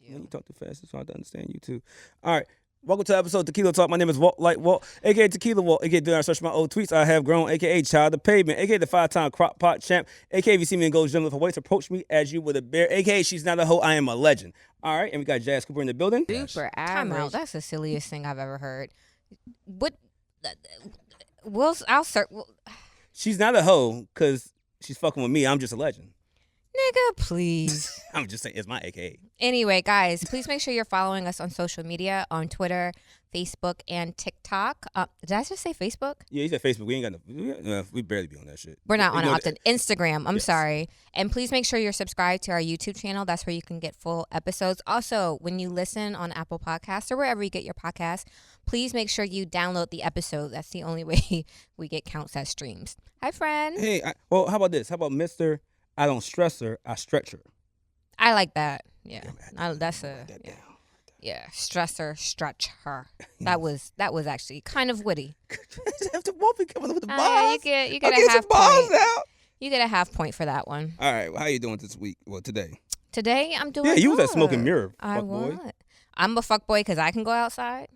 you. You talk too fast. It's hard to understand you too. All right. Welcome to episode Tequila Talk. My name is Walt, a.k.a. Tequila Walt, a.k.a. doing I search my old tweets. I have grown, a.k.a. Child of Pavement, a.k.a. the 5-time crock pot champ, a.k.a. if you see me in Gold's Gym, lift weights, approach me as you would a bear, a.k.a. she's not a hoe, I am a legend. All right, and we got Jazz Cooper in the building. Super average. Time out. That's the silliest thing I've ever heard. What? I'll start. She's not a hoe because she's fucking with me. I'm just a legend. Nigga, please. I'm just saying, it's my a.k.a. Anyway, guys, please make sure you're following us on social media, on Twitter, Facebook, and TikTok. Did I just say Facebook? Yeah, you said Facebook. We ain't got no. We barely be on that shit. We're not on it often. Instagram. I'm Yes. sorry. And please make sure you're subscribed to our YouTube channel. That's where you can get full episodes. Also, when you listen on Apple Podcasts or wherever you get your podcasts, please make sure you download the episode. That's the only way we get counts as streams. Hi, friend. Hey, well, how about this? How about Mr. I don't stress her, I stretch her. I like that. Yeah, that's a Write that down. yeah. Stressor, stretch her. That was actually kind of witty. Have to won't be coming up with the You bars. get I'll a get half some bars point. out. You get a half point for that one. All right, well, how you doing this week? Well, today. Today I'm doing. Yeah, you was at good. Smoke and Mirror. I fuck boy. was. I'm a fuck boy because I can go outside.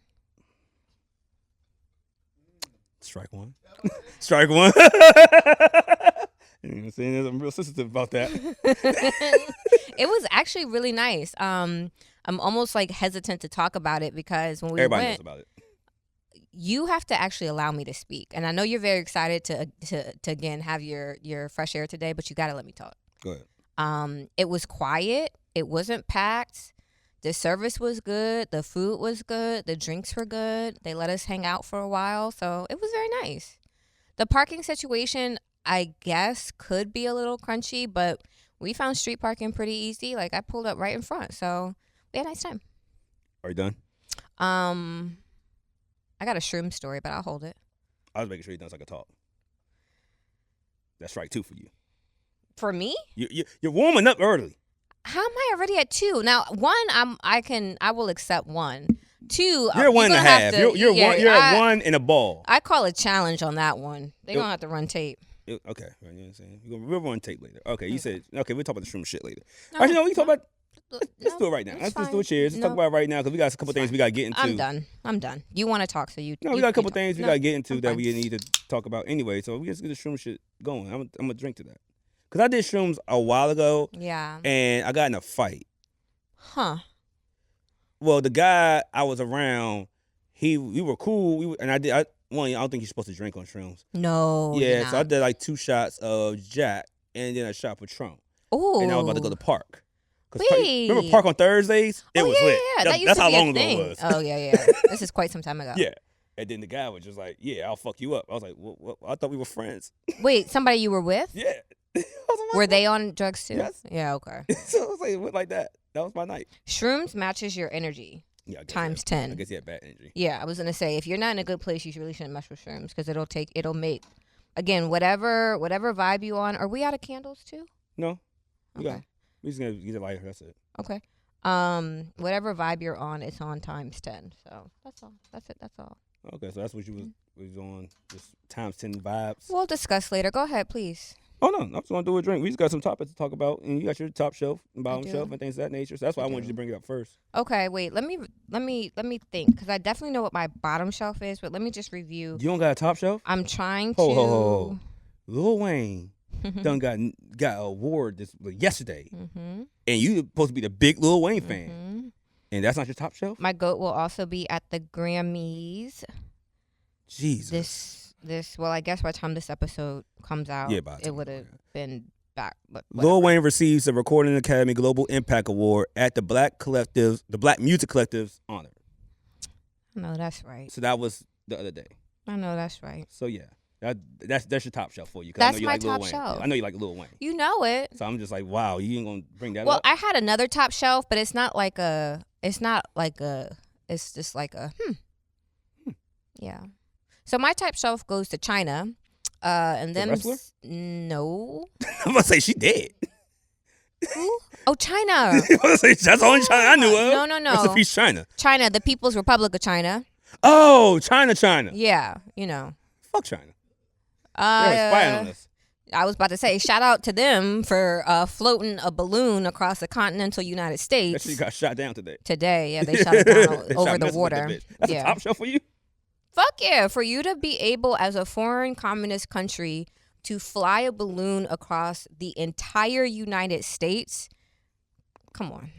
Strike one. Strike one. You know what I'm saying? I'm real sensitive about that. It was actually really nice. I'm almost like hesitant to talk about it because when we Everybody went, knows about it. you have to actually allow me to speak. And I know you're very excited to again have your fresh air today, but you got to let me talk. Go ahead. It was quiet. It wasn't packed. The service was good. The food was good. The drinks were good. They let us hang out for a while. So it was very nice. The parking situation, I guess, could be a little crunchy, but we found street parking pretty easy. Like, I pulled up right in front. So we had a nice time. Are you done? I got a shroom story, but I'll hold it. I was making sure you're done so I could talk. That's strike two for you. For me? You're warming up early. How am I already at 2? Now, 1, I will accept 1. 2, You're 1 and a half. You're at 1 and a ball. I call a challenge on that one. They're going to have to run tape. Okay, right, you know what I'm saying? We'll run tape later. Okay, you said, okay, we'll talk about the shroom shit later. No, Actually, no, we can talk about, no, let's do it right now. it's Let's just do fine. it. Cheers. Let's talk about it right now because we got a couple things we got to get into. I'm done. You want to talk, so you. No, you, we got a couple talk. things we No, got to get into I'm that fine. we need to talk about anyway. So we just get the shroom shit going. I'm going to drink to that. Because I did shrooms a while ago Yeah. and I got in a fight. Huh. Well, the guy I was around, we were cool. I don't think you're supposed to drink on shrooms. No. Yeah, so I did like 2 shots of Jack and then a shot Patron. Oh. And I was about to go to Park. Wait. Remember Park on Thursdays? It was lit. Yeah. That used That's to how be long a ago thing. it was. Oh yeah. This is quite some time ago. Yeah. And then the guy was just like, yeah, I'll fuck you up. I was like, well, I thought we were friends. Wait, somebody you were with? Yeah. I was like, Were they on drugs too? Yes. Yeah. Okay. So I was like, it went like that. That was my night. Shrooms matches your energy Yeah, I guess times he had- 10. I guess he had bad energy. Yeah, I was gonna say if you're not in a good place, you really shouldn't mess with shrooms because it'll make, again, whatever vibe you on. Are we out of candles too? No. We Okay. We just gonna use it lighter. That's it. Okay. Whatever vibe you're on, it's on times 10. So that's all. That's it. That's all. Okay, so that's what you was on. Just times 10 vibes. We'll discuss later. Go ahead, please. Oh no, I'm just gonna do a drink. We just got some topics to talk about, and you got your top shelf and bottom do. shelf and things of that nature. So that's why I I wanted do. you to bring it up first. Okay, wait. Let me think because I definitely know what my bottom shelf is, but let me just review. You don't got a top shelf? I'm trying to. Ho. Lil Wayne done got an award yesterday, Mm-hmm. and you supposed to be the big Lil Wayne fan, Mm-hmm. and that's not your top shelf. My goat will also be at the Grammys. Jesus. Well, I guess by the time this episode comes out, Yeah, by the it time, would have been back. But Lil Wayne receives the Recording Academy Global Impact Award at the Black Music Collective's honor. I know that's right. So that was the other day. I know that's right. So yeah, that's your top shelf for you. 'Cause That's I know you my like Lil top Wayne. shelf. I know you like Lil Wayne. You know it. So I'm just like, wow, you ain't gonna bring that Well, up. I had another top shelf, but it's not like a. It's just like a. Yeah. So my top shelf goes to China, and then wrestler? No. I'm gonna say she dead. Who? Oh, China. I'm gonna say that's the only China I knew of. No. Rest in peace, China. China, the People's Republic of China. Oh, China. Yeah, you know. Fuck China. They're spying on us. I was about to say, shout out to them for floating a balloon across the continental United That States. shit got shot down today. Today, yeah, they shot it down They over shot the missiles at water. that bitch. That's Yeah. a top shelf for you? Fuck yeah. For you to be able, as a foreign communist country, to fly a balloon across the entire United States, come on.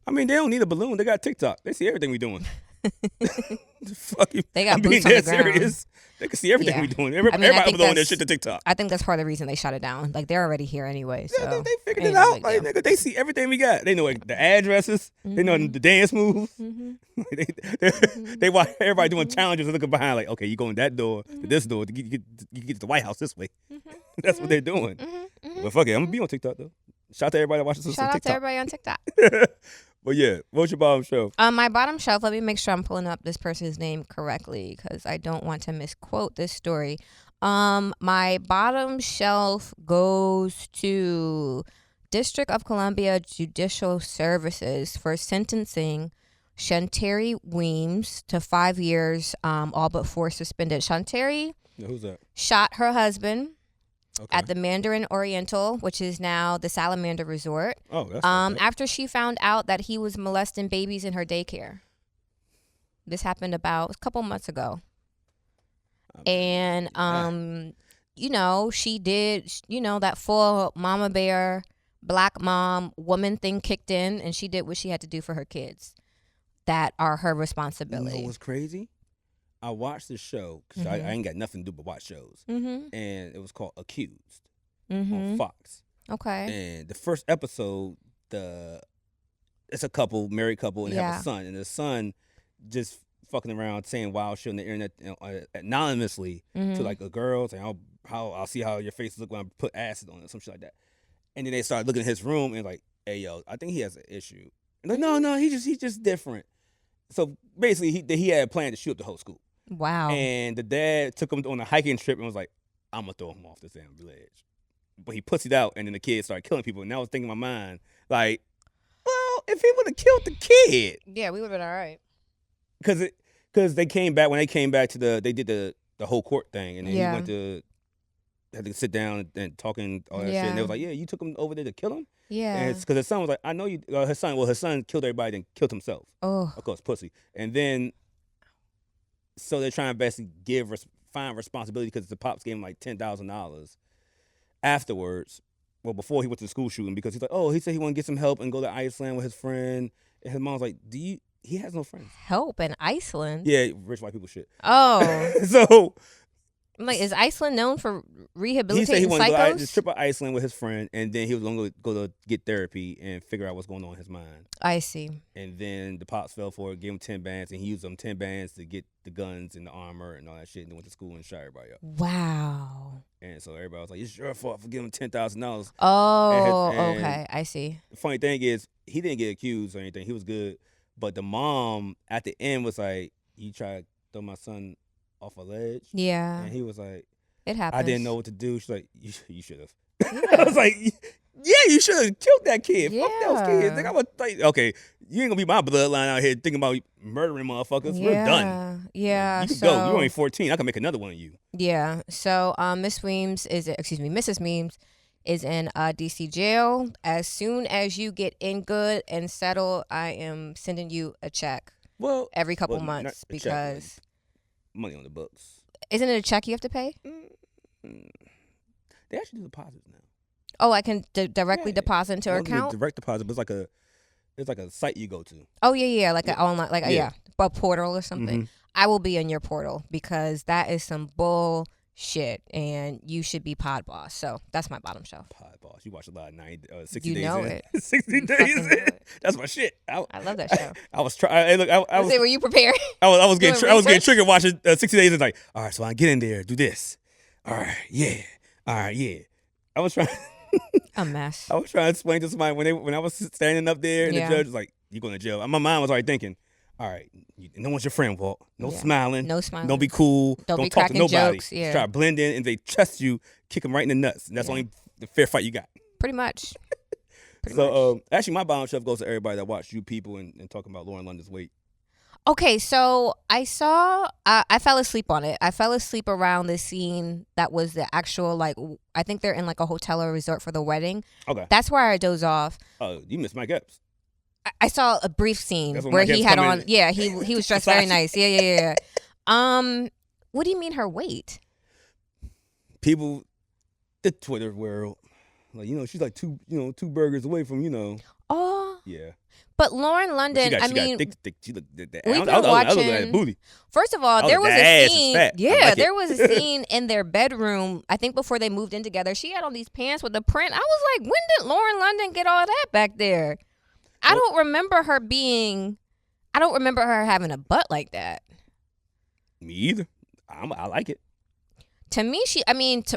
I mean, they don't need a balloon. They got TikTok. They see everything we doing. Fuck you. They got I'm being boots on the dead ground. serious. They can see everything Yeah. we doing. I Everybody think was doing that that's- shit to TikTok. I think that's part of the reason they shut it down. Like, they're already here anyway. So Yeah, they figured ain't it no out. big Like, deal. nigga, they see everything we got. They know like, the addresses. They know the dance moves. They watch everybody doing challenges and looking behind like, okay, you go in that door to this door to get to the White House this way. That's what they're doing. But fuck it, I'm gonna be on TikTok though. Shout out to everybody that watches this on Shout out to TikTok. everybody on TikTok. But yeah, what's your bottom shelf? My bottom shelf, let me make sure I'm pulling up this person's name correctly because I don't want to misquote this story. My bottom shelf goes to District of Columbia Judicial Services for sentencing Shantari Weems to 5 years, all but 4 suspended. Shantari Yeah, who's that? shot her husband Okay. at the Mandarin Oriental, which is now the Salamander Resort, Oh, that's fucked up. after she found out that he was molesting babies in her daycare. This happened about a couple months ago. And, you know, she did, you know, that full mama bear, black mom, woman thing kicked in, and she did what she had to do for her kids that are her You responsibility. know what's crazy? I watched this show because I ain't got nothing to do but watch shows, Mm-hmm. and it was called Accused Mm-hmm. on Fox. Okay. And the first episode, it's a couple, married couple, and they have Yeah. a son, and the son just fucking around saying wild shit on the internet, anonymously Mm-hmm. to like a girl, saying I'll see how your face look when I put acid on it, some shit like that. And then they started looking at his room and like, hey yo, I think he has an issue. And like, no, he's just different. So basically, he had planned to shoot up the whole school. Wow. And the dad took him on a hiking trip and was like, I'm gonna throw him off this damn ledge. But he pussied out, and then the kid started killing people. And I was thinking in my mind, like, well, if he would have killed the kid, Yeah, we would have been all right. because they came back when they came back to they did the whole court thing, and then Yeah. he went to had to sit down and talking all that shit. And they was like, yeah, you took him over there to kill him. Yeah. And because his son was like, I know you. His son killed everybody, then killed himself. Oh. Of course, pussy. And then, so they're trying to basically find responsibility because the pops gave him like $10,000 afterwards. Well, before he went to the school shooting, because he's like, oh, he said he want to get some help and go to Iceland with his friend. And his mom's like, he has no friends. Help in Iceland? Yeah, rich white people shit. Oh. So I'm like, is Iceland known for he rehabilitating said he wanted to go psychos? this trip to Iceland with his friend, and then he was going to go to get therapy and figure out what's going on in his mind. I see. And then the pops fell for it, gave him 10 bands, and he used them 10 bands to get the guns and the armor and all that shit, and then went to school and shot everybody up. Wow. And so everybody was like, it's your fault for giving him $10,000. Oh, And- okay. I see. The funny thing is, he didn't get accused or anything. He was good. But the mom at the end was like, you tried to throw my son off a ledge? Yeah. And he was like, It happens. I didn't know what to do. She's like, you should have. I was like, yeah, you should have killed that kid. Fuck those kids. Yeah. Think I was like, okay, you ain't gonna be my bloodline out here thinking about murdering motherfuckers. We're done. Yeah. You can so, go. You're only 14. I can make another one of you. Yeah. So Mrs. Weems is in DC jail. As soon as you get in good and settled, I am sending you a check Well, every couple well, not months a check, like, because money on the books. isn't it a check you have to pay? They actually do deposits now. Oh, I can directly Yeah. deposit into her They don't do account. Direct deposit, but it's like a site you go to. Oh yeah, like an online, like Yeah. a portal or something. Mhm. I will be in your portal because that is some bullshit, and you should be pod boss. So that's my bottom shelf. Pod boss. You watch a lot of 60 You days know in. it. 60 You days fucking know in. it. That's my shit. I love that show. I was trying. Look, I was Say, were you prepared? I was getting doing I was getting research? triggered watching 60 days and like, all right, so I get in there, do this. All right, yeah. All right, yeah. I was trying A mess. I was trying to explain to somebody when I was standing up there and Yeah. the judge was like, you going to jail. My mind was already thinking, all right, no one's your friend, Walt. No Yeah. smiling. No smiling. Don't be cool. Don't be talk to cracking nobody. jokes, yeah. Try to blend in, and they trust you, kick them right in the nuts. And that's Yeah. only the fair fight you got. Pretty much. Pretty much. So actually my bottom shelf goes to everybody that watched You People and talking about Lauren London's weight. Okay, so I fell asleep on it. I fell asleep around the scene that was the actual, like, I think they're in like a hotel or resort for the wedding. Okay. That's where I dozed off. Oh, you missed Mike Epps. I saw a brief scene That's when where Mike he Epps had come on, in. yeah, he was dressed very nice. Yeah. What do you mean her weight? People, the Twitter world, like, she's like two burgers away from. Oh. Yeah. But Lauren London, She I mean, got thick. She looked that. we've been I look at watching. that booty. First of all, Oh, there was that a ass is scene. fat. I Yeah, like it. there was a scene in their bedroom. I think before they moved in together, she had on these pants with a print. I was like, when did Lauren London get all that back there? I don't remember her having a butt like that. Me either. I like it. To me, I'll eat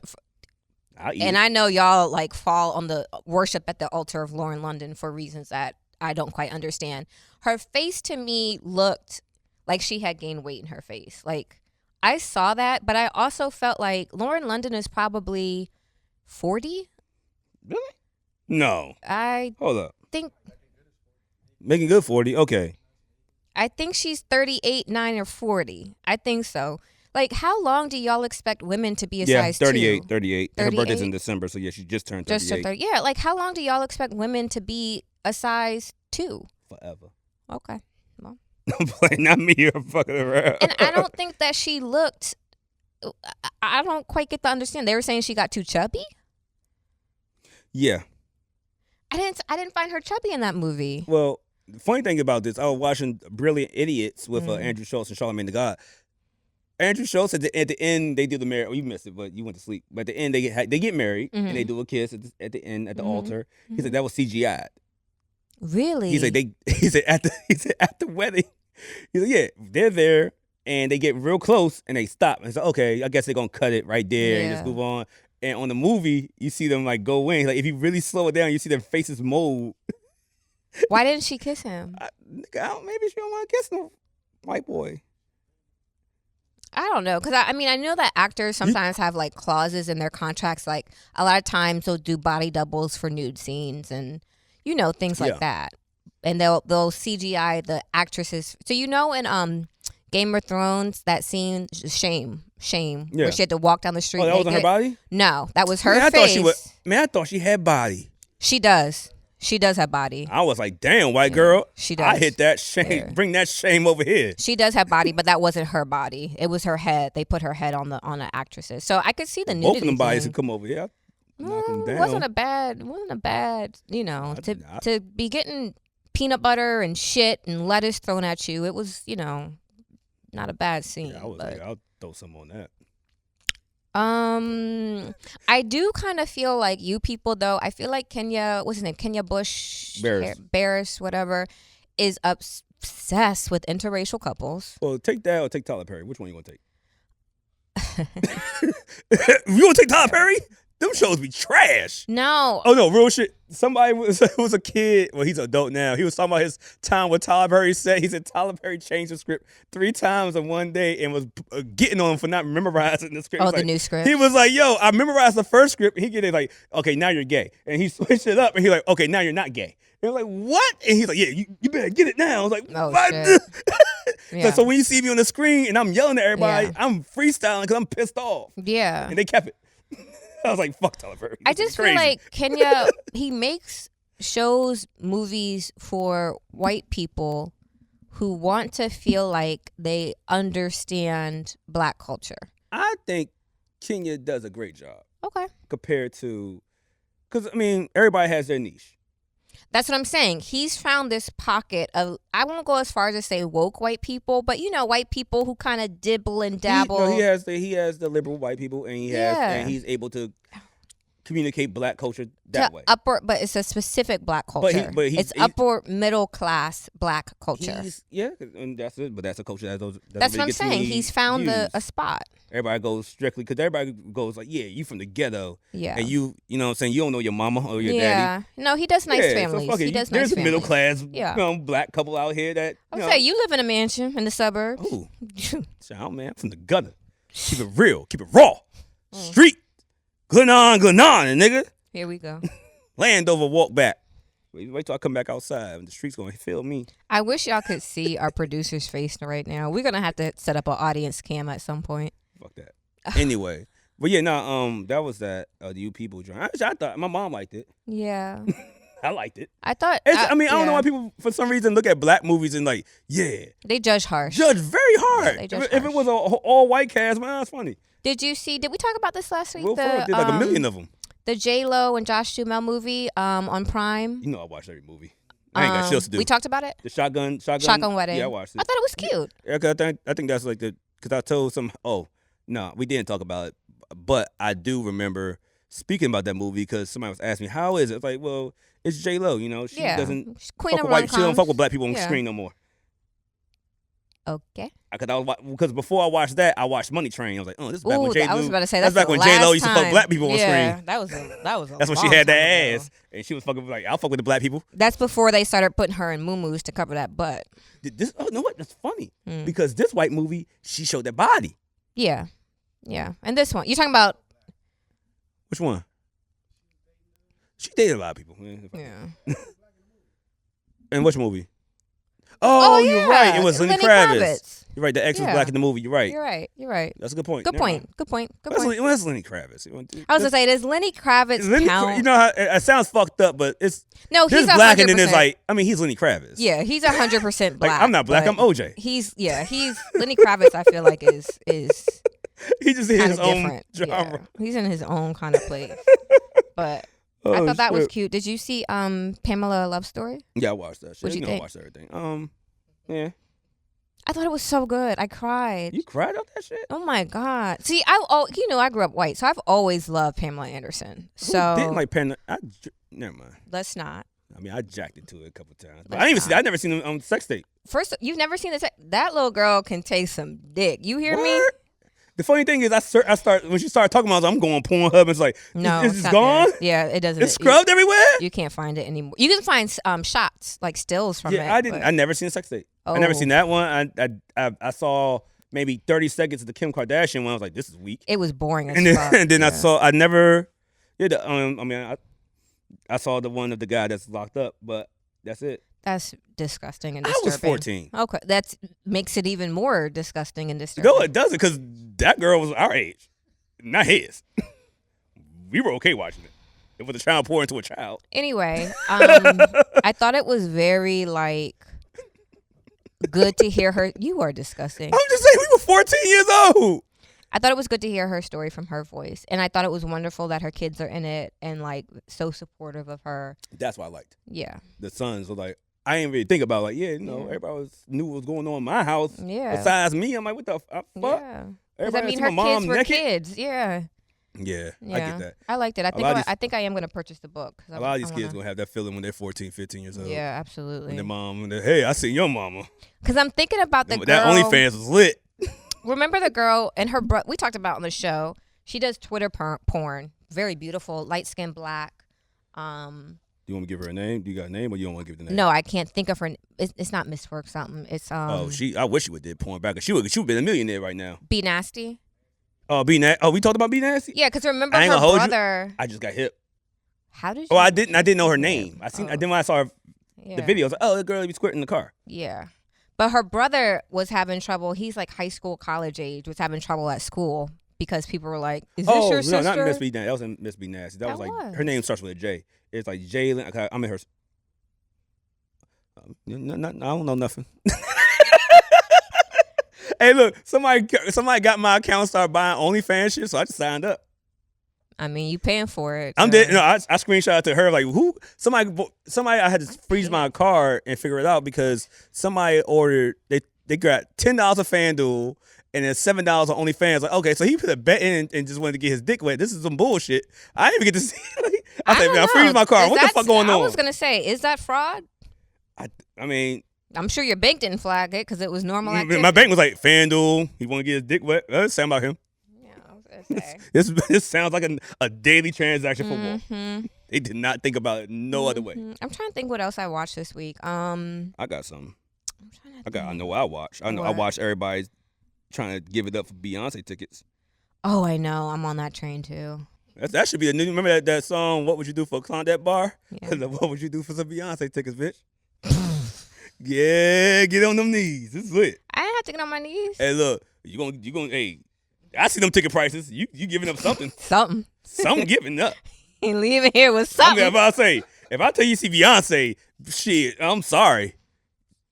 and it. I know y'all like fall on the worship at the altar of Lauren London for reasons that I don't quite understand. Her face to me looked like she had gained weight in her face. Like, I saw that, but I also felt like Lauren London is probably 40. Really? No. I Hold up. think Making good 40. Okay. she's 38, 9, or 40. I think so. Like, how long do y'all expect women to be a size 38. 2? 38. Her birthday's 38? in December, so yeah, she just turned 38. Just to 30. Yeah, like, how long do y'all expect women to be a size 2? Forever. Okay. I'm playing, not me. I'm fucking around. And I don't think that she looked. I don't quite get to understand. They were saying she got too chubby. Yeah. I didn't find her chubby in that movie. Well, the funny thing about this, I was watching Brilliant Idiots with Andrew Schultz and Charlamagne the God. Andrew Schultz at the end they do the marriage. Oh, you missed it, but you went to sleep. But at the end they get married and they do a kiss at the end at the altar. He said that was CGI. Really? He said at the wedding. He's like, yeah, they're there and they get real close and they stop and say, okay, I guess they're gonna cut it right there and just move on. And on the movie, you see them like go in. Like if you really slow it down, you see their faces mold. Why didn't she kiss him? Maybe she don't want to kiss no white boy. I don't know, because I mean, I know that actors sometimes have like clauses in their contracts, like a lot of times they'll do body doubles for nude scenes and things like that, and they'll CGI the actresses. So in Game of Thrones, that scene, shame, where she had to walk down the street. Oh, that wasn't her body? No, that was her I face. I thought she had body. She does. She does have body. I was like, damn, white girl. She does. I hit that shame. Yeah. Bring that shame over here. She does have body, but that wasn't her body. It was her head. They put her head on the actresses. So I could see the nudity. Both of them bodies thing. could come over here. Knock them down. Wasn't a bad, to be getting peanut butter and shit and lettuce thrown at you. It was, not a bad scene. Yeah, I'll throw some on that. I do kind of feel like you people though. I feel like what's his name? Kenya Barris, whatever, is obsessed with interracial couples. Well, take that or take Tyler Perry. Which one you gonna take? You gonna take Tyler Perry? Them shows be trash. No. Oh no, real shit. Somebody was a kid. Well, he's an adult now. He was talking about his time with Tyler Perry set. He said Tyler Perry changed the script 3 times in one day and was getting on him for not memorizing the script. Oh, the new script. He was like, "Yo, I memorized the first script." And he get it like, "Okay, now you're gay." And he switched it up and he's like, "Okay, now you're not gay." And I'm like, "What?" And he's like, "Yeah, you better get it now." I was like, "Oh what?" shit." Yeah. So when you see me on the screen and I'm yelling at everybody, I'm freestyling because I'm pissed off. Yeah. And they kept it. I was like, fuck Tyler Perry. I just feel like Kenya, he makes movies for white people who want to feel like they understand Black culture. I think Kenya does a great job. Okay. Compared to, because, I mean, everybody has their niche. That's what I'm saying. He's found this pocket of, I won't go as far as to say woke white people, but white people who kind of dibble and dabble. He has the liberal white people, and he's able to communicate Black culture that way. But it's a specific Black culture. It's upper middle class Black culture. And that's it. But that's a culture that's what I'm saying. He's found a spot. Everybody goes strictly because everybody goes like, yeah, you from the ghetto. Yeah. And you know what I'm saying? You don't know your mama or your daddy. No, he does nice families. So he does nice families. There's a middle class Black couple out here that. You live in a mansion in the suburbs. Ooh. Shout, man. I'm from the gutter. Keep it real. Keep it raw. Street. Glennon, nigga. Here we go. Landover, walk back. Wait till I come back outside and the streets gonna feel me. I wish y'all could see our producer's face right now. We're gonna have to set up an audience cam at some point. Fuck that. Anyway, but yeah, that was that. The You People joint. I thought my mom liked it. Yeah. I liked it. I thought. I don't know why people for some reason look at black movies and like, they judge harsh. Judge very hard. They judge if it was an all white cast, man, that's funny. Did we talk about this last week? Will Ferrell did like a million of them. The J-Lo and Josh Duhamel movie on Prime. You know I watch every movie. I ain't got shit else to do. We talked about it? The Shotgun Wedding. Yeah, I watched it. I thought it was cute. Yeah, cause I think that's like because I told we didn't talk about it, but I do remember speaking about that movie because somebody was asking me, how is it? It's like, well, it's J-Lo, she doesn't Queen fuck of with white, she don't rom-coms. fuck with black people on screen no more. Okay. Because before I watched that, I watched Money Train. I was like, oh, this is back when J-Lo. I was about to say that's back the when J-Lo last used to fuck time. black people on Yeah, screen. that was a That's when she long had that time ago. ass, and she was fucking like, I'll fuck with the black people. That's before they started putting her in muumuus to cover that butt. This, you know what? That's funny because this white movie, she showed that body. Yeah, and this one, you're talking about? Which one? She dated a lot of people. Yeah. And which movie? Oh, yeah. You're right. It was Lenny Kravitz. You're right. The ex was Yeah. black in the movie. You're right. You're right. That's a good point. Good Never mind. point. What's Lenny Kravitz? I was gonna say, does Lenny Kravitz count? You know how it sounds fucked up, but it's No, this he's black and then 100%. it's like, I mean, he's Lenny Kravitz. Yeah, he's 100% black. Like I'm not black. but I'm OJ. He's Lenny Kravitz. I feel like is He just in kind his of own different. genre. Yeah, he's in his own kind of place. But I thought that was cute. Did you see Pamela Love Story? Yeah, I watched that shit. What'd you think? I watched everything. Yeah. I thought it was so good. I cried. You cried out that shit? Oh my god! See, I grew up white, so I've always loved Pamela Anderson. So Who didn't like Pamela? Never mind. let's not. I mean, I jacked into it a couple times, but I didn't even see. I never seen him on sex tape. First, you've never seen this. That little girl can take some dick. You hear me? What? The funny thing is, I start when she started talking about, I'm going Pornhub. And it's like, No, is it's it not gone? there. Yeah, it doesn't. It's scrubbed everywhere. You can't find it anymore. You can find shots like stills from it. Yeah, I didn't. but- I never seen a sex tape. Oh. I never seen that one. I saw maybe 30 seconds of the Kim Kardashian one. I was like, this is weak. It was boring as And then, fuck. and then Yeah. I never. Yeah, I saw the one of the guy that's locked up, but that's it. That's disgusting and I disturbing. was 14. Okay, that makes it even more disgusting and disturbing. No, it doesn't, because that girl was our age, not his. We were okay watching it. It was a child pour into a child. Anyway, I thought it was very good to hear her. You are disgusting. I'm just saying, we were 14 years old. I thought it was good to hear her story from her voice, and I thought it was wonderful that her kids are in it and so supportive of her. That's what I liked. Yeah, The sons were like, I didn't really think about everybody knew what was going on in my house. Yeah. Besides me, I'm like, what the fuck? yeah. Because Everybody see her my mom kids were naked? kids. Yeah. Yeah, Yeah. I get that. I liked it. I think I am going to purchase the book. 'Cause A lot of these kids gonna have that feeling when they're 14, 15 years old. Yeah, absolutely. When their mom, hey, I seen your mama. Because I'm thinking about the girl. That OnlyFans was lit. Remember the girl and her we talked about on the show. She does Twitter porn. Very beautiful, light skinned black. Do you want me to give her a name? Do you got a name, or you don't want to give the name? No, I can't think of her. It's not Miss Work something. It's I wish she would did porn back. She would been a millionaire right now. Be Nasty. Oh, we talked about Be Nasty. Yeah, because remember I ain't her gonna hold you. brother. I just got hip. How did you? Oh, I didn't know her name. Then when I saw her, Yeah. the video, I was like, oh, the girl be squirting in the car. Yeah. But her brother was having trouble. He's like high school, college age, was having trouble at school because people were like, is this your sister? No, not Miss Be Nasty. That wasn't Miss Be Nasty. That was like, was. her name starts with a J. It's like Jalen. I'm in her. I don't know nothing. Hey, look, somebody got my account, started buying OnlyFans shit, so I just signed up. I mean, you paying for it. I'm so- dead. No, I screenshot to her like, who? Somebody. I had to freeze my card and figure it out because somebody ordered. They got $10 of FanDuel and then $7 on OnlyFans. Like, okay, so he put a bet in and just wanted to get his dick wet. This is some bullshit. I didn't even get to see. I said, don't man, I freeze know. my card. Is What the that- fuck going on? I was gonna say, is that fraud? I mean, I'm sure your bank didn't flag it because it was normal activity. my bank was like FanDuel. He want to get his dick wet. That sound about him. Yeah, I was gonna say. This sounds like a daily transaction for Walt. Mhm. They did not think about it no other way. I'm trying to think what else I watched this week. I got something. I'm trying to I know what I watched. I What? watched everybody trying to give it up for Beyonce tickets. Oh, I know. I'm on that train too. That should be a new. Remember that song? What would you do for a Klondike bar? Yeah. What would you do for some Beyonce tickets, bitch? Yeah, get on them knees. This is lit. I didn't have to get on my knees. Hey, look, you gonna. Hey, I see them ticket prices. You giving up something? Something. Something giving up. Ain't leaving here with I something. mean, if I tell you see Beyonce, shit, I'm sorry.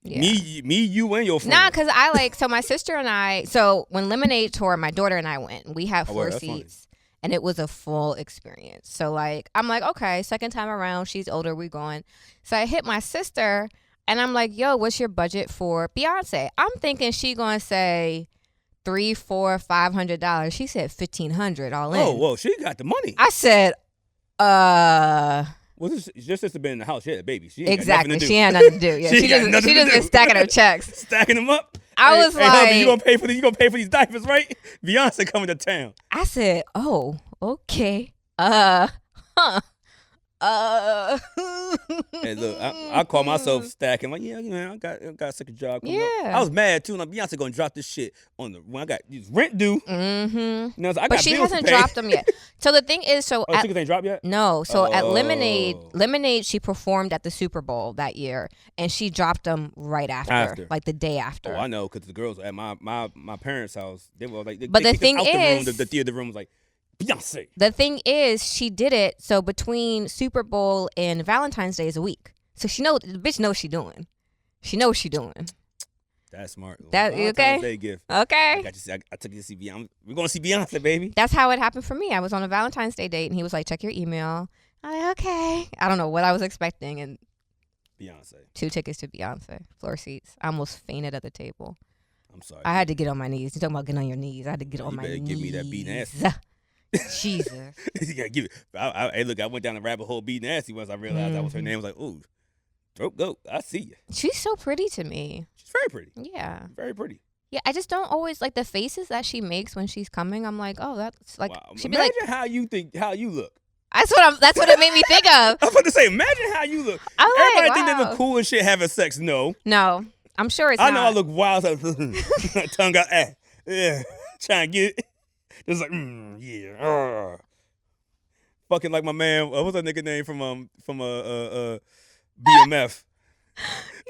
Yeah. Me, you, and your friend. Nah, because so my sister and I, when Lemonade toured, my daughter and I went. We had 4 seats, and it was a full experience. So, I'm like, okay, second time around, she's older, we going. So I hit my sister, and I'm like, yo, what's your budget for Beyonce? I'm thinking she going to say $300, $400, $500. She said $1,500 all in. Oh, well, she got the money. I said, Well, just to be in the house, she had a baby. She ain't exactly. Got nothing to do. She had nothing to do. Yeah, she just been stacking her checks. Stacking them up. I was hey, like, hubby, you gonna pay for these diapers, right? Beyonce coming to town. I said, oh, okay. Hey, look, I call myself stacking. Like, yeah, I got a second job. Coming up. Yeah. I was mad too. Like, Beyonce gonna drop this shit when I got rent due. Mm-hmm. You know, so I but got she bills hasn't to pay. dropped them yet. So the thing is, tickets ain't dropped yet. No. So at Lemonade, she performed at the Super Bowl that year, and she dropped them right after. Like the day after. Oh, I know, because the girls at my parents' house, they were like, but the thing is, the theater room was like, Beyonce. The thing is, she did it. So between Super Bowl and Valentine's Day is a week. So the bitch knows she doing. She knows she doing. That's smart. That okay? Day gift. Okay. I took you to see Beyonce. We're gonna see Beyonce, baby. That's how it happened for me. I was on a Valentine's Day date, and he was like, "Check your email." I'm like, "Okay." I don't know what I was expecting, and Beyonce. 2 tickets to Beyonce, floor seats. I almost fainted at the table. I'm sorry. I had to get on my knees. You're talking about getting on your knees. I had to get on my knees. Give me that beat nasty. Jesus. You gotta give it. Hey, look, I went down the rabbit hole beat nasty once I realized that was her name. I was like, ooh, throat goat. I see you. She's so pretty to me. She's very pretty. Yeah. Very pretty. Yeah, I just don't always like the faces that she makes when she's coming. I'm like, oh, that's like. Wow. She'd be like, imagine how you look. That's what it made me think of. I was about to say, imagine how you look. I'm Everybody like, think they wow. look cool and shit having sex. No, I'm sure it's. I not. know I look wild. Tongue out. Yeah, trying to get it. Just like yeah. Fucking like my man. What's that nigga name from BMF?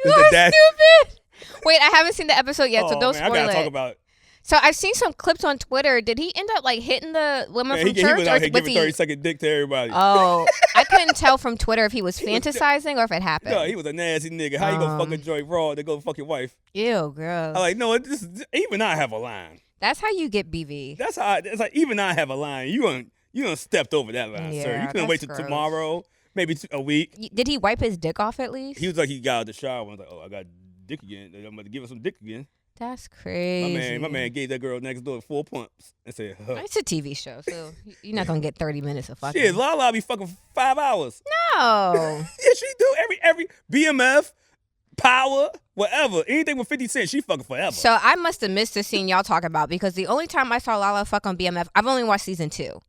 You are stupid. Wait, I haven't seen the episode yet, so don't man, spoil I gotta it. talk about it. So I've seen some clips on Twitter. Did he end up like hitting the woman from He church, was out here or was giving he? 30-second dick to everybody. Oh, I couldn't tell from Twitter if he was fantasizing or if it happened. No, he was a nasty nigga. How you gonna fuck a joint raw to go fuck your wife? Ew, girl. I'm like, no, even I have a line. That's how you get BV. That's how. It's like even I have a line. You done stepped over that line, sir. You couldn't wait till tomorrow, maybe a week. Did he wipe his dick off at least? He was like, he got out of the shower and was like, oh, I got dick again. I'm about to give her some dick again. That's crazy. My man gave that girl next door 4 pumps and said, It's a TV show, so you're not gonna get 30 minutes of fucking. Shit, Lala be fucking 5 hours. No. Yeah, she do. Every BMF, Power, whatever. Anything with 50 Cent, she fucking forever. So I must have missed the scene y'all talking about, because the only time I saw Lala fuck on BMF, I've only watched season 2,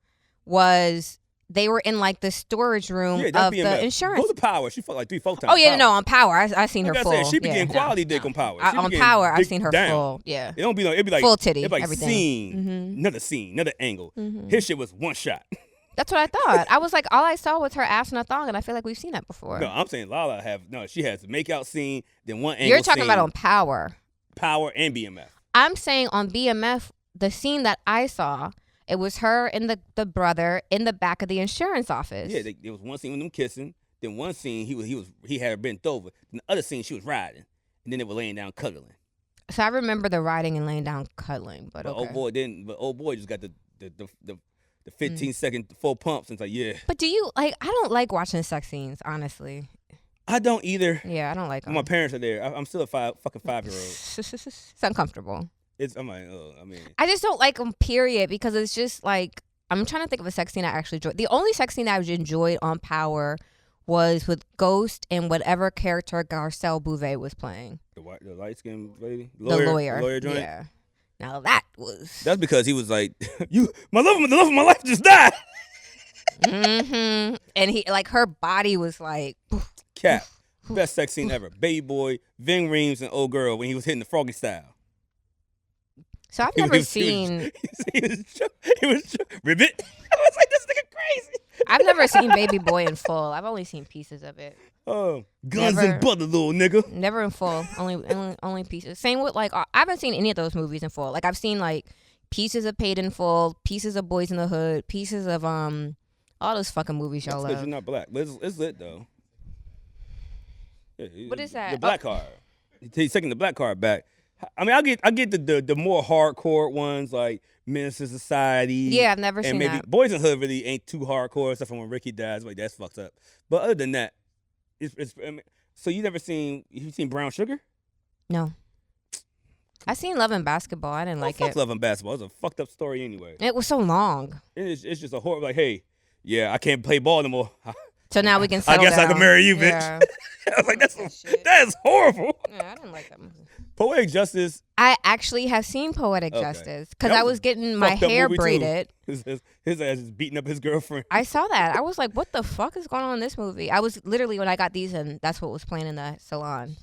was they were in like the storage room of BMF. the insurance. Go to Power. She fucked like 3-4 times. Oh yeah, no, on Power, I seen her full. She be getting quality dick on Power. On Power, I've seen her full. Yeah. It don't be no. It be like full titty. It be like everything. scene, another angle. His shit was one shot. That's what I thought. I was like, all I saw was her ass and a thong, and I feel like we've seen that before. No, I'm saying Lala she has a makeout scene, then one angle. You're talking scene, about on Power. Power and BMF. I'm saying on BMF, the scene that I saw, it was her and the brother in the back of the insurance office. Yeah, there was one scene with them kissing. Then one scene he had her bent over. Then the other scene she was riding, and then they were laying down cuddling. So I remember the riding and laying down cuddling, but okay. Old boy just got the 15-second 4 pumps and it's like, yeah. But do you like? I don't like watching sex scenes, honestly. I don't either. Yeah, I don't like them. My parents are there. I'm still a fucking 5-year-old. It's uncomfortable. I'm like, I just don't like them, period, because it's just like, I'm trying to think of a sex scene I actually enjoyed. The only sex scene I enjoyed on Power was with Ghost and whatever character Garcelle Bouvet was playing. The light skinned lady? The lawyer. The lawyer joint? Yeah. Now that was... That's because he was like, the love of my life just died. Mm-hmm. And he, like, her body was like... Cap. Best sex scene ever. Baby boy, Ving Rhames, and old girl when he was hitting the Froggy style. So I've never seen. He was ribbit. I was like, this nigga crazy. I've never seen Baby Boy in full. I've only seen pieces of it. Oh, guns and butter, little nigga. Never in full. Only pieces. Same with like I haven't seen any of those movies in full. Like I've seen like pieces of Paid in Full, pieces of Boys in the Hood, pieces of all those fucking movies y'all Because love. you're not black. But it's lit though. Yeah, What is that? The black card. He's taking the black card back. I mean, I get the more hardcore ones like Minister Society. Yeah, I've never and seen maybe that. Boys in the Hood really ain't too hardcore except for when Ricky dies. Like that's fucked up. But other than that, it's I mean, so you seen Brown Sugar? No. I seen Love and Basketball. I didn't like it. Love and Basketball. It's a fucked up story anyway. It was so long. It's just a horror. Like, hey, yeah, I can't play ball no more. So now we can I settle guess I down. can marry you, bitch. Yeah. I was like, that is horrible. Yeah, I didn't like that movie. Poetic Justice. I actually have seen Poetic Okay. Justice because That I was was getting my fucked up hair movie, too. braided. His ass is beating up his girlfriend. I saw that. I was like, what the fuck is going on in this movie? I was literally, when I got these, and that's what was playing in the salon.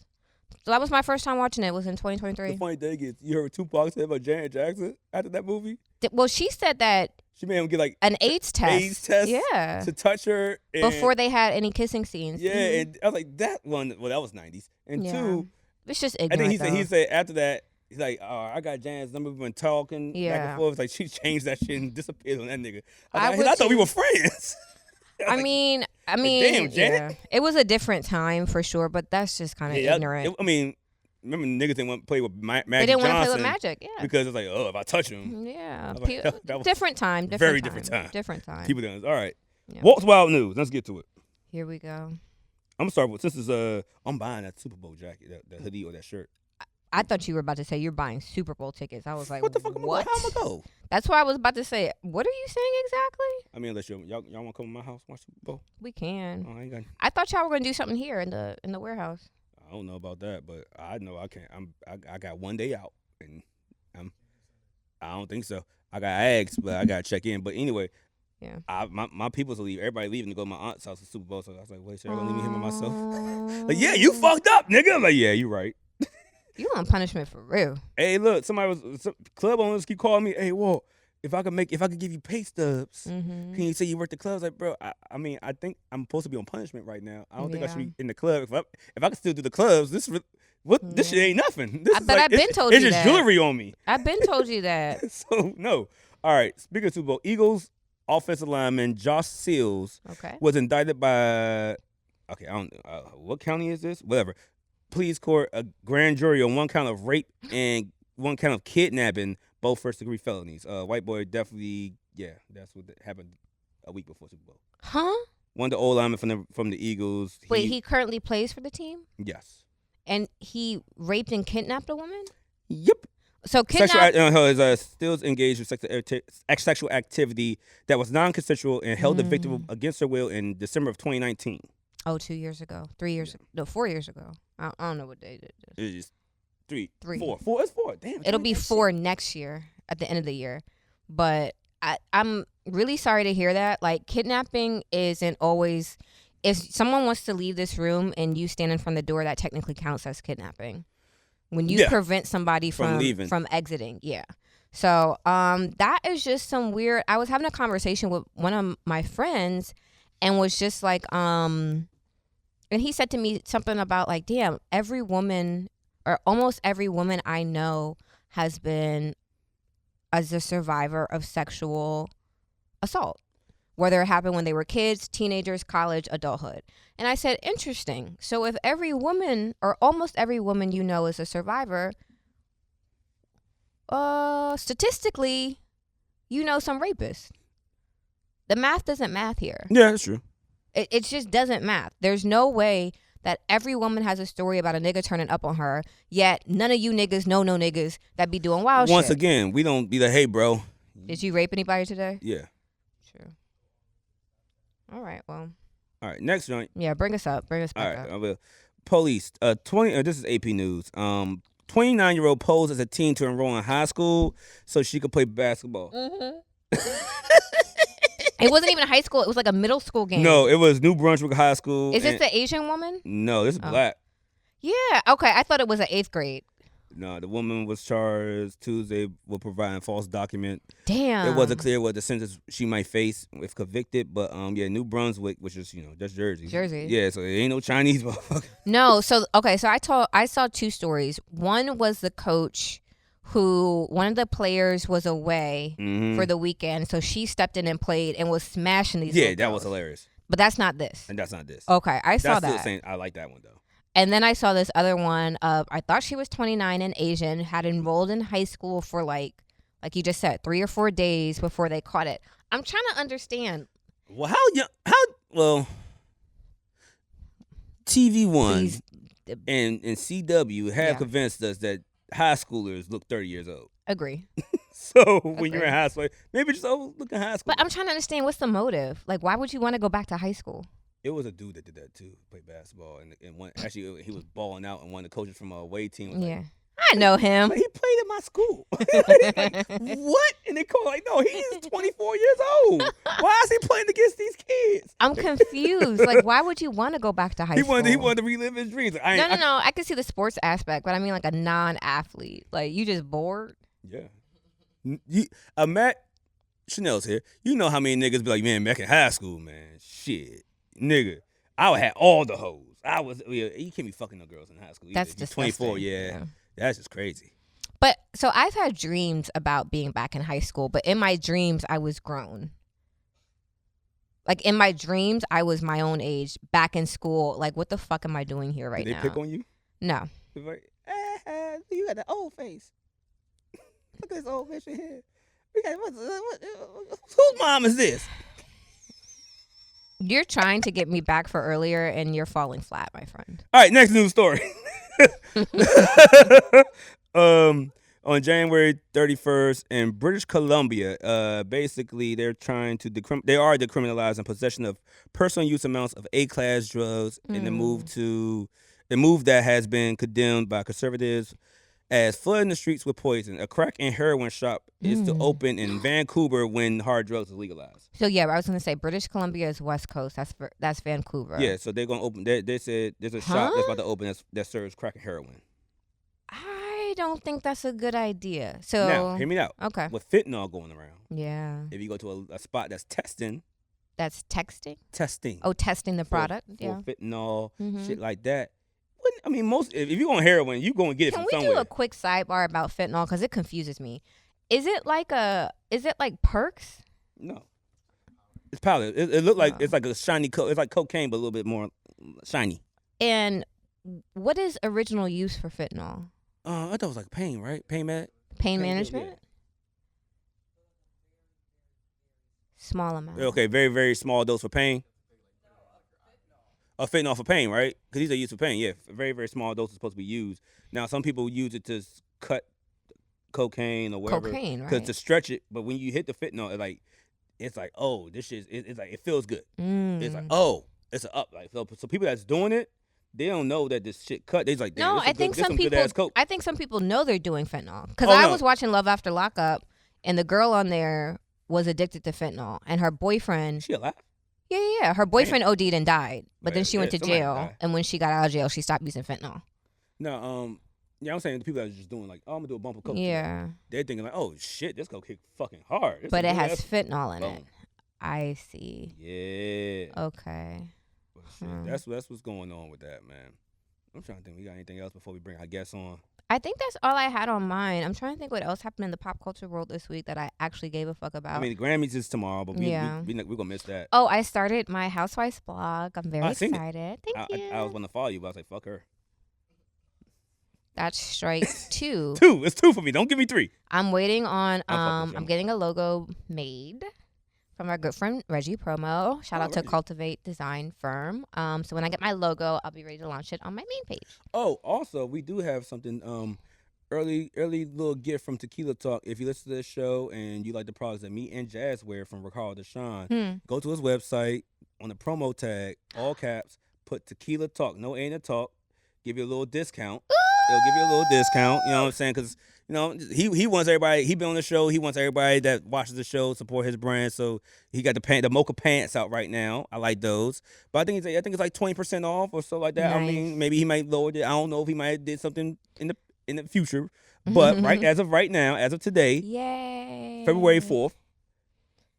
So that was my first time watching it. It was in The 2023. funny thing is, you heard Tupac say about Janet Jackson after that movie? Well, she said that She made him get like an AIDS test. Yeah. to touch her. And, Before they had any kissing scenes. Yeah, Mhm. and I was like, that one, well, that was 90s. And Yeah. two, It's just I ignorant. think he said after that, he's like, I got Janet's number. We've been talking back Yeah. and forth. It's like she changed that shit and disappeared on that nigga. I I would thought we too. were friends. I mean, damn, Janet. yeah. It was a different time for sure, but that's just kind of ignorant. I mean, remember niggas didn't want to play with Magic They didn't want to play Johnson with Magic, yeah. because it's like, oh, if I touch him, Yeah. I was like, that was Different time. very different time. Different time. people done. All right. Yeah. Walt's Wild News. Let's get to it. Here we go. I'm gonna start with, since it's I'm buying that Super Bowl jacket, that hoodie or that shirt. I thought you were about to say you're buying Super Bowl tickets. I was like, What the fuck? what? How am I go? That's what I was about to say. What are you saying exactly? I mean, unless y'all want to come to my house watch Super Bowl. We can. Oh, I ain't got. I thought y'all were gonna do something here in the warehouse. I don't know about that, but I know I can't. I got one day out, and I don't think so. I got eggs, but I gotta check in. But anyway, Yeah. My people's leave. Everybody leaving to go to my aunt's house for Super Bowl. So I was like, wait, so I gonna leave me here by myself? Like, yeah, you fucked up, nigga. I'm like, yeah, you right. You on punishment for real. Hey, look, club owners keep calling me. Hey, Walt, if I could give you pay stubs, Mm-hmm. can you say you work the club? I was like, bro, I mean, I think I'm supposed to be on punishment right now. I don't think I should Yeah. be in the club. If I can still do the clubs, this shit ain't nothing. This is But like, I've been it's- told it's you just that. jewelry on me. I've been told you that. So no. All right. Speaking of Super Bowl, Eagles offensive lineman Josh Seals Okay. was indicted by I don't what county is this? Whatever. Police court, a grand jury on one count of rape and one count of kidnapping, both first-degree felonies. White boy definitely, yeah, that's what happened a week before Super Bowl. Huh? One of the old linemen from the Eagles. Wait, he currently plays for the team, Yes. and he raped and kidnapped a woman. Yep. So kidnapped. Stills engaged with sexual activity that was non-consensual and held the victim against her will in December of 2019. Oh, 2 years ago, 3 years, no, 4 years ago. I don't know what day it is. It's just three. Four. Four. It's four. Damn. It'll be 4 next year at the end of the year. But I'm really sorry to hear that. Like, kidnapping isn't always. If someone wants to leave this room and you stand in front of the door, that technically counts as kidnapping. When you prevent somebody From leaving. from exiting, yeah. So that is just some weird. I was having a conversation with one of my friends, and was just like, and he said to me something about like, damn, every woman or almost every woman I know has been as a survivor of sexual assault, whether it happened when they were kids, teenagers, college, adulthood. And I said, interesting. So if every woman or almost every woman you know is a survivor, statistically, you know some rapists. The math doesn't math here. Yeah, that's true. It just doesn't math. There's no way that every woman has a story about a nigga turning up on her, yet none of you niggas know no niggas that be doing wild Once shit. again, we don't be like, hey, bro. Did you rape anybody today? Yeah. True. All right, well. All right, next joint. Yeah, bring us up. Bring us All back right, up. I will. Police. 20. This is AP News. 29-year-old posed as a teen to enroll in high school so she could play basketball. It wasn't even high school. It was like a middle school game. No, it was New Brunswick High School. Is this the Asian woman? No, this is black. Yeah. Okay. I thought it was an 8th grade. No, the woman was charged Tuesday with providing false document. Damn. It wasn't clear what the sentence she might face if convicted, but New Brunswick, which is that's Jersey. Jersey. Yeah, so it ain't no Chinese motherfucker. No, so I saw two stories. One was the coach who one of the players was away for the weekend, so she stepped in and played and was smashing these. Yeah, that was hilarious. But that's not this. And that's not this. Okay, I saw that's that. Still saying, I like that one though. And then I saw this other one of I thought she was 29 and Asian, had enrolled in high school for like you just said, 3 or 4 days before they caught it. I'm trying to understand. Well, TV1 and CW have convinced us that high schoolers look 30 years old. Agree. So when you're in high school, maybe just overlooking high school. But I'm trying to understand what's the motive. Like, why would you want to go back to high school? It was a dude that did that too, played basketball, and one actually he was balling out, and one of the coaches from a away team was like, I know him. He played at my school. Like, what? And they call no, he's 24 years old. Why is he playing against these kids? I'm confused. Like, why would you want to go back to high school? He wanted to relive his dreams. No. I can see the sports aspect, but I mean like a non-athlete. Like, you just bored. Yeah. Matt Chanel's here. You know how many niggas be like, man, back in high school, man, shit. Nigga, I would have all the hoes. You can't be fucking no girls in high school. That's disgusting. 24, yeah. That's just crazy. But so I've had dreams about being back in high school, but in my dreams I was grown. Like in my dreams I was my own age, back in school. Like, what the fuck am I doing here right now? Did they pick on you? No. Like, you got the old face. Look at this old bitch in here. Whose mom is this? You're trying to get me back for earlier, and you're falling flat, my friend. All right, next news story. On January 31st in British Columbia, basically they're trying to decriminalizing possession of personal use amounts of A-class drugs in the move that has been condemned by conservatives as flooding the streets with poison. A crack and heroin shop is to open in Vancouver when hard drugs are legalized. So yeah, I was gonna say British Columbia is West Coast. That's Vancouver. Yeah, so they're gonna open. They said there's a shop that's about to open that serves crack and heroin. I don't think that's a good idea. So now, hear me out. Okay. With fentanyl going around. Yeah. If you go to a spot that's testing. That's texting. Testing. Oh, testing the product. For fentanyl, shit like that. I mean, if you're on heroin, you're going to get it from somewhere. Can we do a quick sidebar about fentanyl? Because it confuses me. Is it like perks? No. It's powder. It looked like it's like a shiny it's like cocaine, but a little bit more shiny. And what is original use for fentanyl? I thought it was like pain, right? Pain management? Yeah. Small amount. Okay, very, very small dose for pain. Fentanyl for pain, right? Because these are used for pain. Yeah, very, very small dose is supposed to be used. Now, some people use it to cut cocaine or whatever. Cocaine, right? Because to stretch it. But when you hit the fentanyl, it's like, oh, this shit, it's like, it feels good. It's like, oh, it's an up. Like, so people that's doing it, they don't know that this shit cut. They're like, damn, no, I think some people know they're doing fentanyl. Because I was watching Love After Lockup, and the girl on there was addicted to fentanyl, and her boyfriend. She alive? Yeah. Her boyfriend OD'd and died, but then she went to jail, and when she got out of jail, she stopped using fentanyl. No, I'm saying the people that are just doing like, oh, I'm gonna do a bump of coke. Yeah. Today. They're thinking like, oh shit, this coke kick fucking hard. But it has fentanyl in it. I see. Yeah. Okay. But shit, that's what's going on with that, man. I'm trying to think. We got anything else before we bring our guests on? I think that's all I had on mine. I'm trying to think what else happened in the pop culture world this week that I actually gave a fuck about. I mean, the Grammys is tomorrow, but we're going to miss that. Oh, I started my Housewives blog. I'm very excited. Thank you. I was going to follow you, but I was like, fuck her. That's strike 2. It's 2 for me. Don't give me 3. I'm waiting on, I'm getting a logo made from our good friend Reggie Promo. Shout out to Cultivate Design Firm. So when I get my logo, I'll be ready to launch it on my main page. Oh, also, we do have something early little gift from Tequila Talk. If you listen to this show and you like the products that me and Jazz wear from Ricardo Deshawn, go to his website on the promo tag, all caps, put Tequila Talk, no A in the talk, give you a little discount. It'll give you a little discount, you know what I'm saying? Because, you know, he wants everybody, he been on the show, he wants everybody that watches the show support his brand. So he got the mocha pants out right now. I like those. But I think it's like 20% off or so like that. Nice. I mean, maybe he might lower it. I don't know if he might have did something in the in the future. But as of right now, as of today, Yay. February 4th,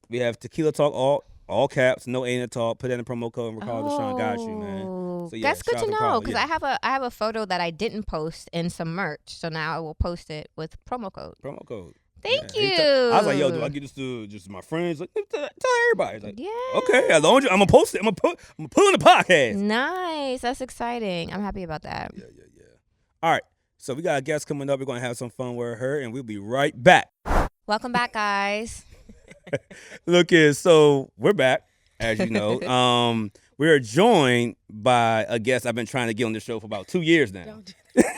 we have Tequila Talk, all caps, no A in the talk. Put that in promo code and Ricardo Deshaun got you, man. So, yeah, That's good shout out to know Ricardo, because I have a photo that I didn't post in some merch, so now I will post it with promo code. Promo code. Thank Yeah. you. I was like, yo, do I get this to just my friends? Like, tell everybody. It's like, Yeah. okay, as long as I'm gonna post it, I'm gonna put it on the podcast. Nice. That's exciting. I'm happy about that. Yeah. All right, so we got a guest coming up. We're gonna have some fun with her, and we'll be right back. Welcome back, guys. Look here, so we're back, as you know. We are joined by a guest I've been trying to get on the show for about 2 years now. Don't do that.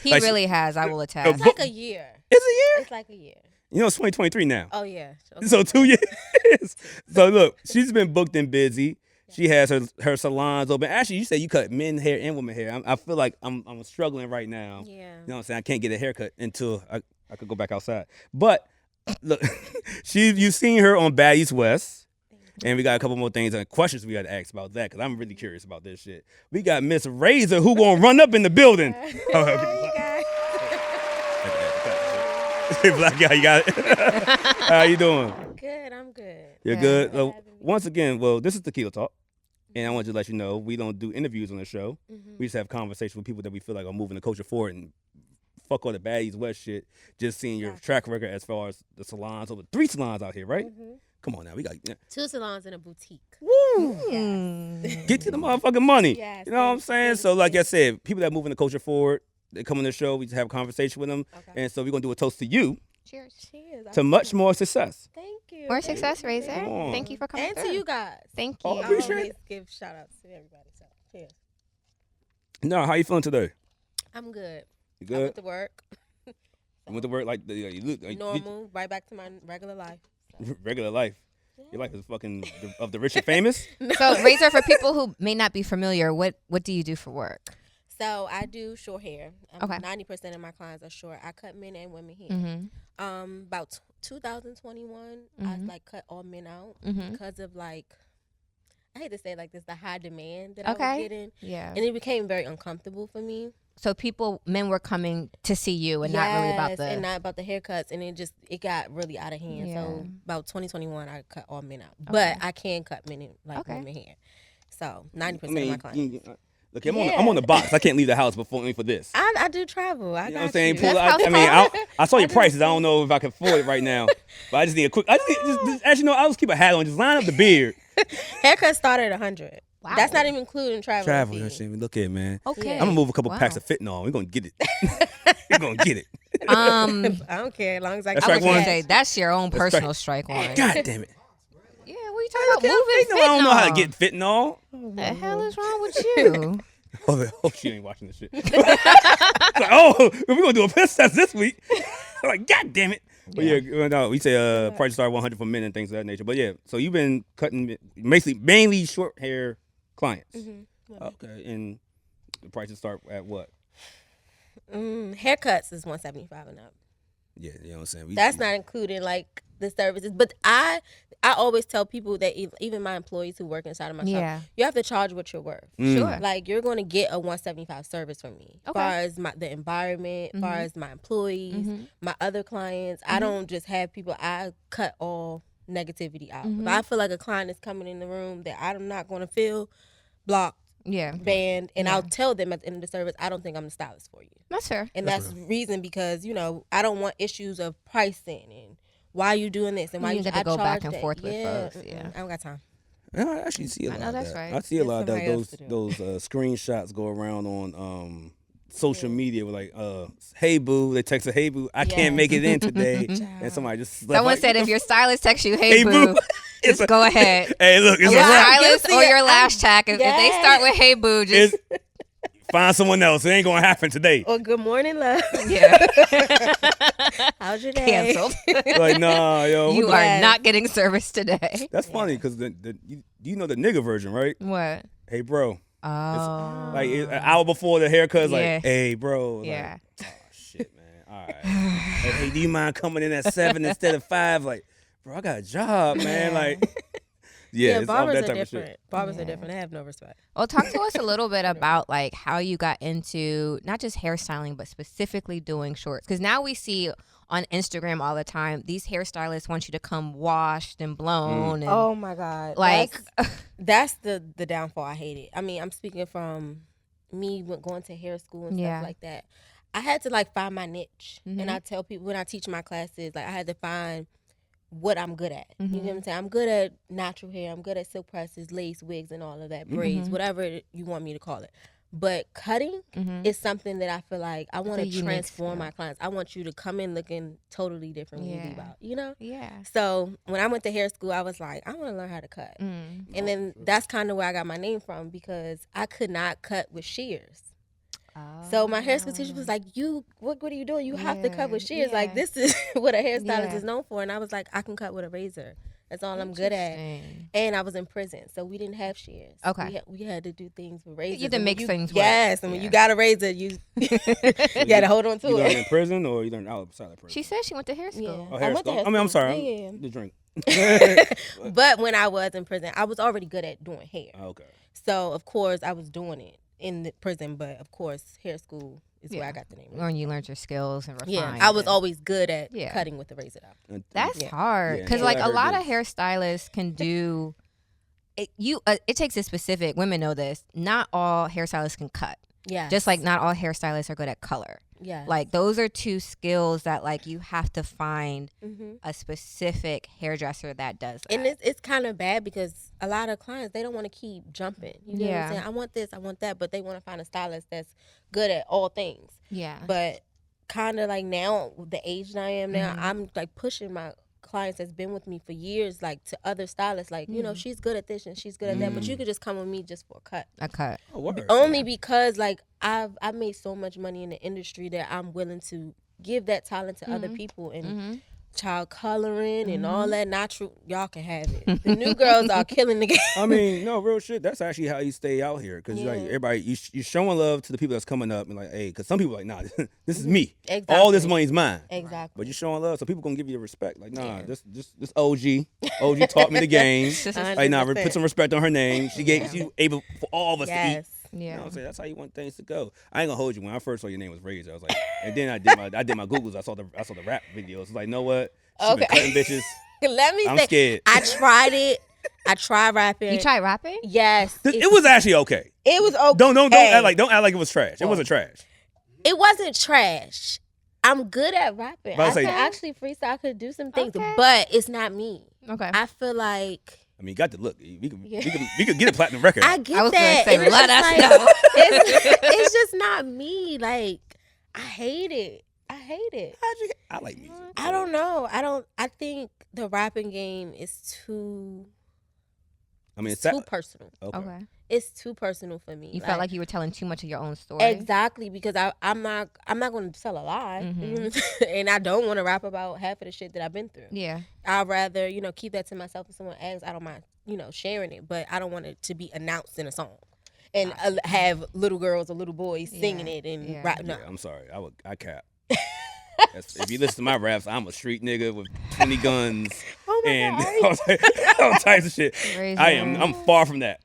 He Like, really has. I will attest. It's like a year. It's a year? It's like a year. You know, it's 2023 now. Oh, yeah. So 2 years. So look, she's been booked and busy. She has her salons open. Actually, you said you cut men hair and women hair. I feel like I'm struggling right now. Yeah. You know what I'm saying? I can't get a haircut until I could go back outside. But look, you've seen her on Baddies West. And we got a couple more things and questions we got to ask about that because I'm really curious about this shit. We got Miss Razor who gonna run up in the building. Hey, guys. Black guy, you got it. How you doing? Good. I'm good. You're Yeah. good. Thanks for having me. Once again, this is Tequila Talk, and I want to let you know we don't do interviews on the show. Mhm. We just have conversations with people that we feel like are moving the culture forward and fuck all the Baddies West shit. Just seeing your Gotcha. track record as far as the salons, over 3 salons out here, right? Mhm. Come on now, we got 2 salons and a boutique. get to the motherfucking money. Yes, You know what I'm thanks, saying? thanks, So, like I thanks. said, people that moving the culture forward, they come on the show. We just have a conversation with them, Okay. and so we're gonna do a toast to you Cheers. Cheers. to much more success. Thank you. More Thank success, you. Razor. Come on. Thank you for coming And through. to you guys. Thank Oh, you. I appreciate always it. give shout outs to everybody. So, cheers. No, how you feeling today? I'm good. You I good? went to work. I went to work like you look like Normal. Right back to my regular life. So. regular life. Your life is fucking of the rich and famous. So, Razor, for people who may not be familiar, what do you do for work? So I do short hair. Okay. 90% of my clients are short. I cut men and women hair. Mm-hmm. About 2021, I Mhm. like cut all men out Mhm. because of like, I hate to say it like this, the high demand that I Okay. was getting, Yeah. and it became very uncomfortable for me. So men were coming to see you and not really about Yes, the. and not about the haircuts, and it got really out of hand. Yeah. So about 2021, I cut all men out, Okay. but I can cut men in, like Okay. women hair. So 90% of my clients. Look, I'm on the box. I can't leave the house only for this. I do travel. I You know got what I'm saying? you. Pull That's out, how I mean, far- I saw your I do. prices. I don't know if I can afford it right now, but I just need a quick. Actually, no, I'll just keep a hat on. Just line up the beard. Haircut started at 100. Wow. That's not even including travel. Travel. fee. That shit. Look here, man. Okay. I'm gonna move a couple Wow. packs of fentanyl. We're gonna get it. We're gonna get it. I don't care as long as I That's can. I right, was gonna one. say that's your own That's personal right. strike one. God damn it. Yeah, what are you talking about? I Moving don't know how to fentanyl. get fentanyl. What the hell is wrong with you? Oh, she ain't watching this shit. Like, oh, we're gonna do a piss test this week. I'm like, God damn it. But yeah, no, we say prices start 100 for men and things of that nature. But yeah, so you've been cutting mainly short hair clients. Mm-hmm. Okay, and the prices start at what? Haircuts is 175 and up. Yeah, you know what I'm saying. That's not including like the services. But I always tell people that even my employees who work inside of my shop, Yeah. you have to charge what you're worth. Sure. Like you're going to get a 175 service from me. As Okay. far as the environment, as far as my employees, my other clients, I don't just have people. I cut all negativity out. If I feel like a client is coming in the room that I'm not going to feel blocked, Yeah. banned, and Yeah. I'll tell them at the end of the service, I don't think I'm the stylist for you. That's fair. And that's the reason because, I don't want issues of pricing and why you doing this and why You you get to I go back charge and that. forth with Yeah, folks, yeah. I don't got time. I actually see a I lot know of that's that. right. I see a Get lot of that. somebody else to do Those screenshots go around on social media with like, hey boo, they text a hey boo, I can't make it in today, and somebody just slept Someone like, said if your stylist texts you, hey, hey boo, it's just go ahead. Hey, look, it's Your a wrap. stylist You'll or see your it. lash tack, if they Yes. start with hey, boo, just It's, find someone else. It ain't gonna happen today. Or good morning, love. yeah, How's your day? canceled. Like, nah, yo. You what the- are not getting service today. That's funny because you know the nigga version, right? What? Hey, bro. Oh. Like an hour before the haircut, it's Yeah. like, hey, bro. Like, Yeah. oh, shit, man. All right. Hey, do you mind coming in at 7 instead of 5? Like, bro, I got a job, man. Like, Yeah, it's all barbers that are type of different. shit. Barbers are different. They have no respect. Well, talk to us a little bit about like how you got into not just hairstyling, but specifically doing shorts. Because now we see on Instagram all the time, these hairstylists want you to come washed and blown. And Oh my God. like, that's the downfall. I hate it. I mean, I'm speaking from me going to hair school and stuff like that. I had to like find my niche. And I tell people when I teach my classes, like I had to find what I'm good at. You know what I'm saying? I'm good at natural hair. I'm good at silk presses, lace, wigs, and all of that, braids, whatever you want me to call it. But cutting is something that I feel like I want to transform my clients. I want you to come in looking totally different when you leave out, you know? Yeah. So when I went to hair school, I was like, I want to learn how to cut. And then that's kind of where I got my name from because I could not cut with shears. So my hair school teacher was like, what are you doing? You have to cut with shears. Like, this is what a hairstylist is known for. And I was like, I can cut with a razor. That's all I'm good at. And I was in prison, so we didn't have shears. Okay. We had to do things with razors. You had to make things work. Yes, and when you got a razor, you got to hold on to you it. You learned in prison or you learned outside of prison? She said she went to hair school. Yeah. Oh, hair school. I mean, I'm sorry. The drink. But when I was in prison, I was already good at doing hair. Okay. So, of course, I was doing it in the prison, but, of course, hair school is where I got the name. When you learned your skills and refined. Yeah, I was always good at cutting with the razor though. That's hard because like a lot of hairstylists can do it. It takes a specific. Women know this. Not all hairstylists can cut. Yeah. Just like not all hairstylists are good at color. Yeah. Like those are two skills that like you have to find a specific hairdresser that does that. And it's kind of bad because a lot of clients, they don't want to keep jumping. You know what I'm saying? I want this, I want that, but they want to find a stylist that's good at all things. Yeah. But kind of like now, the age that I am now, I'm like pushing my clients that's been with me for years, like to other stylists, like, you know, she's good at this and she's good at that, but you could just come with me just for a cut. A cut. Oh, only because like I've made so much money in the industry that I'm willing to give that talent to other people and child coloring and all that natural. Y'all can have it. The new girls are killing the game. I mean, no, real shit. That's actually how you stay out here because like everybody, you're showing love to the people that's coming up and like, hey, because some people are like, nah, this is me. Exactly. All this money's mine. Exactly. But you're showing love, so people gonna give you respect. Like, nah, this OG taught me the game. Like, nah, put some respect on her name. She able for all of us to eat. Yeah, you know what I'm saying? That's how you want things to go. I ain't gonna hold you. When I first saw your name was Razor, I was like, and then I did my Googles. I saw the rap videos. It's like, you know what? She been cutting bitches. Let me I'm say, scared. I tried it. I tried rapping. You tried rapping? Yes. It was actually okay. It was okay. Don't act like it was trash. It wasn't trash. It wasn't trash. I'm good at rapping. I can actually freestyle. I could do some things, but it's not me. Okay. I feel like. I mean, you got to look. We could get a platinum record. I get I was that. Gonna say, let us know. It's just not me. Like, I hate it. I like music. I don't know. I think the rapping game is too. I mean, it's too personal. Okay. It's too personal for me. You felt like you were telling too much of your own story. Exactly, because I'm not going to tell a lie, and I don't want to rap about half of the shit that I've been through. Yeah, I'd rather keep that to myself. If someone asks, I don't mind sharing it, but I don't want it to be announced in a song and have little girls or little boys singing it and rap. No, I'm sorry, I cap. If you listen to my raps, I'm a street nigga with 20 guns and all types of shit. Crazy. I'm far from that.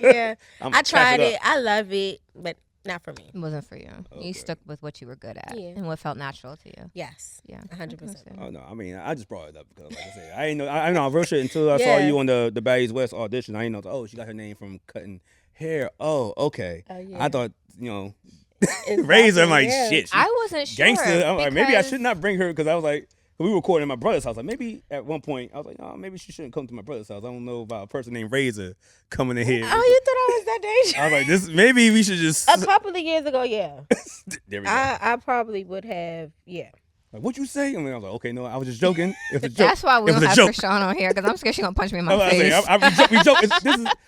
Yeah, I tried it. I love it, but not for me. It wasn't for you. Okay. You stuck with what you were good at and what felt natural to you. Yes. Yeah. 100%. Oh no, I mean, I just brought it up because, like I said, I know real shit until I saw you on the Baddies West audition. I didn't know. Oh, she got her name from cutting hair. Oh, okay. I thought Razor. I'm like, shit. I wasn't sure. Gangster. I'm like, maybe I should not bring her because I was like. We were recording at my brother's house. Like maybe at one point I was like, oh, maybe she shouldn't come to my brother's house. I don't know about a person named Razor coming in here. Oh, you thought I was that dangerous? I was like, this. Maybe we should just. A couple of years ago, yeah. There we go. I probably would have, yeah. Like, what'd you say? I mean, I was like, okay, no, I was just joking. It was a joke. That's why we don't have Krishan on here because I'm scared she's gonna punch me in my face. We joke.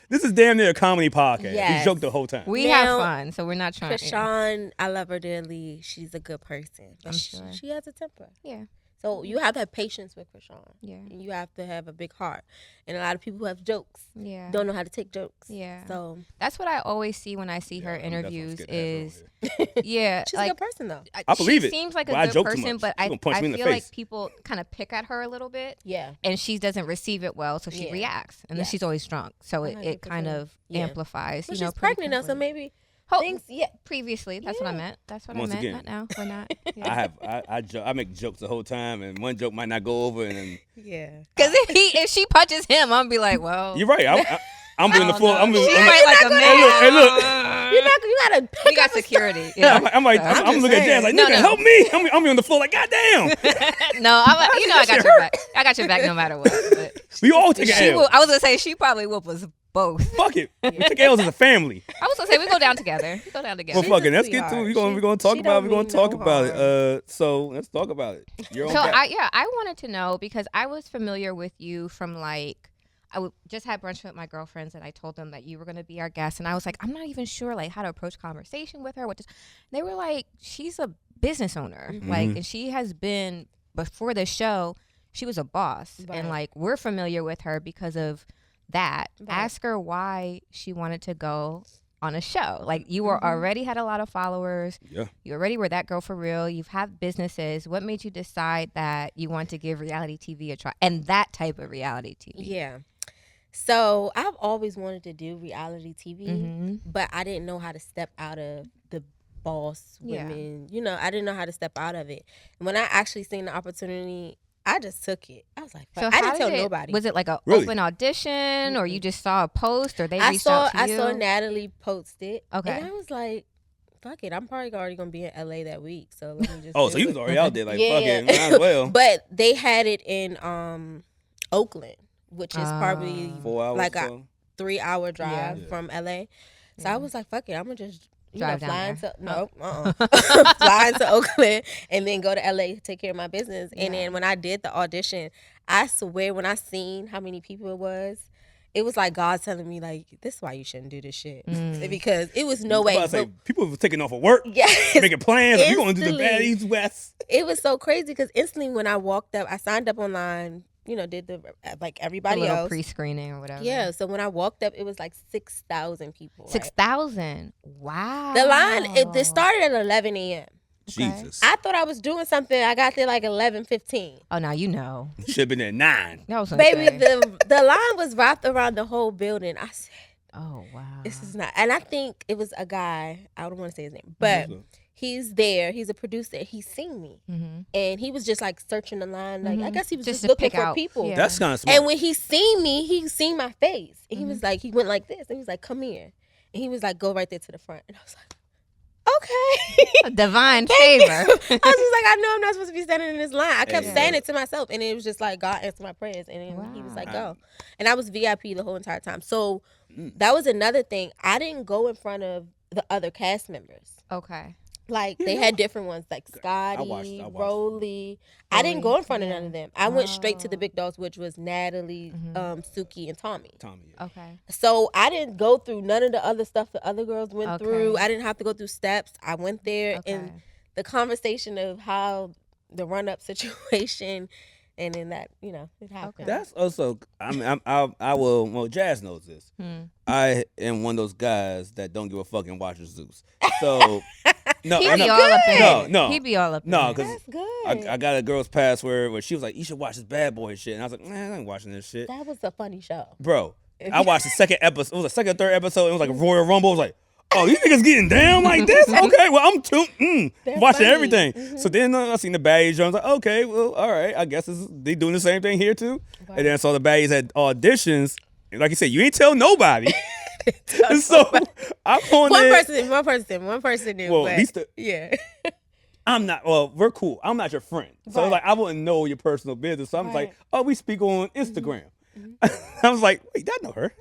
This is damn near a comedy podcast. Yes. We joke the whole time. We have fun, so we're not trying. Krishan, I love her dearly. She's a good person. I'm sure she has a temper. Yeah. So you have to have patience with Krishan. Yeah. And you have to have a big heart. And a lot of people who have jokes Yeah. don't know how to take jokes. Yeah. So that's what I always see when I see her interviews is she's like, a good person though. I believe she it. seems like a Well, I good joke too person, much. but She I gonna punch me in the feel like face. people kind of pick at her a little bit. Yeah. And she doesn't receive it well, so she reacts. And then she's always drunk. So it kind of amplifies. Well, you know, she's pregnant now, so maybe things previously. That's what I meant. That's what Once I meant. again, Not now. We're not. I make jokes the whole time, and one joke might not go over, and then Because if she punches him, I'm gonna be like, well, you're right. I'm doing the full. I'm She doing. fight like a man. Hey, look. you gotta We got security. Yeah. I'm looking at Jazz like, nigga, help me. I'm on the floor like, goddamn. No, I got your back. I got your back no matter what. But We all take an L. I was gonna say she probably whoop us both. Fuck it. We took L's as a family. I was gonna say we go down together. We go down together. Well, fucking, let's sweetheart. get to it. We're gonna talk about it. We're gonna talk about it. So let's talk about it. You're on So back. I wanted to know because I was familiar with you from like just had brunch with my girlfriends and I told them that you were going to be our guest and I was like, I'm not even sure like how to approach conversation with her. They were like, she's a business owner, like, and she has been before the show. She was a boss, and like we're familiar with her because of that. Ask her why she wanted to go on a show. Like you were already had a lot of followers. Yeah. You already were that girl for real. You've had businesses. What made you decide that you want to give reality TV a try and that type of reality TV? Yeah. So I've always wanted to do reality TV, but I didn't know how to step out of the boss women. You know, I didn't know how to step out of it. And when I actually seen the opportunity, I just took it. I was like, so I didn't tell nobody. Was it like an Really? open audition, or you just saw a post, or they reached out to you? I saw Natalie post it. Okay. And I was like, fuck it. I'm probably already going to be in LA that week. So let me just Oh, do so you it. was already out there like, fuck it, might as well. But they had it in Oakland, which is probably 4 hours like or a so. 3-hour drive from LA. So I was like, fuck it. I'm going to just Drive fly down into there. fly into Oakland and then go to LA to take care of my business. And then when I did the audition, I swear when I seen how many people it was like God telling me like, this is why you shouldn't do this shit. Because it was no way. I was about to say, people were taking off of work, Yes. making plans. Like, we're going to do the Instantly. Baddies West. It was so crazy because instantly when I walked up, I signed up online, did the like A everybody little else. pre-screening or whatever. Yeah, so when I walked up, it was like 6,000 people. right? 6,000. Wow. The line, it started at 11 a.m. Jesus. I thought I was doing something. I got there like 11:15. Oh, now you know. Should have been at 9. That was Baby, the line was wrapped around the whole building. I said, oh wow. this is not. And I think it was a guy. I don't want to say his name, but he's there. He's a producer. He's seen me, and he was just like searching the line. Like I guess he was just to looking pick for out. people. Yeah. That's kind of smart. And when he seen me, he seen my face, and he was like, he went like this, and he was like, "Come here," and he was like, "Go right there to the front," and I was like, "Okay." A divine favor. I was just like, I know I'm not supposed to be standing in this line. I kept saying it to myself, and it was just like God answered my prayers, and then he was like, "Go," and I was VIP the whole entire time. So that was another thing. I didn't go in front of the other cast members. Okay. Like they had different ones, like Scotty, watched. Rolly. I didn't go in front of none of them. I went straight to the big dogs, which was Natalie, Suki, and Tommy. Okay. So I didn't go through none of the other stuff the other girls went through. I didn't have to go through steps. I went there, and the conversation of how the run-up situation, and then that, it happened. That's also, I will, well, Jazz knows this. I am one of those guys that don't give a fuck and watches Zeus. So, no. He be all up in it. No. He be all up in No, it. because That's good. I got a girl's password where she was like, you should watch this bad boy shit. And I was like, man, I ain't watching this shit. That was a funny show. Bro, I watched the second episode. It was the second or third episode. It was like a Royal Rumble. I was like, oh, these niggas getting down like this? Okay, well, I'm watching funny. everything. So then I seen the Baddies. I was like, okay, well, all right. I guess they doing the same thing here too. And then I saw the Baddies had auditions. And like you said, you ain't tell nobody. So I'm on there. One person knew. Well, but at least yeah. I'm not, well, we're cool. I'm not your friend. So Right. like, I wouldn't know your personal business. So I'm Right. like, oh, we speak on Instagram. I was like, wait, that know her.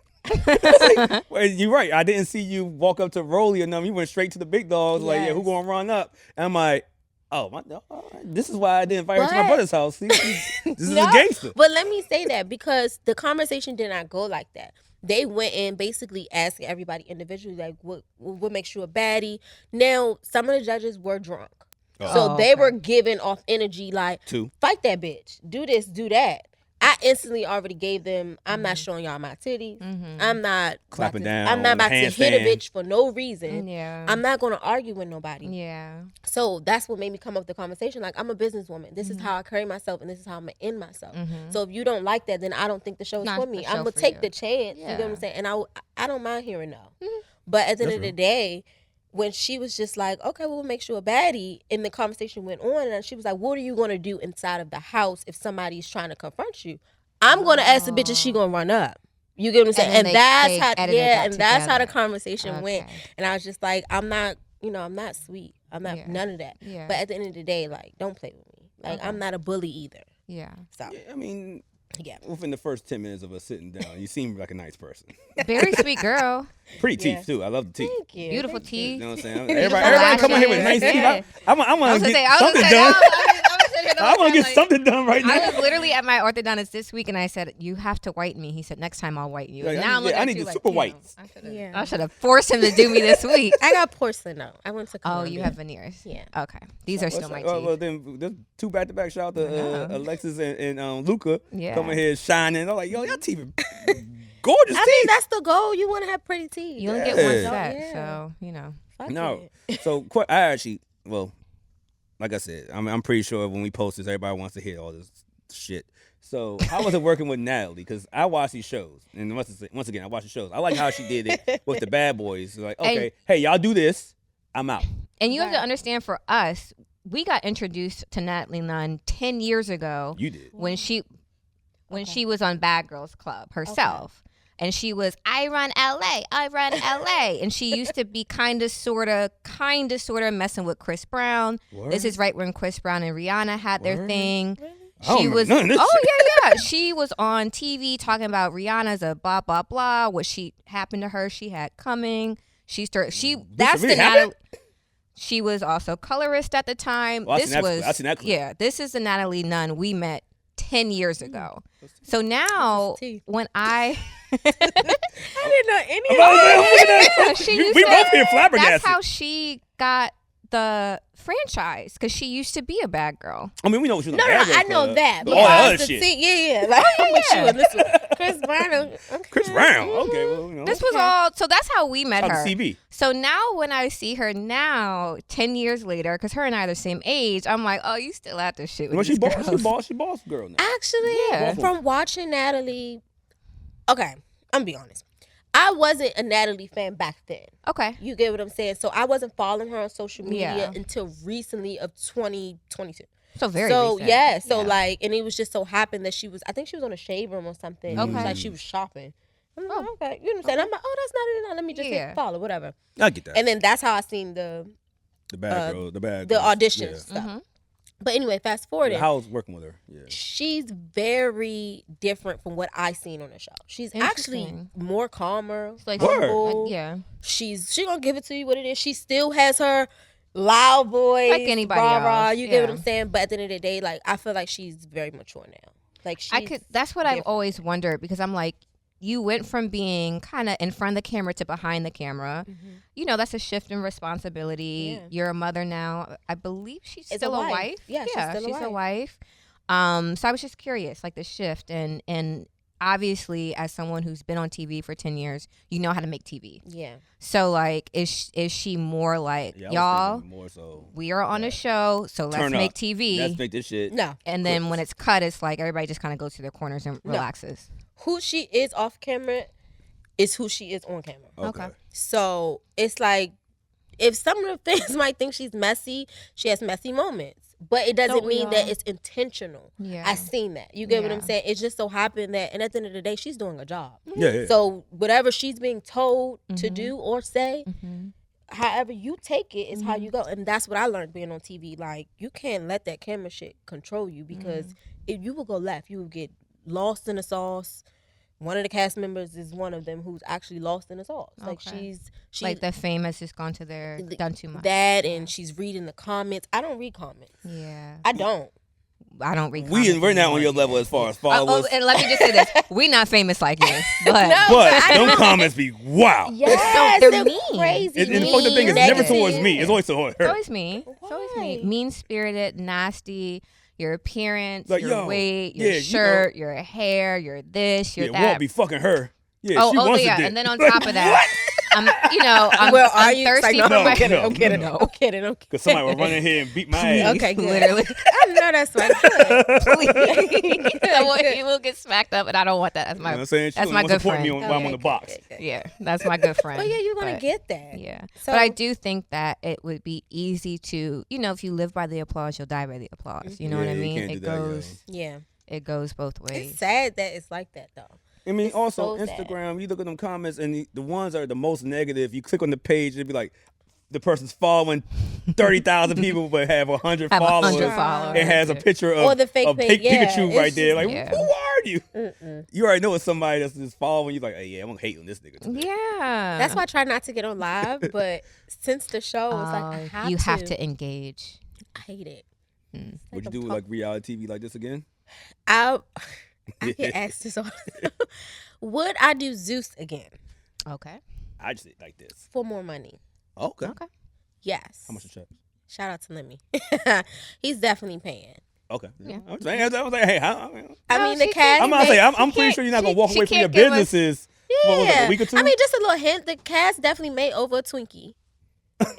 Well, you're right. I didn't see you walk up to Rolly or nothing. You went straight to the big dogs. Like, yeah, who Yes. gonna run up? And I'm like, oh, all right. This is why I didn't invite her to my But- brother's house. See, this is No, a gangster. But let me say that because the conversation did not go like that. They went in basically asking everybody individually, like, what makes you a baddie? Now, some of the judges were drunk. So they were giving off energy like, fight that bitch, do this, do that. I instantly already gave them, I'm not showing y'all my titties. I'm not clapping down. I'm not about to hit a bitch for no reason. Yeah. I'm not going to argue with nobody. Yeah. So that's what made me come up with the conversation. Like, I'm a businesswoman. This is how I carry myself, and this is how I'm going to end myself. So if you don't like that, then I don't think the show is for me. I'm going to take the chance. You know what I'm saying? And I don't mind hearing no. But at the end of the day, when she was just like, okay, well, we'll make you a baddie, and the conversation went on, and she was like, what are you going to do inside of the house if somebody's trying to confront you? I'm going to ask the bitch if she going to run up. You get what I'm saying? And that's how the conversation went. And I was just like, I'm not sweet. I'm not none of that. Yeah. But at the end of the day, like, don't play with me. Like, I'm not a bully either. Yeah. So I mean, within the first 10 minutes of us sitting down, you seem like a nice person. Very sweet girl. Pretty teeth too. I love the teeth. Thank you. Beautiful teeth. You know what I'm saying? Everybody come on here with nice teeth. I want to get something done. I want to get something done right now. I was literally at my orthodontist this week, and I said, "You have to whiten me." He said, "Next time I'll whiten you." Like, now I need the super whites. I should have forced him to do me this week. I got porcelain though. I went to Columbia. Oh, you have veneers. Yeah. Okay. These are still my teeth. Well, then there's 2 back-to-back. Shout out to Alexis and Luca coming here shining. I'm like, yo, y'all teeth are gorgeous. I mean, that's the goal. You want to have pretty teeth. You only get one set, so you know. No. So I actually, like I said, I'm pretty sure when we post this, everybody wants to hear all this shit. So how was it working with Natalie? Because I watch these shows, and once again, I watch the shows. I like how she did it with the bad boys. Like, okay, hey, y'all do this, I'm out. And you have to understand, for us, we got introduced to Natalie Nunn 10 years ago. You did. When she was on Bad Girls Club herself. And she was, I run LA. And she used to be kind of, sort of messing with Chris Brown. Word? This is right when Chris Brown and Rihanna had their thing. Really? She was, she was on TV talking about Rihanna's a blah, blah, blah. What happened to her, she had coming. She was also colorist at the time. Well, I've seen that clip. Yeah, this is the Natalie Nunn we met 10 years ago. So now when I didn't know any of that. We both here flabbergasted. That's how she got the franchise, because she used to be a bad girl. I mean, we know she was a bad girl. I know that. But all that other shit. Like, I'm with you on this one. Chris Brown. Okay. Chris Brown. Okay, well, you know. This was all, so that's how we met her. CB. So now when I see her now, 10 years later, because her and I are the same age, I'm like, oh, you still at this shit with these girls. She boss girl now. Actually, from watching Natalie, okay, I'm gonna be honest. I wasn't a Natalie fan back then. Okay. You get what I'm saying? So I wasn't following her on social media until recently of 2022. So very recent. Yeah. So like, and it was just so happened that I think she was on a shave room or something. Okay. Like she was shopping. I'm like, okay. You know what I'm saying? I'm like, oh, that's not it. Let me just hit follow, whatever. I get that. And then that's how I seen the bad girl, the auditions stuff. Mm-hmm. But anyway, fast forward. How was working with her? Yeah. She's very different from what I seen on the show. She's actually more calmer. Like, yeah. She gonna give it to you what it is. She still has her loud voice, like anybody else. You get what I'm saying? But at the end of the day, like, I feel like she's very mature now. Like, that's what I've always wondered, because I'm like, you went from being kind of in front of the camera to behind the camera. Mm-hmm. You know, that's a shift in responsibility. Yeah. You're a mother now. I believe she's still a wife. Yeah, she's a wife. So I was just curious, like, the shift. And obviously, as someone who's been on TV for 10 years, you know how to make TV. Yeah. So, like, is she more like, y'all, more so, we are on a show, so let's make TV. Let's make this shit. No. And then when it's cut, it's like everybody just kind of goes to their corners and relaxes. Who she is off camera is who she is on camera. Okay. So it's like, if some of the fans might think she's messy, she has messy moments. But it doesn't mean that it's intentional. Yeah. I seen that. You get what I'm saying? It just so happened that, and at the end of the day, she's doing a job. Yeah. So whatever she's being told to do or say, however you take it is how you go. And that's what I learned being on TV. Like, you can't let that camera shit control you, because if you will go left, you will get lost in the sauce. One of the cast members is one of them who's actually lost in the sauce. Like, she's like, the fame has just gone to done too much. That, and she's reading the comments. I don't read comments. Yeah. I don't. read. We're not on your level as far as followers. And let me just say this: we not famous like you, but them comments be wow. Yes, they're mean. Crazy. And the fucked up thing is never towards me. It's always towards her. It's always me. It's always me. Mean spirited, nasty. Your appearance, like, your weight, your shirt, your hair, your this, your that. Won't be fucking her. Yeah, she wants to. And then on top of that, I'm thirsty for my. I'm kidding. Because somebody will run in here and beat my ass. Okay, good. Literally. I know that's right. He will get smacked up, and I don't want that. That's my. You know what I'm saying? That's my good friend. Me while I'm on the box. Yeah, that's my good friend. Well, yeah, you're gonna get that. Yeah, so, but I do think that it would be easy to, if you live by the applause, you'll die by the applause. You know what I mean? It goes both ways. It's sad that it's like that, though. I mean, it's also so Instagram, sad. you look at them comments, and the ones that are the most negative, you click on the page, it'd be like, the person's following 30,000 people, but have 100 followers. It has a picture of the fake Pikachu right there. Like, yeah. who are you? You already know it's somebody that's just following you. Like, hey, yeah, I'm gonna hate on this nigga today. Yeah, that's why I try not to get on live. But since the show, it's like I have to engage. I hate it. Would you do like reality TV like this again? I get asked this all the time. Would I do Zeus again? Okay. I just like this. For more money. Okay. Yes. How much a check? Shout out to Lemmy. He's definitely paying. Okay. Yeah. I was like, hey, I mean, the cast. I'm gonna say, I'm pretty sure you're not gonna walk away from your businesses. Yeah. What was it, a week or two? I mean, just a little hint. The cast definitely made over a Twinkie.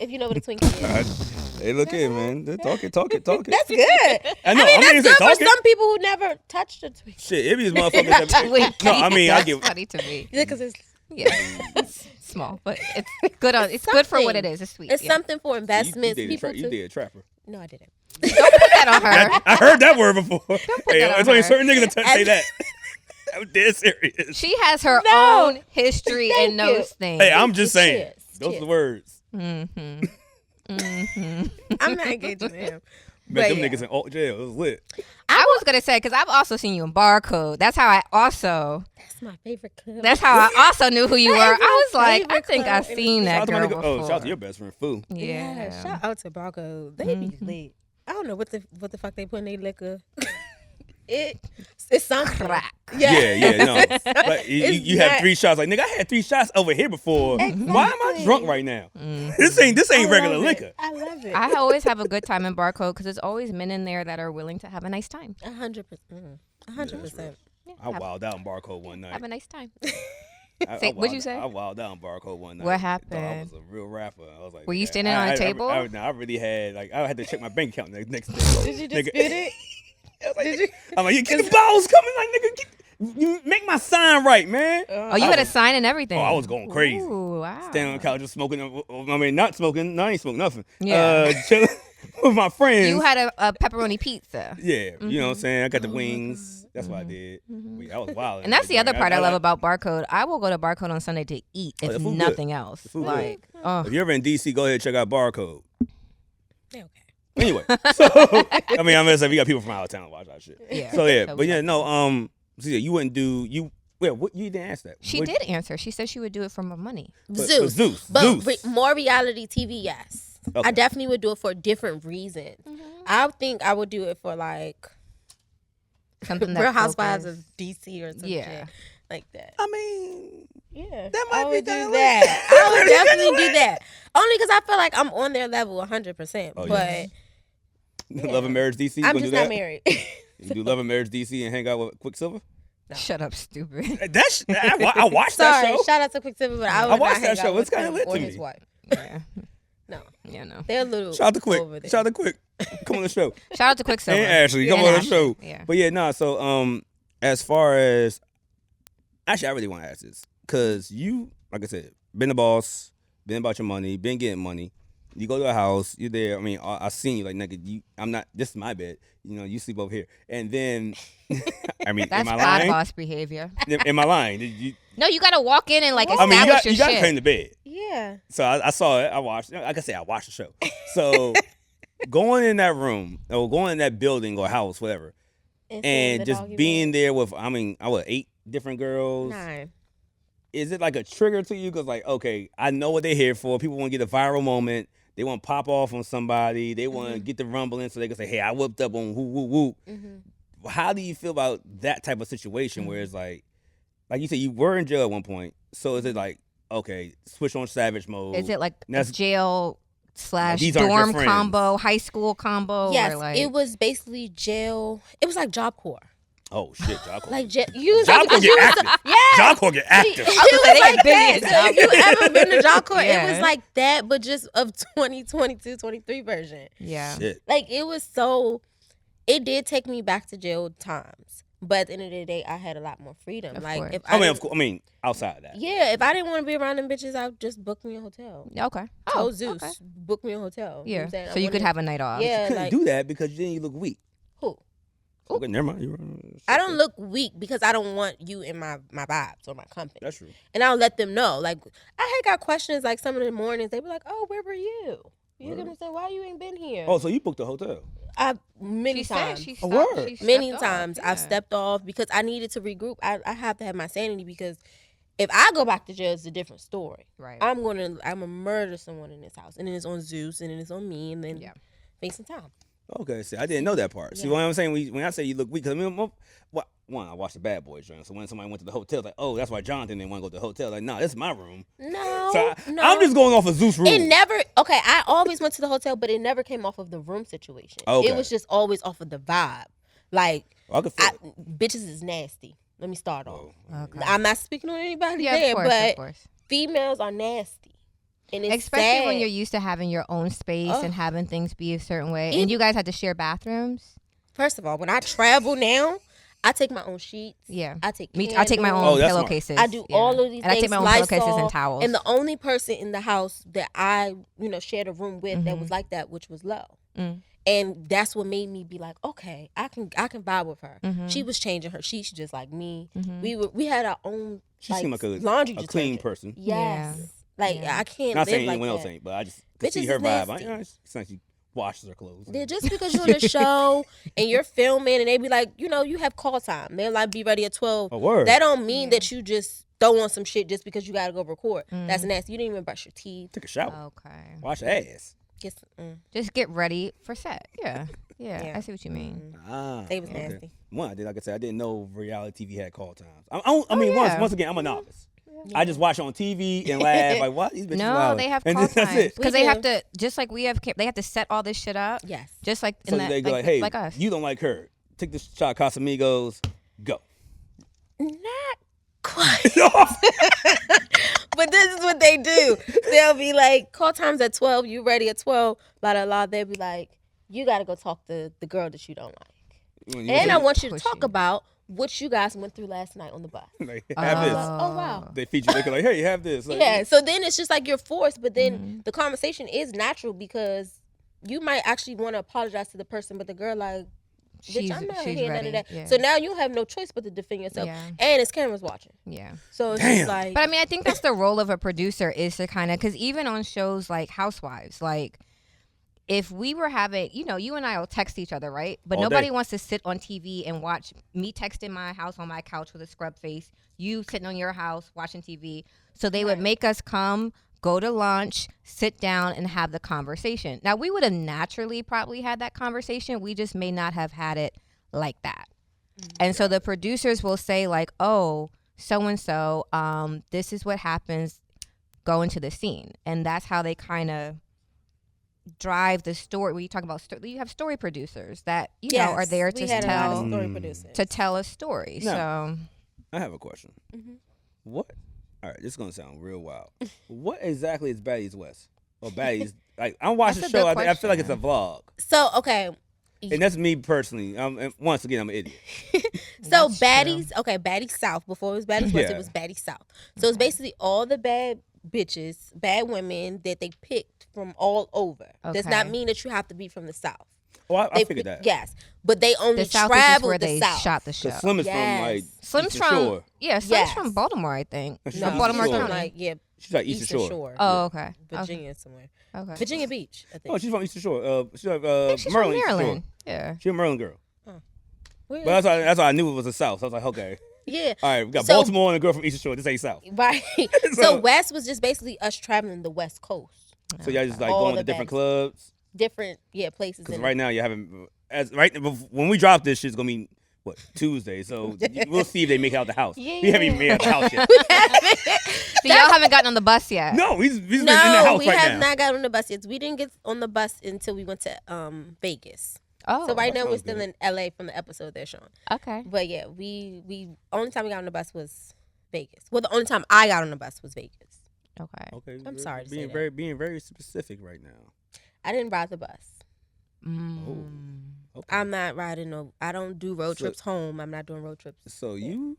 If you know what a Twinkie is. Hey, look here, man. Talk it. That's good. I know. I mean, that's good for some people who never touched a Twinkie. Shit, it be these motherfuckers. No, I mean, I get funny to me. Yeah, because it's it's small, but it's good. It's good for what it is. It's sweet. It's something for investments. You did a trapper. No, I didn't. Don't put that on her. I heard that word before. It's only her. certain niggas that say that. I'm dead serious. She has her own history and knows things. Hey, I'm just saying. Those are the words. Mm-hmm. I'm not engaging him. Met them niggas in alt jail. It was lit. I was gonna say because I've also seen you in Barcode. That's how I also. That's my favorite club. That's how I also knew who you were. I was like, I think I've seen that girl before. Oh, shout out to your best friend, Foo. Yeah. Shout out to Barcode. They be lit. I don't know what the fuck they put in their liquor. It's something. Crack. Yeah, no. Like, you had 3 shots. Like, nigga, I had 3 shots over here before. Exactly. Why am I drunk right now? This ain't regular liquor. I love it. I always have a good time in Barcode because there's always men in there that are willing to have a nice time. 100%. 100%. I wilded out in Barcode one night. Have a nice time. What'd you say? I wilded out in Barcode one night. What happened? I was a real rapper. I was like, were you standing on a table? I really had, like, I had to check my bank account the next day. Did you dispute it? I'm like, you get the balls coming, like, nigga, you make my sign right, man. You had a sign and everything. Oh, I was going crazy. Ooh, wow. Standing on the couch just smoking. I mean, not smoking. No, I ain't smoking nothing. Yeah. Chilling with my friends. You had a pepperoni pizza. Yeah, you know what I'm saying? I got the wings. That's what I did. Wait, that was wild. And that's the other part I love about Barcode. I will go to Barcode on Sunday to eat, if nothing else. Like, if you're ever in DC, go ahead and check out Barcode. Okay. Anyway, so I mean, I'm gonna say we got people from out of town watch that shit. Yeah. So yeah, but yeah, no. So yeah, you wouldn't do you. Well, what you didn't ask that. She did answer. She said she would do it for more money. Zeus. But more reality TV, yes. Okay. I definitely would do it for different reasons. I think I would do it for like something Real Housewives of DC or something like that. I mean, yeah, that might be do that. I would definitely do that. Only because I feel like I'm on their level 100%. Oh, but Love and Marriage DC. I'm just not married. You do Love and Marriage DC and hang out with Quicksilver? No. Shut up, stupid. I watched that show. Shout out to Quicksilver, but I watched that show. It's kind of lit to me. His wife. Yeah. No. Yeah, no. They're a little. Shout out to Quick. Over there. Shout out to Quick. Come on the show. Shout out to Quicksilver. And Ashley, come on the show. Yeah. But yeah, nah. So as far as actually, I really want to ask this because you, like I said, been the boss, been about your money, been getting money. You go to a house, you're there. I mean, I seen you like, nigga, I'm not, this is my bed. You know, you sleep over here. And then, I mean, that's am I lying? boss behavior. Am I lying? No, you got to walk in and like establish I mean, your you got to shit. clean the bed. Yeah. So I saw it. I watched. Like I said, I watched the show. So going in that room or going in that building or house, whatever, and just being there with, I mean, 8 different girls. 9. Is it like a trigger to you? Because like, okay, I know what they're here for. People want to get a viral moment. they want to pop off on somebody. They want to get the rumbling so they can say, hey, I whooped up on whoop, whoop, whoop. Mm-hmm. How do you feel about that type of situation where it's like you said, you were in jail at one point. So is it like, okay, switch on savage mode? Is it like a jail / dorm combo, high school combo? Yes, or like... it was basically jail. It was like Job Corps. Oh shit, Job Corps. Like Job Corps get active. Yeah. Job Corps get active. It was like that. Job You ever been to Job Corps? Yeah. It was like that, but just of 2022, 23 version. Yeah. Shit. Like it was so. It did take me back to jail times, but at the end of the day, I had a lot more freedom. Of like course. if Of course. I mean, outside of that. Yeah, if I didn't want to be around them bitches, I would just book me a hotel. Okay. Told Zeus, okay. book me a hotel. You know Yeah. what I'm saying? So you could have a night off. Yeah, You couldn't like, do that because then you look weak. Who? Okay, never mind. I don't look weak because I don't want you in my vibes or my company. That's true. And I'll let them know. Like, I had got questions like some of the mornings. They be like, oh, where were you? You know what I'm saying? Why you ain't been here? Oh, so you booked a hotel? Many times. Many times I've stepped off because I needed to regroup. I have to have my sanity because if I go back to jail, it's a different story. Right. I'm gonna murder someone in this house, and then it's on Zeus, and then it's on me, and then face some time. Okay, see, I didn't know that part. See what I'm saying? When I say you look weak, because I mean, one, I watched the Bad Boys joint. So when somebody went to the hotel, like, oh, that's why Jonathan didn't want to go to the hotel. Like, nah, this is my room. No, so no. I'm just going off of Zeus' room. It never. Okay, I always went to the hotel, but it never came off of the room situation. Okay. It was just always off of the vibe. Like, I could feel it. Bitches is nasty. Let me start off. Okay. I'm not speaking on anybody Yeah, there, of course. Females are nasty. And it's especially sad. when you're used to having your own space and having things be a certain way. And you guys had to share bathrooms? First of all, when I travel now, I take my own sheets. Yeah. I take I take my own pillowcases. I do all of these and things. I take my own pillowcases and towels. And the only person in the house that I, shared a room with that was like that, which was Lo. And that's what made me be like, okay, I can vibe with her. She was changing her sheets just like me. We had our own she seemed like a laundry a detergent. clean person. Yes. Like I can't Not live saying like anyone else that. ain't, but I just could see Bitches her is vibe. nasty. It's like she washes her clothes. Yeah, just because you're on a show and you're filming and they be like, you have call time. They'll like be ready at 12. A word. That don't mean that you just throw on some shit just because you gotta go record. That's nasty. You didn't even brush your teeth. Take a shower. Okay. Wash your ass. Just get ready for set. Yeah. I see what you mean. They was nasty. One, like I said, I didn't know reality TV had call times. I mean, once again, I'm a novice. I just watch on TV and laugh like, what? These bitches wild. They have and call that's times it. because they have to, just like we have. They have to set all this shit up. Yes. Just like So they go like, hey, like us. you don't like her. Take this shot, Casamigos. Go. Not quite. But this is what they do. They'll be like, call times at 12. You ready at 12? Blah, blah, blah. They'll be like, you got to go talk to the girl that you don't like. And I want you to talk about what you guys went through last night on the bus. Like, have this. Oh, wow. They feature. They go like, hey, have this. Like, Yeah. So then it's just like you're forced. But then the conversation is natural because you might actually want to apologize to the person. But the girl like, bitch, I'm not hearing none of that. Yeah. So now you have no choice but to defend yourself. Yeah. And it's cameras watching. Yeah. So it's just like. But I mean, I think that's the role of a producer is to kind of, because even on shows like Housewives, like if we were having, you and I will text each other, right? But nobody wants to sit on TV and watch me texting my house on my couch with a scrub face, you sitting on your house watching TV. So they would make us come, go to lunch, sit down, and have the conversation. Now, we would have naturally probably had that conversation. We just may not have had it like that. And so the producers will say like, oh, so-and-so, this is what happens, go into the scene. And that's how they kind of drive the story. When you talk about you have story producers that are there to tell a story. No. So I have a question. What? All right, this is gonna sound real wild. What exactly is Baddies West or Baddies? Like I'm watching the show. I feel like it's a vlog. So okay. And that's me personally. And once again, I'm an idiot. So Baddies South. Before it was Baddies West, it was Baddies South. So it's basically all the bad bitches, bad women that they picked from all over. Does not mean that you have to be from the South. Oh, I figured that. Yes, but they only the South traveled is where the they South. shot the show. Slim is from like Slim's Eastern from Shore. Slim's from Baltimore, I think. She's No, from Baltimore Eastern Shore. County. She's like Eastern Shore. Oh, okay. Virginia somewhere. Okay. Virginia Beach, I think. Oh, she's from Eastern Shore. She's like She's Maryland. from Eastern Maryland. Shore. Yeah. She's a Maryland girl. Where But that's why I knew it was the South. So I was like, okay. Yeah. All right, we got Baltimore and a girl from Eastern Shore. This ain't South. Right. So West was just basically us traveling the West Coast. So y'all just like All going the to different Baddies. clubs? Different places. Because right now you haven't. When we drop this, shit's gonna be what, Tuesday. So we'll see if they make it out the house. Yeah. We haven't even made it out the house yet. So y'all haven't gotten on the bus yet? No, he's been in the house we right have now. not got on the bus yet. We didn't get on the bus until we went to Vegas. Oh. So right that now we're sounds still good. in LA from the episode they're showing. Okay. But yeah, we only time we got on the bus was Vegas. Well, the only time I got on the bus was Vegas. Okay. Okay, I'm sorry to being say being very specific right now. I didn't ride the bus. Okay. I'm not riding I don't do road trips home. I'm not doing road trips. So you,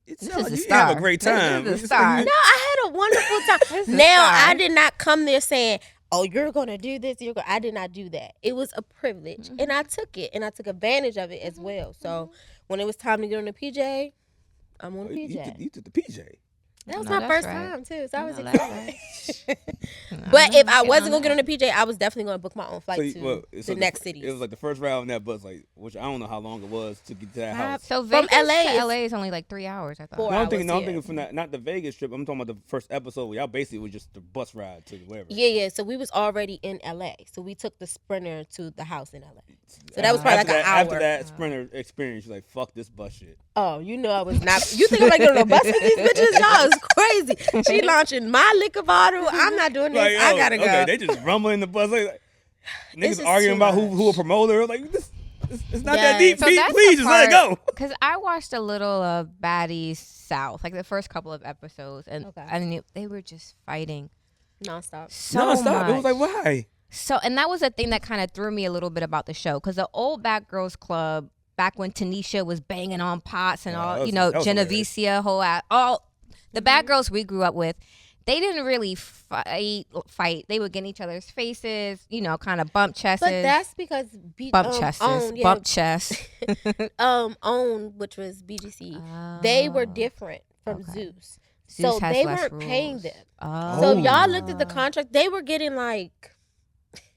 it This sounds is like a you have a star. great This is time. a It's star. like No, I had a wonderful time. This is Now fine. I did not come there saying, "Oh, you're gonna do this." I did not do that. It was a privilege, and I took it, and I took advantage of it as well. So when it was time to get on the PJ, I'm on the PJ. You took the PJ. That was No, my that's first right. time too, so I was No, excited. that's But if I Get wasn't on gonna get on that. the PJ, I was definitely gonna book my own flight to the next city. It was like the first round on that bus, like, which I don't know how long it was to get to that house. So From Vegas LA to is LA is only like 3 hours, I thought. 4 No, I'm hours, thinking, I'm yeah. thinking from that, not the Vegas trip. I'm talking about the first episode where y'all basically was just the bus ride to wherever. Yeah. So we was already in LA, so we took the Sprinter to the house in LA. So that was probably after like an that, hour. After that Sprinter experience, you're like, fuck this bus shit. Oh, you know I was not. You think I'm like getting on a bus with these bitches? Y'all is crazy. She launching my liquor bottle. I'm not doing this. Like, I gotta go. Okay, they just rumbling the bus. Like, niggas just arguing too about much. who a promoter. Like, it's not Yes. that deep. So Pete. that's Please the just let it go. Because I watched a little of Baddies South, like the first couple of episodes, and Okay. I mean, they were just fighting Nonstop. so No, stop. much. It was like, why? So, and that was the thing that kind of threw me a little bit about the show, because the old Bad Girls Club, back when Tanisha was banging on pots and all, that was Genevicia, all the bad girls we grew up with, they didn't really fight. They would get in each other's faces, kind of bump chests. But that's because bump chests, bump chests. Own, which was BGC, they were different from Zeus. Zeus So has they less weren't paying rules. them. Oh. So if y'all looked at the contract, they were getting like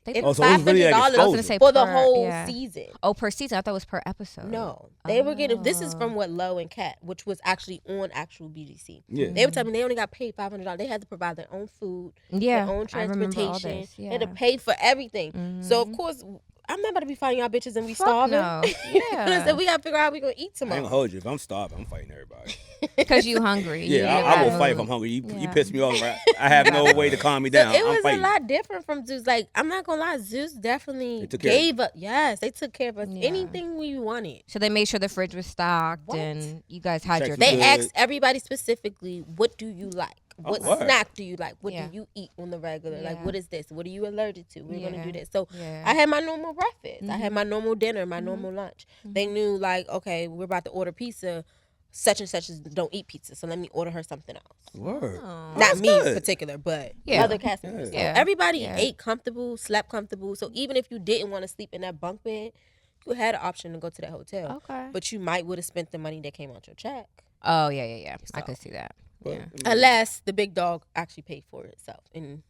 They- Oh, so it was really like $500 I was gonna exposure. say for the per- whole yeah. season. Oh, per season? I thought it was per episode. No, they were getting. This is from what Low and Cat, which was actually on actual BGC. Yeah. They were telling me they only got paid $500. They had to provide their own food, Yeah, their own I remember all transportation. this. They had to Yeah. pay for everything. So of course, I'm not about to be fighting y'all bitches and we Fuck starving. no. Yeah. So we gotta figure out how we gonna eat I ain't tomorrow. gonna hold you. If I'm starving, I'm fighting everybody. Because you hungry. Yeah, I will fight if I'm hungry. You Yeah. piss me off. Right? I have no way to calm me So down. it I'm was a fighting. lot different from Zeus. Like, I'm not gonna lie, Zeus definitely They took care of gave us. Yes, they took care of us. Yeah. Anything we wanted. So they made sure the fridge was stocked What? and you guys had Check your the They Good. asked everybody specifically, what do you like? What word. snack do you like? What Yeah. do you eat on the regular? Like, Yeah. what is this? What are you allergic to? We're gonna Yeah. do this. So Yeah. I had my normal breakfast. I had my normal dinner, my normal lunch. Mm-hmm. They knew like, okay, we're about to order pizza. Such and such don't eat pizza, so let me order her something else. Word. Oh. Not me good. in particular, but Yeah. other cast members. So Yeah. everybody Yeah. ate comfortable, slept comfortable. So even if you didn't want to sleep in that bunk bed, you had an option to go to that hotel. Okay. But you might would have spent the money that came out your check. Oh, yeah. I So. could see that. But, Yeah. I mean, Unless the big dog actually paid for it itself. And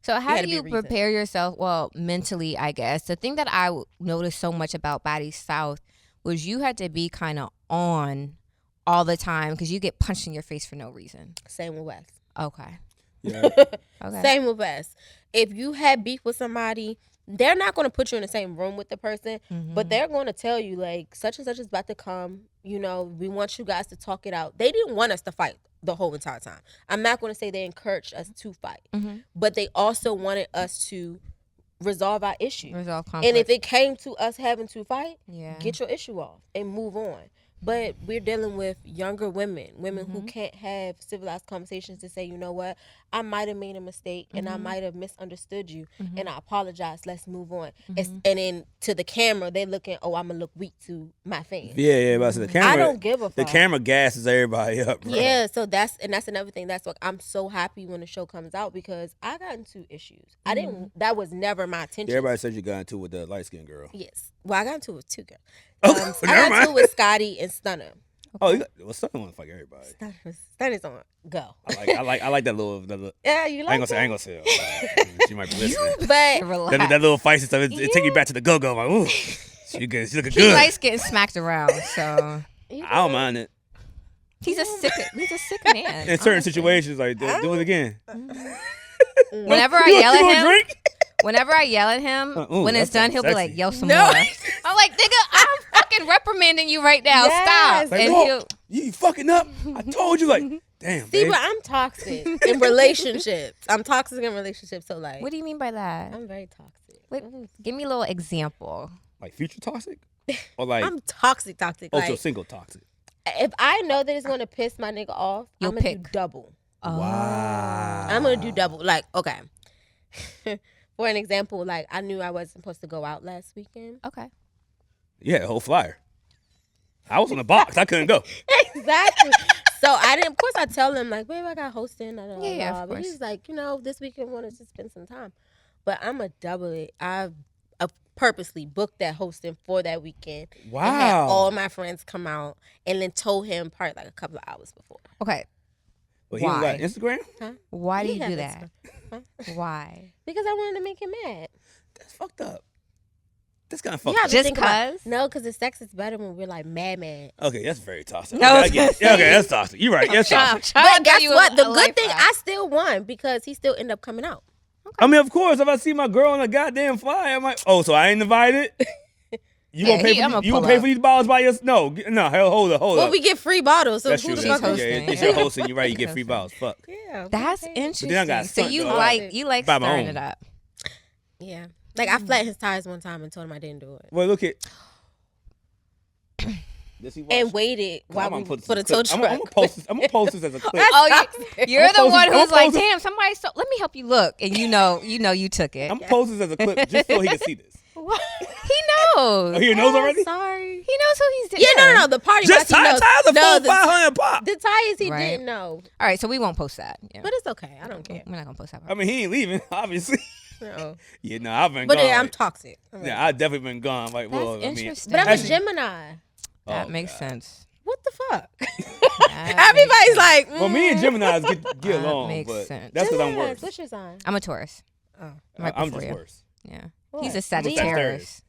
So how had do to be you a reason. prepare yourself? Well, mentally, I guess. The thing that I noticed so much about Baddies South was you had to be kind of on all the time because you get punched in your face for no reason. same with Wes. Okay. yeah. Okay. Same with Wes. If you had beef with somebody, they're not going to put you in the same room with the person, but they're going to tell you, like, such and such is about to come. You know, we want you guys to talk it out. They didn't want us to fight the whole entire time. I'm not going to say they encouraged us to fight, but they also wanted us to resolve our issue. Resolve conflict. And if it came to us having to fight, Yeah. get your issue off and move on. But we're dealing with younger women who can't have civilized conversations to say, you know what, I might have made a mistake and I might have misunderstood you and I apologize. Let's move on. And then to the camera, they're looking, oh, I'm going to look weak to my fans. Yeah. But the camera. I don't give a fuck. The camera gasses everybody up. Bro. Yeah, so that's another thing. That's what I'm so happy when the show comes out because I got into issues. I didn't. That was never my intention. Everybody said you got into it with the light skinned girl. Yes. Well, I got into it with two girls. Oh, I never got into it mind. with Scotty and Stunner. Oh, someone want to fight everybody. Stunner's on. Go. I like that little. Yeah, you I like ain't gonna say. She might be listening. But Relax. That little feisty stuff. It take you back to the go-go. Like, ooh, she good. She looking He good. likes getting smacked around, so I don't mind it. he's a sick man. In certain situations, like do it again. Whenever I yell at him, whenever I yell at him, when it's done, he'll be like, "Yell some more." I'm like, "Nigga, I'm fucking reprimanding you right now. Stop!" Like, and you fucking up. I told you, like, damn. See, babe. but I'm toxic in relationships. I'm toxic in relationships. So like, what do you mean by that? I'm very toxic. Wait, give me a little example. Like future toxic, or like I'm toxic. also Like, single toxic. if I know that it's gonna piss my nigga off, You'll I'm gonna do pick. double. Wow. I'm gonna do double. Like, okay. For an example, like I knew I wasn't supposed to go out last weekend. Okay. Yeah, the whole flyer. I was on the box. I couldn't go. Exactly. So I didn't. Of course, I tell him like, babe, I got hosting. Yeah, of But course. he's like, this weekend wanted to spend some time, but I'm gonna double it. I purposely booked that hosting for that weekend. Wow. And had all my friends come out, and then told him probably like a couple of hours before. Okay. But he don't got Why? Instagram? Huh? Why do He you have do that? Instagram. Huh? Why? Because I wanted to make him mad. That's fucked up. That's kind of You fucked have up. to Just think about- 'cause? No, because the sex is better when we're like mad. Okay, that's very toxic. No, Okay, I get it. Yeah, okay, that's toxic. You're right. That's toxic. But guess what? The good thing, I still won because he still ended up coming out. I mean, of course, if I see my girl on a goddamn flyer, I'm like, oh, so I ain't invited? You gonna pay for you gonna pay for these bottles by yourself? No, hell, hold up. Well, we get free bottles, so That's who true. the That's fuck true. is Yeah, it's your hosting. You're right. You get free bottles. Fuck. Yeah, That's okay. interesting. But then I got So stunt, you though. like By my stirring own. it up. Yeah, like I flattened his tires one time and told him I didn't do it, Well, look at. Does he watch? and waited while we put a tow truck. I'm gonna post this as a clip. Oh, you're the post one this- I'm who's like, post this- damn, somebody. So let me help you look, and you know, you took it. I'm gonna post this as a clip just so he can see this. He knows. Oh, he knows already? Sorry. He knows who he's. Yeah, no. The party Just watch, he knows. tires are No, full 500 pop. the tires he Right. didn't know, All right, so we won't post that. Yeah. but it's okay. I don't care. We're not gonna post that. I mean, he ain't leaving, obviously. No. Yeah, no, I've been But gone. yeah, I'm like- toxic. Yeah, I've definitely been gone. Like, That's well, I mean, interesting. But I'm Actually- a Gemini. That Oh, makes God. sense. What the fuck? That Everybody's like, Well, me and Geminis get That along, makes but sense. that's because I'm Geminis, worse. What's your sign? I'm a Taurus. Oh, Right I'm before just you. worse. Yeah. What? He's a I'm a Sagittarius.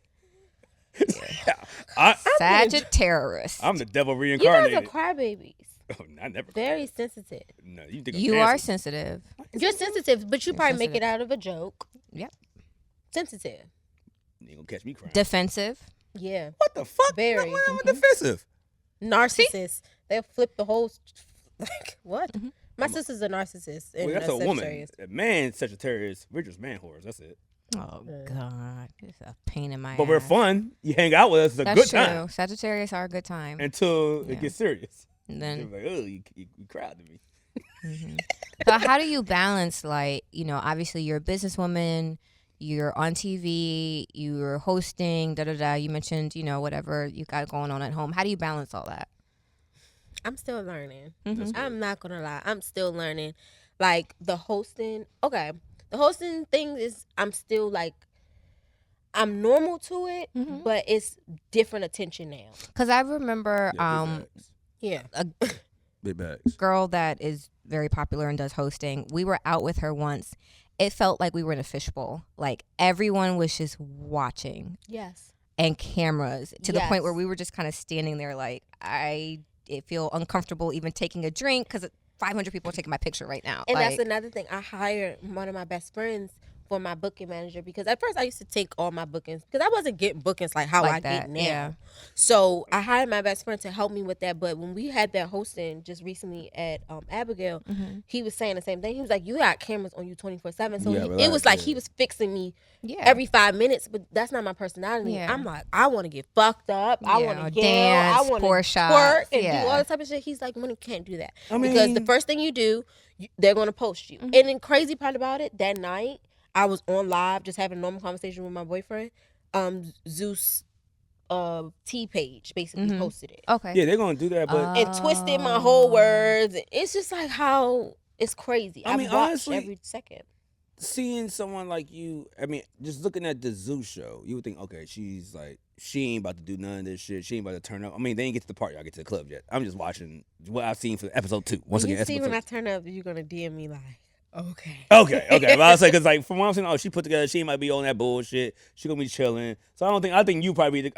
I, Sagittarius. I'm the devil you guys are reincarnated. crybabies. Oh, I never. Very sensitive. No, you think You I'm are cancer. sensitive. You're sensitive, but you You're probably make sensitive. it out of a joke. Yep. Sensitive. You ain't gonna catch me crying. Defensive. Yeah. What the fuck? Very. When I'm defensive. Narcissist. They'll flip the whole. Like, what? Mm-hmm. My sister's a narcissist. And Well, that's a woman. Sagittarius. A man, Sagittarius. We're just man whores. That's it. Oh God, it's a pain in my. But we're ass. fun. You hang out with us. It's a That's good true. time Sagittarius are a good time. until Yeah. it gets serious. And You're then, like, oh, you crowd to me. so how do you balance, like, obviously you're a businesswoman, you're on TV, you're hosting, da da da. You mentioned, whatever you got going on at home. How do you balance all that? I'm still learning. Mhm. I'm not gonna lie. I'm still learning. Like the hosting. Okay, the hosting thing is. I'm still like. I'm normal to it, Mhm. but it's different attention now. Because I remember Yeah. a Big bags. girl that is very popular and does hosting. We were out with her once. It felt like we were in a fishbowl. Like everyone was just watching Yes. and cameras to the point Yes. where we were just kind of standing there like it feel uncomfortable even taking a drink because 500 people are taking my picture right now. And like, that's another thing. I hired one of my best friends for my booking manager because at first I used to take all my bookings because I wasn't getting bookings like how Like I that, get now. yeah. So I hired my best friend to help me with that. But when we had that hosting just recently at Abigail, Mm-hmm. he was saying the same thing. He was like, "You got cameras on you 24/7." So Yeah, it relax, was like yeah. he was fixing me yeah. every 5 minutes. But that's not my personality. Yeah. I'm like, I want to get fucked up. I Yeah, want to dance, I want to pour twerk shots, and yeah. do all that type of shit. He's like, "When you can't do that I because the mean- first thing you do, they're gonna post you." And then crazy part about it, that night I was on live just having a normal conversation with my boyfriend. Zeus T page basically posted it Okay. Yeah, they're gonna do that, but and twisted my whole words. It's just like how it's crazy. I mean, I've watched honestly, every second. seeing someone like you, I mean, just looking at the Zeus show, you would think, okay, she's like, she ain't about to do none of this shit. She ain't about to turn up. I mean, they ain't get to the part y'all get to the club yet. I'm just watching what I've seen for episode 2. Once When again, you see episode when I 2. turn up, you're gonna DM me like, okay. Okay. But I was like, because like from what I'm saying, she put together, she might be on that bullshit. She gonna be chilling. So I think you probably,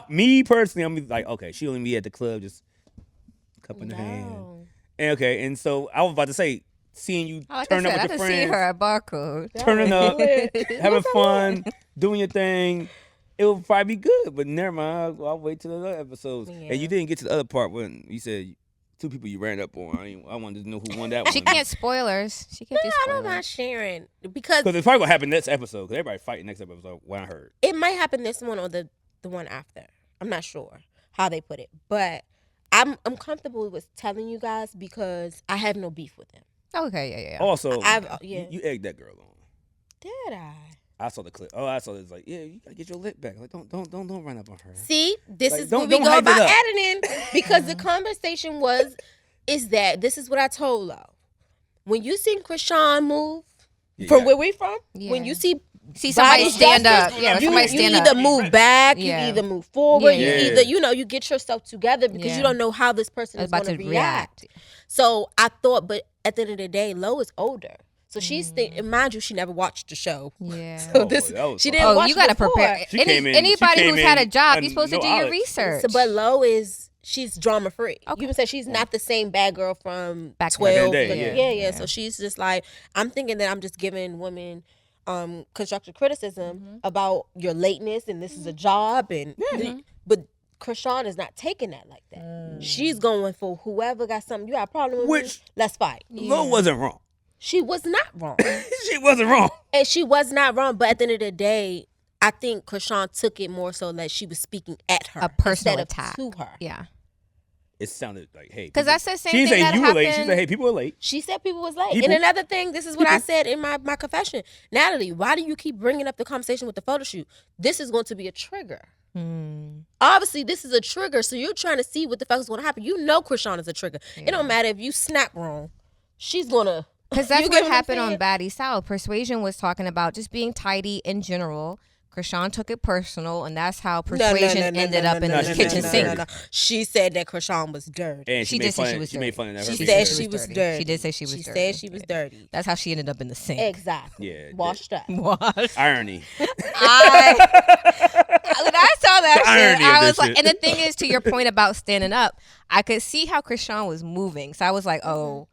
me personally, I'm like, okay, she only be at the club just cup in the hand. No. And okay, and so I was about to say, seeing you Like turn I up said, with I your just see friends, her at Barcode. turning up, having What's fun, doing your thing. It would probably be good, but never mind. I'll wait till the other episodes. Yeah. And you didn't get to the other part when you said 2 people you ran up on. I wanted to know who won that She one. can't spoilers. She can't do I spoilers. don't mind sharing because Because it's probably gonna happen next episode. Because everybody fighting next episode. What I heard. it might happen this one or the one after. I'm not sure how they put it, but I'm comfortable with telling you guys because I have no beef with him. Okay, yeah. Also, yeah. you egged that girl on. Did I? I saw the clip. Oh, I saw it. It's like, yeah, you gotta get your lip back. Like, don't run up on her. See, this Like, is don't- what we don't go hype it about up. adding in because the conversation is that this is what I told Lo. When you see Krishan move from where we from, when you see somebody Baddies stand Justice, up. Yeah, you somebody stand either up. move back, Yeah. you either move forward, Yeah. you either you get yourself together because Yeah. you don't know how this person is About going to to react. So I thought, but at the end of the day, Lo is older. So she's and mind you, she never watched the show. Yeah. So she didn't watch you gotta before. prepare. She came in- Anybody she who's came had a in job, and you're supposed to no do your knowledge. research. So, but she's drama free. Okay. You can say she's not the same bad girl from Back 12. in the day, yeah. yeah. So she's just like, I'm thinking that I'm just giving women constructive criticism about your lateness and this is a job but Krishan is not taking that like that. She's going for whoever got something you got a problem with. Which- me, let's fight. Lo wasn't wrong. She was not wrong. She wasn't wrong. And she was not wrong, but at the end of the day, I think Krishan took it more so that she was speaking at her A personal instead attack. of to her. Yeah. It sounded like, hey. Because that's the same She thing didn't say that you were late. She happened. said, hey, people were late. She said people was late. People. And another thing, this is what I said in my confession. Natalie, why do you keep bringing up the conversation with the photo shoot? This is going to be a trigger. Obviously, this is a trigger, so you're trying to see what the fuck is going to happen. You know Krishan is a trigger. It don't matter if you snap wrong. She's going to... Because that's You what get what I'm happened on saying? Baddies South. Persuasion was talking about just being tidy in general. Krishan took it personal, and that's how Persuasion ended up in no, the she kitchen said sink. she was She said that Krishan was dirty. And She made did say fun, she was she dirty. made fun of that. She Her said features. she was dirty. She did say she was She dirty. said she was dirty. That's how she ended up in the sink. Exactly. Yeah. Washed up. What? Irony. When I saw that The irony shit, of I this was like, shit. and the thing is, to your point about standing up, I could see how Krishan was moving. So I was like, oh,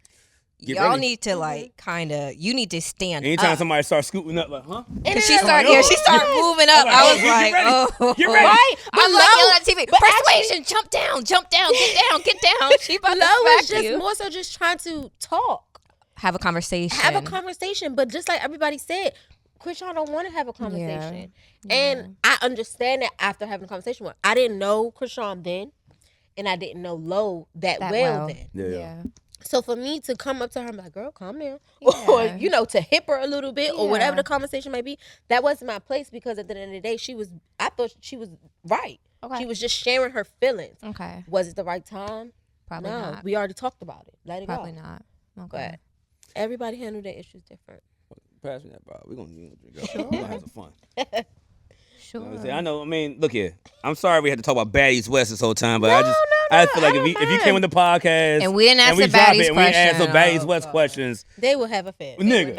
Get y'all ready. need to you need to stand Anytime up. somebody starts scooting up, like, huh? And She then- started, she started moving up. I'm like, I oh, was get like, ready. oh, Get ready. Right? I'm But like Lo- yelling at TV. but Persuasion, jump down, get down. She about to Lo was smack just you. more so just trying to talk. Have a conversation. Have a conversation. But just like everybody said, Krishan don't want to have a conversation. And I understand that after having a conversation with her. I didn't know Krishan then, and I didn't know Lo that well then. Yeah. So for me to come up to her and be like, girl, calm down. Or, to hip her a little bit or whatever the conversation may be, that wasn't my place because at the end of the day, I thought she was right. Okay. She was just sharing her feelings. Okay. Was it the right time? Probably No, not. we already talked about it. Let it Probably go. not. Okay. But everybody handle their issues different. Pass me that bottle. We're going to have some fun. Sure. You know what I'm saying? I know. I mean, look here. I'm sorry we had to talk about Baddies West this whole time, but I feel like if you came on the podcast And we didn't ask we the drop Baddies it and we asked some question. Baddies West questions, They will have a fit. nigga.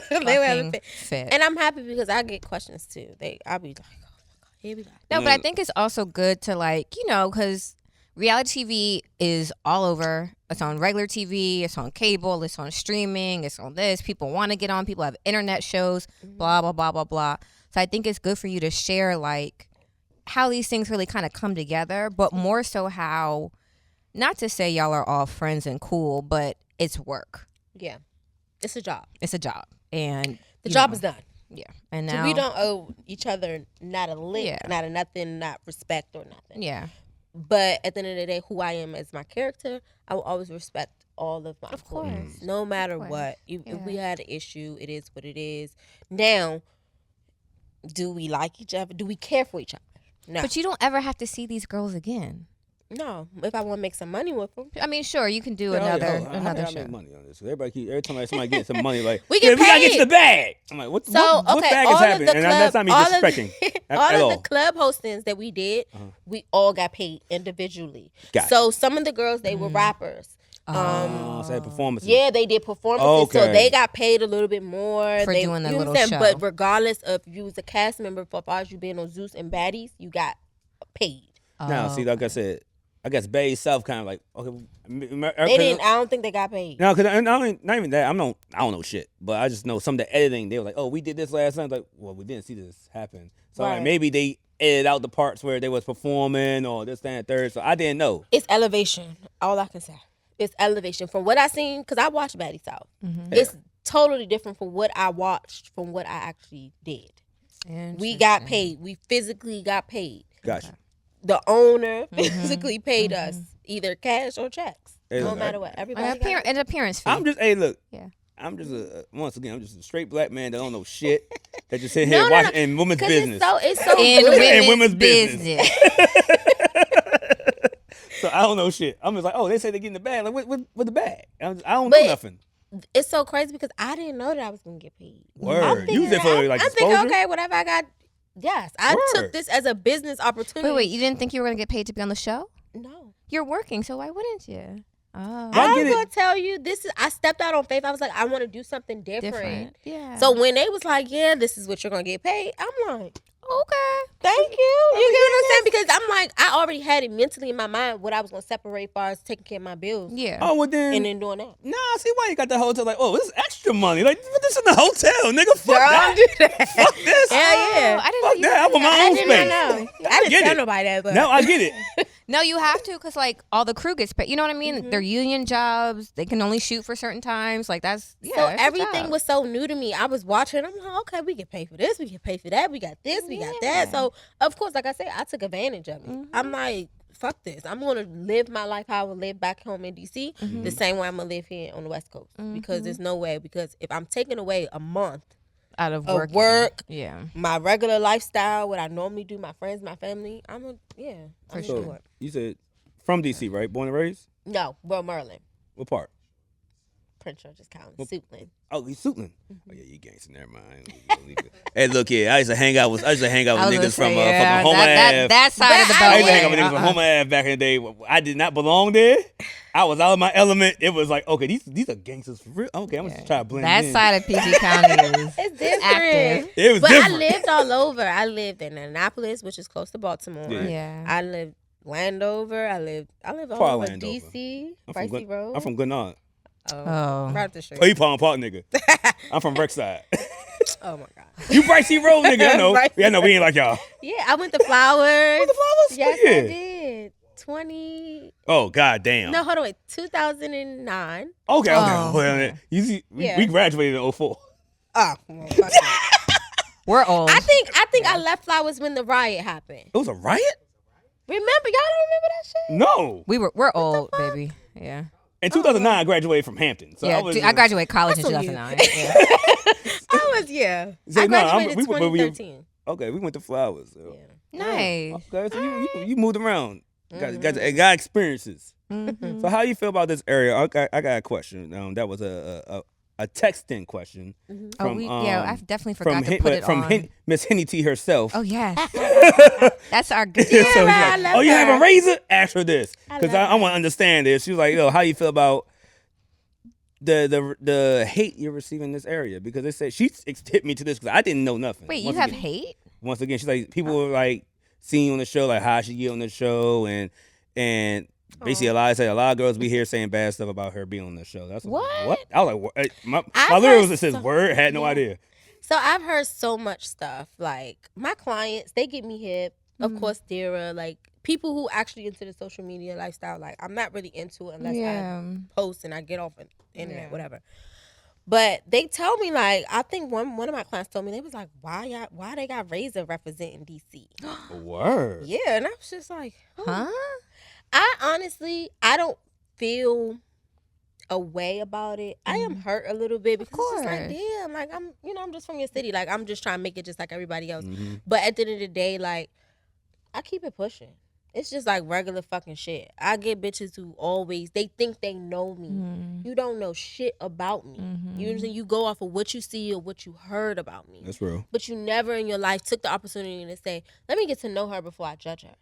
They will have a fit. Fit. And I'm happy because I get questions too. I'll be like, oh my God, here we go. No, but I think it's also good to because reality TV is all over. It's on regular TV, it's on cable, it's on streaming, it's on this. People want to get on, people have internet shows, blah, blah, blah, blah, blah. So I think it's good for you to share how these things really kind of come together, but more so how, not to say y'all are all friends and cool, but it's work. Yeah. It's a job. It's a job. And The job is done. Yeah. And So now we don't owe each other not a lick, Yeah. not a nothing, not respect or nothing. Yeah. But at the end of the day, who I am as my character, I will always respect all of my course. employees, no matter course. what. If Yeah. we had an issue, it is what it is. Now, do we like each other? Do we care for each other? No. But you don't ever have to see these girls again. No. If I want to make some money with them. I mean, sure, you can do How another I show. make money on this? Every time somebody gets some money, like We yeah, get we gotta get paid. to the bag. I'm like, what bag is happening? And that's not me disrespecting all at of all. the club hostings that we did, we all got paid individually. Got So some of the girls, they were rappers. So they had performances. Yeah, they did performances, so Okay. they got paid a little bit more For doing the you little understand? show. But regardless of if you was a cast member, for far as you being on Zeus and Baddies, you got paid. Now, see, like I said, I guess Bay South kind of like okay. They didn't. I don't think they got paid. No, because not even that. I don't know shit, but I just know some of the editing. They were like, oh, we did this last night. Like, well, we didn't see this happen. So Right. like, maybe they edited out the parts where they was performing or this, that, and third. So I didn't know. It's elevation. All I can say. It's elevation from what I seen because I watched Baddies South. It's totally different from what I watched from what I actually did. We got paid. We physically got paid. Gotcha. The owner physically paid us either cash or checks. No matter what. Everybody an appearance fee. I'm just look. Yeah. I'm just once again I'm just a straight black man that don't know shit. That just sit here watching in women's business. It's so in good. women's business. So I don't know shit. I'm just like, oh, they say they get in the bag. Like, what the bag? I don't know nothing. It's so crazy because I didn't know that I was gonna get paid. Word. You there for like I'm exposure? thinking, okay, whatever I got. Yes, I took this as a business opportunity. Wait, you didn't think you were gonna get paid to be on the show? No. You're working, so why wouldn't you? Oh. I'm gonna tell you, I stepped out on faith. I was like, I want to do something different. Yeah. So when they was like, yeah, this is what you're gonna get paid, I'm like, okay, thank you. You get what I'm saying? Because I'm like, I already had it mentally in my mind what I was gonna separate as far as taking care of my bills. Yeah. Oh, well then. And then doing that. Nah, see why you got the hotel? Like, oh, this is extra money. Like, put this in the hotel, nigga. Fuck that. Do that. Fuck this. Hell yeah. I didn't Fuck know that. I want my own space. I didn't get tell it. nobody that. But No, I get it. No, you have to because like all the crew gets paid. You know what I mean? They're union jobs. They can only shoot for certain times. Like that's so everything was so new to me. I was watching. I'm like, okay, we get paid for this. We get paid for that. We got this. We got that. So of course, like I said, I took advantage of it. I'm like, fuck this. I'm gonna live my life how I would live back home in DC, the same way I'm gonna live here on the West Coast. Because there's no way. Because if I'm taking away a month out of work, yeah, my regular lifestyle, what I normally do, my friends, my family, I'm gonna do it. You said from DC, right? Born and raised? No, well, Maryland, What part? Prince George's County, Suitland. Oh, he's Suitland. Oh yeah, you gangster. Never mind. Hey, look here. I used to hang out with niggas from Homer Ave. That side of the I beltway. used to hang out with niggas from Homer Ave back in the day. I did not belong there. I was out of my element. It was like, okay, these are gangsters for real. Okay, I'm gonna try to blend that in. side of PG County is It's different. active. It was But different. I lived all over. I lived in Annapolis, which is close to Baltimore. Yeah. I lived Landover. I lived all Far over Landover. DC, I'm from Pricey Road. I'm from Glenard. Oh. Right up the street. Oh, you Palm Park nigga. I'm from Rexside. Oh my God. You Pricey Road nigga. I know. Pricey Yeah, I know. We ain't like y'all. Yeah, I went to Flowers. The flowers? Yes, Yeah. I did. 20. Oh god damn. No, hold on. Wait. 2009. Okay. Oh. Well, you see, Yeah. we graduated in 04. Oh, well, fuck that. We're old. I think I left Flowers when the riot happened. It was a riot? Remember? Y'all don't remember that shit? No. we're old, baby. Yeah. In 2009, I graduated from Hampton. So Yeah. I graduated college in That's so 2009. you. Yeah. I was, yeah. So, I no, graduated in but 2013. Okay, we went to Flowers. So. Yeah. Nice. Okay, so you moved around. Got experiences. Mm-hmm. So how you feel about this area? I got a question. That was a texting question. From, I definitely forgot to put it from on. Miss Henny T herself. Oh yes. That's our good. So she's I like, love oh, you have her. a razor? Ask her this, because I love want to understand this. She was like, yo, how you feel about the hate you're receiving in this area? Because they said she hit me to this because I didn't know nothing. Wait, Once you have again- hate? Once again, she's like, people were like seeing you on the show, like how she get on the show, and basically a lot of girls be here saying bad stuff about her being on the show. That's What? I was like, what? My I've lyrics heard that says some- word, had no idea. So I've heard so much stuff. Like my clients, they get me hip. Of course, Dara, like people who actually into the social media lifestyle. Like I'm not really into it unless I post and I get off the internet, whatever. But they tell me like I think one of my clients told me they was like, why they got Razor representing DC? Word. Yeah, and I was just like, Huh? I honestly don't feel a way about it. I am hurt a little bit because it's just like, course. damn, like I'm just from your city. Like I'm just trying to make it just like everybody else. Mm-hmm. But at the end of the day, like I keep it pushing. It's just like regular fucking shit. I get bitches who always they think they know me. You don't know shit about me. You go off of what you see or what you heard about me. That's real. But you never in your life took the opportunity to say, let me get to know her before I judge her.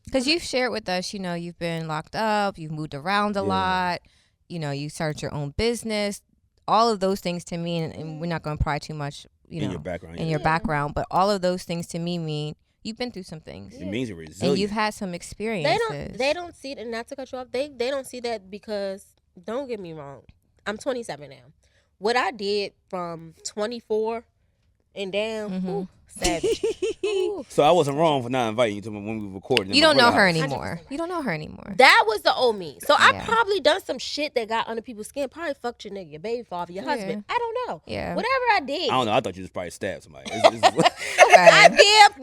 Because you've shared with us, you've been locked up, you've moved around a lot, you started your own business. All of those things to me, and we're not going to pry too much, In your background, in yeah. your background, but all of those things to me mean You've been through some things. It means you're resilient. And you've had some experiences. They don't see it, not to cut you off. They don't see that because, don't get me wrong, I'm 27 now. What I did from 24 and down, savage. So I wasn't wrong for not inviting you to when we were recording. You don't know her anymore. You don't know her anymore. That was the old me. So I probably done some shit that got under people's skin. Probably fucked your nigga, your baby father, your husband. I don't know. Yeah. Whatever I did. I don't know. I thought you just probably stabbed somebody. I did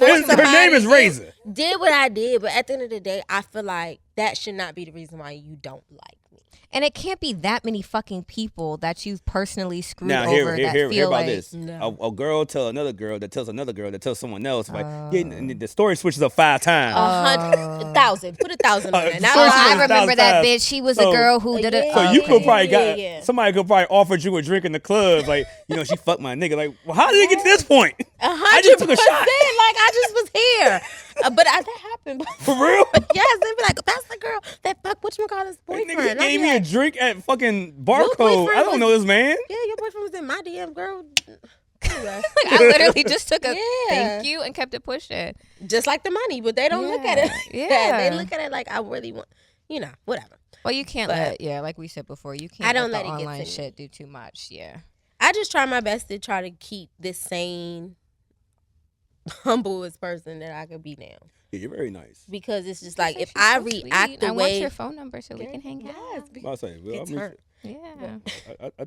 for somebody. Her name is Razor. Did what I did, but at the end of the day, I feel like that should not be the reason why you don't like me. And it can't be that many fucking people that you've personally screwed now, over hear that feel about like this. No. A girl tell another girl that tells another girl that tells someone else. Like, and the story switches up 5 times. 100,000. Put 1,000 on it. Now Sorry, I Thousand remember that times. bitch. She was a girl who did it. So you could probably Yeah. somebody could probably offered you a drink in the club. Like, she fucked my nigga. Like, well, how did it get to this point? 100%. I just took a shot. Like I just was here. But that happened. For real? Yes, they'd be like, that's the girl that fucked whatchamacallit's That boyfriend. nigga gave I'm me a like, drink at fucking Your Barcode. boyfriend I don't was- know this man. yeah, your boyfriend was in my DM, girl. Anyway. I literally just took a Yeah. thank you and kept it pushing. Just like the money, but they don't look at it. Yeah. They look at it like I really want, whatever. Well, you can't But- like we said before, you can't I don't let let the it get online to me. shit do too much. Yeah. I just try my best to try to keep this sane, humblest person that I could be now. Yeah, you're very nice. Because it's just like, if She's I so react sweet. the I way... want your phone number so we can hang out. Yes, I'll say, well, it's I'll meet hurt. Yeah.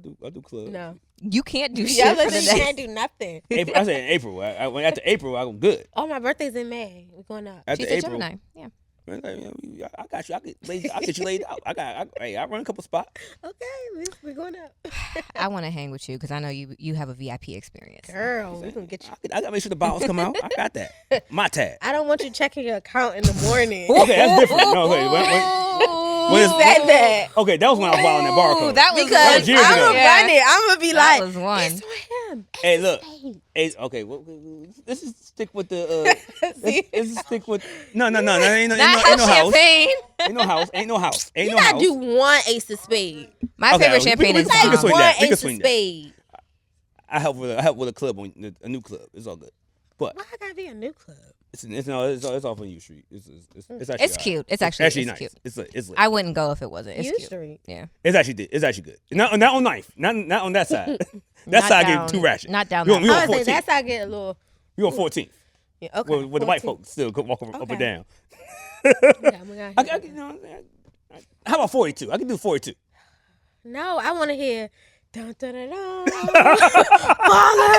you. I do club. No. You can't do Yeah, shit for the you next. can't do nothing. April, I said in April. After April, I'm good. Oh, my birthday's in May. We're going up. After She's a April, Gemini. Yeah. I got you. I'll get you laid out. I run a couple spots. Okay, we're going up. I want to hang with you because I know you have a VIP experience. Girl, we're going to get you. I gotta make sure the bottles come out. I got that. My tag. I don't want you checking your account in the morning. Okay, that's different. No, wait. You said that. Okay, that was when I was following that Barcode. That was Because was years I'm ago. going to run it. I'm going to be That like, was one. it's on him. Hey, look. Hey, okay, let's just stick with the. Let's just stick with. No. Ain't no Not house. champagne. Ain't no house. Ain't no house. Ain't You no got to house. do one ace of spade. My Okay, favorite we champagne can is swing Dom. that. One We can ace of swing that. spade. I help with a club a new club. It's all good. But Why I got to be a new club? it's off on U Street. It's actually It's cute. It's actually nice. cute. It's lit. I wouldn't go if it wasn't. It's U cute. Street. Yeah. It's actually good. Not on knife. Not on that side. That Not side down- get too ratchet. Not down We on that I was say 14th. that's how I get a little. We on 14th. Yeah, okay. Where the white 14. folks still go walk up and Okay. down. Yeah, I'm gonna How about 42? I can do 42. No, I want to hear. Dun, dun, dun, dun. Baller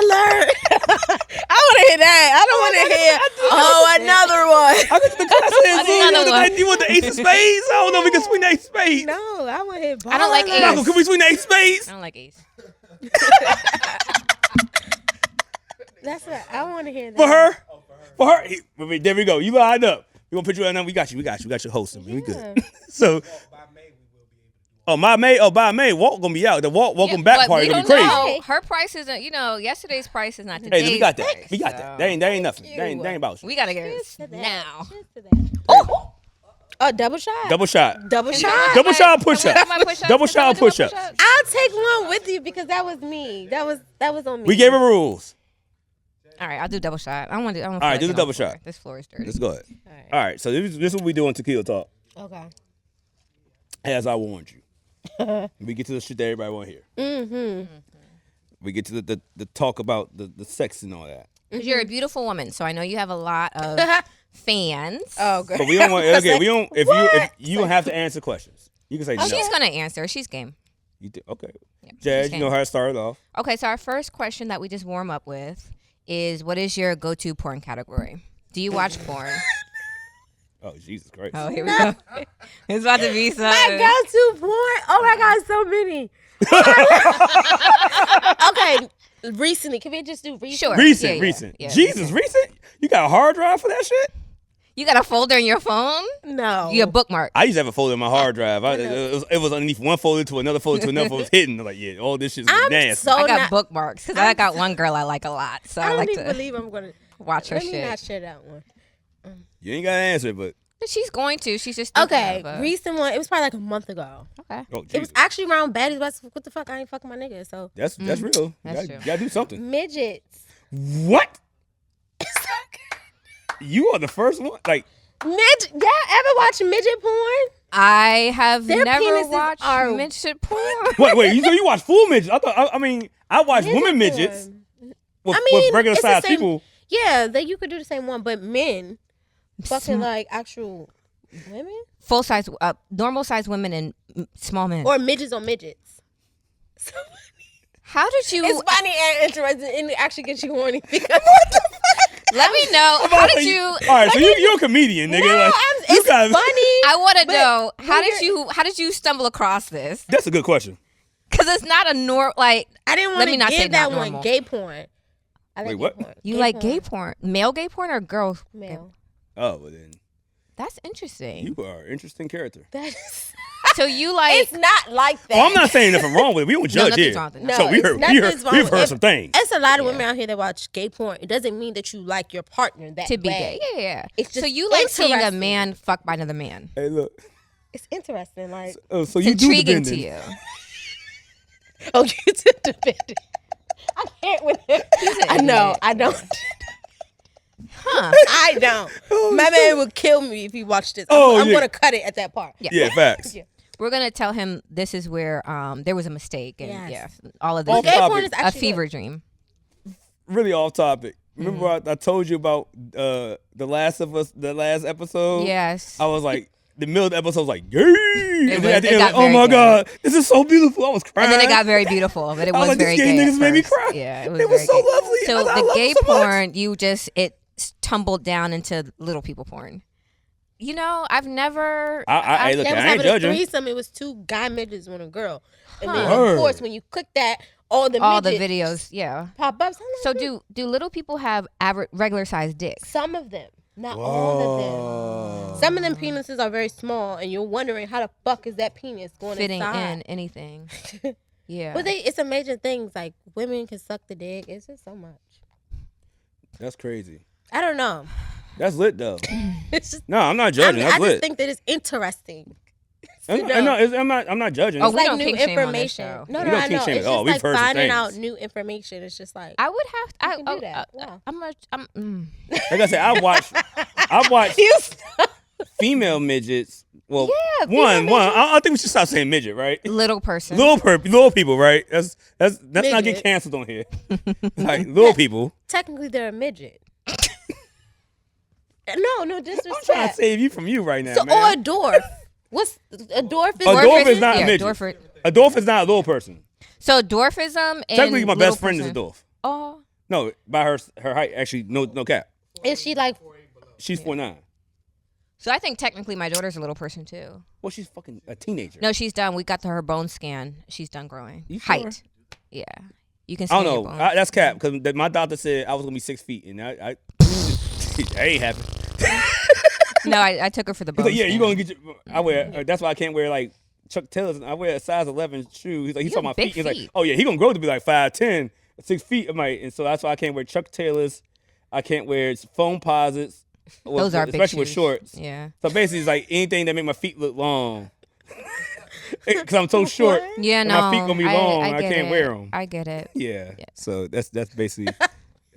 alert! I want to hear that. I don't want to hear. Another one. I can Another one. You want the ace of spades? I don't know if we can swing the ace of spades. No, I want to hear. Baller I don't like alert. ace. Malcolm, can we swing the ace of spades? I don't like Ace. That's what I want to hear. That. For her. There we go. You lined up. We gonna put you on there. We got you. We got your hosting. We good. So. By May, Walt gonna be out. The welcome back but party we gonna be don't crazy. know. Her price isn't. Yesterday's price is not today's. Hey, we got that. price, We got so that. That ain't nothing. That ain't about you. We gotta get Cheers to it that. now. Cheers to that. Oh, double shot. Double shot. Double shot. Double shot push up. Double shot push up. I'll take one with you because that was me. That was on me. We gave her rules. All right, I'll do double shot. I want to. All right, do the double shot. This floor is dirty. Let's go ahead. All right. So this is what we do on Tequila Talk. Okay. As I warned you. We get to the shit that everybody want to hear. Mm-hmm. We get to the talk about the sex and all that. 'Cause you're a beautiful woman, so I know you have a lot of fans. Oh, good. But we don't want. Okay, we don't. If you don't have to answer questions, you can say no. She's gonna answer. She's game. You do, okay. Yeah, Jazz, she's you know game. how it started off. Okay, so our first question that we just warm up with is, what is your go-to porn category? Do you watch porn? Oh, Jesus Christ. Oh, here we go. It's about to be something. My go-to porn. Oh my God, so many. Okay, recently. Can we just do recent? Sure. Recent. Yeah, Jesus, recent? You got a hard drive for that shit? You got a folder in your phone? No. You a bookmark? I used to have a folder in my hard drive. It was underneath one folder to another folder to another folder. It was hidden. I'm like, yeah, all this shit's I'm nasty. so I got not, bookmarks because I got one girl I like a lot, so I I don't like even to believe I'm gonna watch her Let me shit. not share that one. You ain't got to answer it, but. But she's going to. She's just thinking Okay, of a- recent one. It was probably like a month ago. Okay. Oh, It was Jesus. actually around Baddies West. What the fuck? I ain't fucking my nigga. So That's real. That's You true. gotta do something. midgets. What? You are the first one. Like, Y'all ever watch midget porn? I have Their never penises watched are- midget porn. wait. So you watch full midgets? I watch women midgets with regular it's the sized same- people. Yeah, that you could do the same one, but men fucking like actual women Full size, normal size women and small men. or midgets on midgets. How did you? It's funny and interesting, and it actually gets you horny because Let me know. How did you? All right, so you're a comedian, nigga. No, like, it's guys, funny. I want to But know how when did you stumble across this? That's a good question. Because it's not a like I didn't Let want me to not say give that not one normal. gay porn. I like Wait, gay what? porn. you like gay porn, male gay porn or girl? Male. Oh, well then That's interesting. you are an interesting character. That is, So you like? it's not like that. Well, I'm not saying nothing wrong with it. We don't judge nothing's here. wrong with it. No, So we heard nothing's wrong with it. some things. It's a lot of Yeah. women out here that watch gay porn. It doesn't mean that you like your partner that to be way. gay. Yeah. It's So just you like seeing a interesting. man fucked by another man. Hey, look. It's interesting. Like, Oh, so It's you do the intriguing to bending. you. oh, you did the bending. I can't with him. I know. I don't. Huh. I don't. My man would kill me if he watched this. Oh, I'm yeah. gonna cut it at that part. Yeah, facts. Yeah. We're gonna tell him this is where there was a mistake and Yes. all of Off this Gay topic. porn is a actually fever good. dream. Really off topic. Remember I told you about the Last of Us, the last episode? Yes. I was like, the middle of the episode was like, yay! And then was- at the it end, got like, oh very my gay. God, this is so beautiful. I was crying. And then it got very beautiful, but it I was was like, very these gay gay. niggas at made me first. cry. Yeah, it was They were very so gay. lovely. So I the love gay them so much. porn, it tumbled down into little people porn. You know, I've never. Hey, look, They was I ain't having a judging. threesome. It was 2 guy midgets and a girl. And then, Word. of course, when you click that, all the the midgets videos, yeah. pop up. So do little people have regular sized dicks? Some of them, not all of Whoa. them. Some of them penises are very small, and you're wondering how the fuck is that penis going Fitting inside? in anything. Yeah. But it's amazing things like women can suck the dick. It's just so much. That's crazy. I don't know. That's lit though. It's just No, I'm not judging. I That's just lit. think that it's interesting. I'm not judging. Oh, It's we like don't new kink shame on this information. show. No, We no, don't I kink know. shame It's at all. just We've like heard some finding out things. new information. It's just like I would have. you can do that. Wow. Like I said, I watched You female midgets. Well, Yeah, one. female I think we should stop saying midget, right? Little person. Little people, right? That's not Midget. get canceled on here. Like little people. technically they're a midget. No disrespect. I'm trying to save you from you right now, So man. or a dwarf. What's a dwarf? A dwarf is not a yeah, midget. dwarf. A dwarf is not a little person. So dwarfism and Technically, my little best friend is a person. dwarf. Oh, No, by her height, actually, no cap. Is she like? She's 4'9". so I think technically my daughter's a little person too. Well, she's fucking a teenager. No, she's done. We got to her bone scan. She's done growing. You sure? Height. Yeah, you can. I Scan don't your know. bones. That's cap because my doctor said I was gonna be 6 feet, and I that ain't happening. No, I took her for the He's bone. like, yeah, scan. you gonna get your. I wear. That's why I can't wear like Chuck Taylors. I wear a size 11 shoe. He's like, he You saw have my big feet. He's like, feet. oh yeah, he gonna grow to be like 5'10", 6 feet. I'm like, and so that's why I can't wear Chuck Taylors. I can't wear foam posits. Those are big especially with shoes. shorts. Yeah. So basically, it's like anything that make my feet look long. Because I'm so short. Yeah. and No. my feet gonna be long. I get can't it. wear them. I get it. Yeah. So that's basically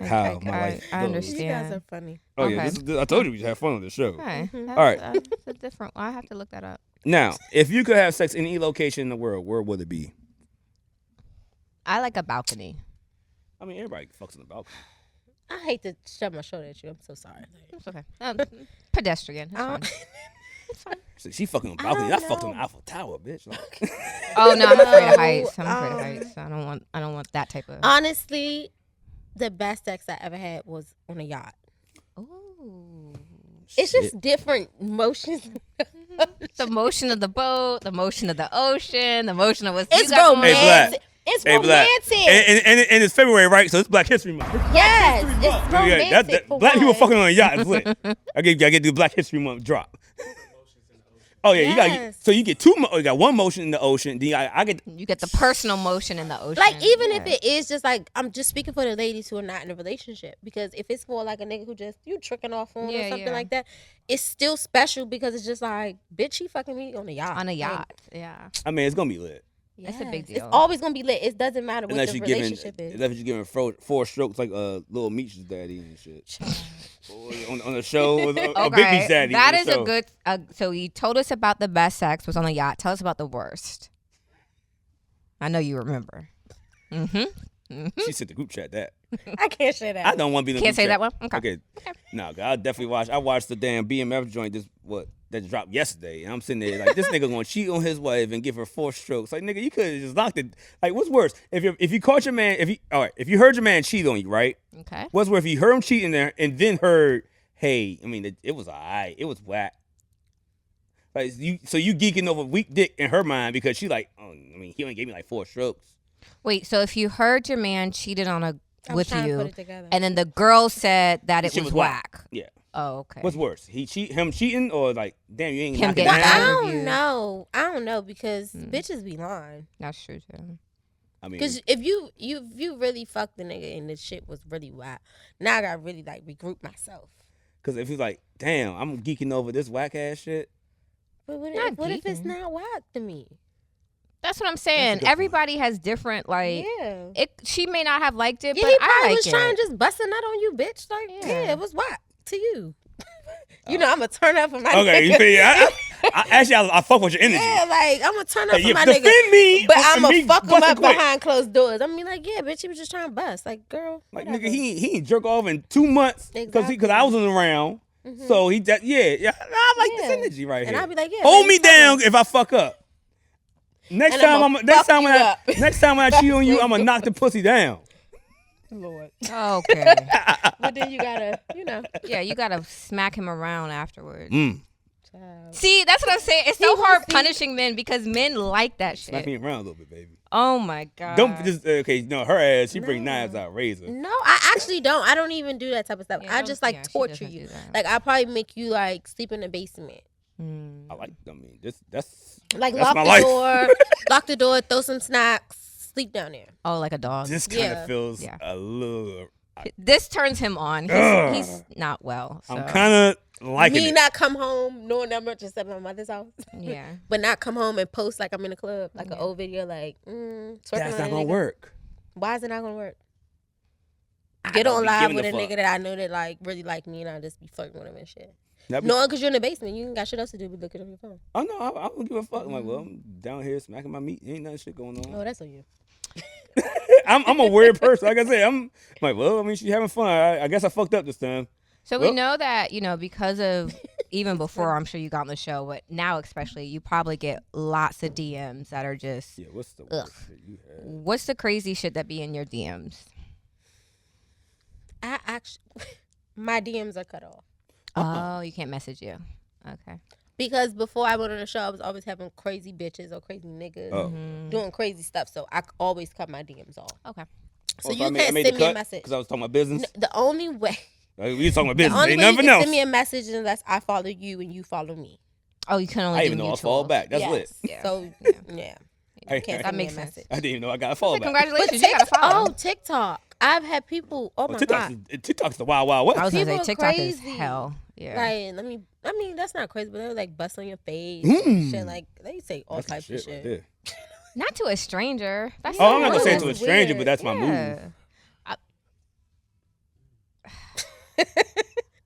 how my life I goes. understand. You guys are funny. Oh yeah, Okay. I told you we should have fun on this show. Okay. All right. That's a different. I have to look that up. Now, if you could have sex in any location in the world, where would it be? I like a balcony. I mean, everybody fucks on the balcony. I hate to shove my shoulder at you. I'm so sorry. It's okay. Pedestrian. It's fine. It's fine. She fucking on the balcony. I don't fucked on know. the Eiffel Tower, bitch. Like, Oh no, I'm afraid of No, heights. I'm afraid of heights. I don't want that type of. Honestly, the best sex I ever had was on a yacht. Ooh. It's just different motions. The motion of the boat, the motion of the ocean, the motion of what's It's you got romantic. Hey, Black. It's Hey, Black. romantic. And it's February, right? So it's Black History Month. Yes, it's romantic. Yeah, for black people one. fucking on a yacht is lit. I get to do Black History Month drop. Oh yeah, Yes. you get two. You got one motion in the ocean. Then I get. You get the personal motion in the ocean. Like, even if Yeah. it is just like, I'm just speaking for the ladies who are not in a relationship. Because if it's for like a nigga who just, you tricking off on or Yeah, something yeah. like that, it's still special because it's just like, bitch, he fucking me on a yacht. on a Like, yacht, yeah. I mean, it's gonna be lit. That's a big yes. deal. It's always going to be lit. It doesn't matter what Unless the you're giving, relationship is. unless you're giving four strokes like Little Meech's daddy and shit. on the show. A big beach Okay, daddy. that on is the show. a good. So you told us about the best sex was on the yacht. Tell us about the worst. I know you remember. She sent the group chat that. I can't say that. I don't want to be in the Can't group say chat. that one? Okay. No, I definitely watched. I watched the damn BMF joint that dropped yesterday. And I'm sitting there like, this nigga gonna cheat on his wife and give her 4 strokes. Like, nigga, you could have just knocked it. Like, what's worse? If you caught your man, if you heard your man cheat on you, right? Okay. What's worse? If you heard him cheating there and then heard, hey, I mean, it was alright. It was whack. Like you geeking over weak dick in her mind because she like, oh, I mean, he only gave me like 4 strokes. Wait, so if you heard your man cheated with trying to you, put it together. and then the girl said that it Shit was whack. Yeah. Oh, okay. What's worse? Him cheating or like, damn, you ain't Him knocking getting down? I mad? don't know. I don't know because bitches be lying. That's true too. I mean, Because if you really fucked the nigga and the shit was really whack, now I gotta really like regroup myself. because if he's like, damn, I'm geeking over this whack ass shit. But what if it's geeking. not whack to me? That's what I'm saying. good point. Everybody has different like. Yeah. She may not have liked it, Yeah, but he I probably like was it. trying to just bust a nut on you, bitch. Like, yeah, it was whack to you. You know, I'm gonna turn up for my Okay, you nigga. feel actually, I fuck with your energy. Yeah, like I'm gonna turn up Hey, for you my defend nigga. me, But for I'm me gonna fuck him busting up quick. behind closed doors. I'm be like, yeah, bitch, he was just trying to bust. Like, girl, Like, whatever. nigga, he ain't jerk off in 2 months because Exactly. I wasn't around. So I like this Yeah. energy right And here. I'll be like, yeah, hold baby, me down fine. if I fuck up. Next And time I'ma I'm next fuck time you when up. next time when I cheat on you, I'm gonna knock the pussy down. Lord. Okay. But then you gotta, you know. Yeah, you gotta smack him around afterwards. Child. See, that's what I'm saying. It's so hard punishing men because men like that Smack shit. me around a little bit, baby. Oh my god. Don't just her ass. She bring knives out, razor. No, I actually don't. I don't even do that type of stuff. Yeah, I don't- just like yeah, she torture doesn't you. do that. Like I probably make you like sleep in the basement. I mean, that's Like That's lock my the life. door, lock the door, throw some snacks, sleep down there. Oh, like a dog. this kind of Yeah. feels Yeah. a little. This turns him on. Ugh. He's not well. So. I'm kind of liking Me it. not come home knowing that I'm not just at my mother's house. Yeah. But not come home and post like I'm in a club, like an old video, like twerking That's on not a gonna nigga. work. Why is it not gonna work? I Get don't on be live giving with a a fuck. nigga that I know that like really like me and I just be flirting with him and shit. That be- No, because you're in the basement, you ain't got shit else to do but look at your phone. Oh no, I don't give a fuck. I'm like, well, I'm down here smacking my meat. Ain't nothing shit going on. Oh, that's on you. I'm a weird person. Like I said, I'm like, well, I mean, she's having fun. I guess I fucked up this time. So Well- we know that, because of even before I'm sure you got on the show, but now especially you probably get lots of DMs that are just Yeah, what's the worst shit you had? what's the crazy shit that be in your DMs? I actually, my DMs are cut off. Oh, you can't message you. Okay. Because before I went on the show, I was always having crazy bitches or crazy niggas Oh. doing crazy stuff. So I always cut my DMs off. Okay. So Oh, you I can't made send the me a cut message. because I was talking about business. The only way, Like, we was talking about the business. only Ain't way you nothing can else. send me a message is unless I follow you and you follow me. Oh, you can only I do even know I mutual. fall back. That's lit. Yeah. So yeah, Hey, can't That send me makes a sense. message. I didn't even know I got a fall back. Congratulations, you got to follow. Oh, TikTok. I've had people. Oh my god. TikTok's the wild, wild west. I was gonna say People TikTok is crazy. hell. Yeah. Like, I mean, that's not crazy, but they like bust on your face, Mm. and shit. Like they say all That's some types of right shit. there. Not to a stranger. That's Oh, so I'm not gonna rude. say it to a That's stranger, weird. but that's my move. Yeah.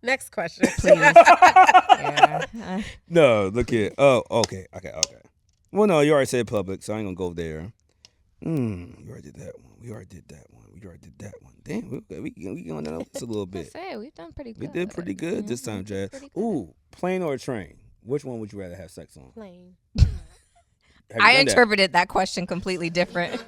Next question. Please. Yeah. No, look here. Oh, okay. Well, no, you already said public, so I ain't gonna go there. You already did that one. We already did that one. Damn, we going on this a little bit. Say we've done pretty good. We did pretty good this time, Jazz. Pretty good. Ooh, plane or a train? Which one would you rather have sex on? Plane. Have you I done that? interpreted that question completely different.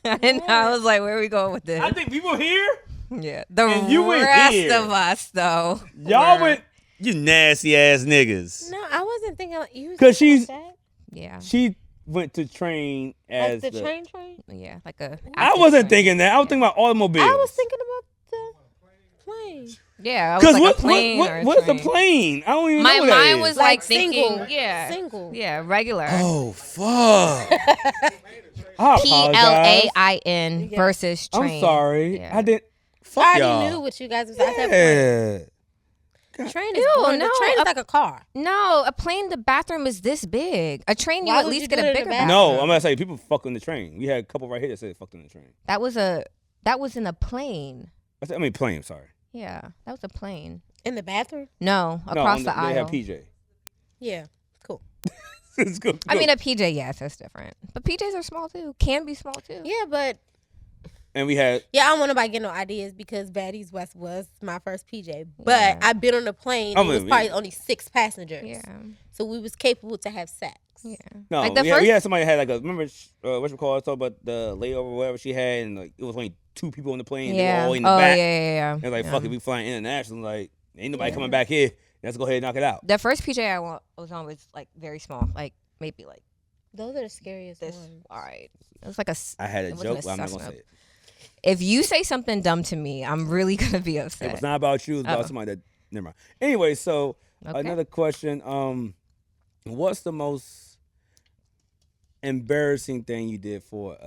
And I was like, where are we going with this? I think people here, Yeah. The And you went rest here. of us, though. y'all were- went. You nasty ass niggas. No, I wasn't thinking like you. 'Cause she's- that. Yeah. She went to train Like as the the. train. Yeah. Like a. I wasn't thinking that. I was thinking about automobiles. I was thinking about the plane. Yeah. I was Because like what, a plane or a what's the train. plane? I don't even My know what that mind is. was like thinking. single. Yeah. Single. Yeah. Regular. Oh fuck! I apologize. PLAIN versus train. I'm sorry. Yeah. I didn't. Fuck I y'all. already knew what you guys was. I said plane. Yeah. Train is Ew, boring. no, The train is a- like a car. No, a plane. The bathroom is this big. A train, you Why at would least you get do a it in the bigger bathroom? bathroom. No, I'm gonna say people fuck on the train. We had a couple right here that said fucked on the train. That was a That was in a plane. I mean, plane. Sorry. Yeah, that was a plane. In the bathroom? No, across the aisle. They have PJ. Yeah, cool. It's cool. I mean, a PJ, yes, that's different. But PJs are small too. Can be small too. Yeah, but. And we had. Yeah, I don't want nobody to get no ideas because Baddies West was my first PJ. But I've been on a plane. It was probably only 6 passengers. Yeah. So we was capable to have sex. Yeah. No, like we had somebody that had like a. Remember what you call it? Talk about the layover, or whatever she had, and like it was only 2 people on the plane. Yeah. They were all in the back. Yeah. And like, fuck it, we flying international. Like, ain't nobody coming back here. Let's go ahead and knock it out. The first PJ I was on was like very small, like maybe like those are the scariest ones. All right, it was like a. I had a joke, but I'm not gonna say it. If you say something dumb to me, I'm really gonna be upset. It was not about you. It was about somebody that. Never mind. Anyway, so another question. What's the most embarrassing thing you did for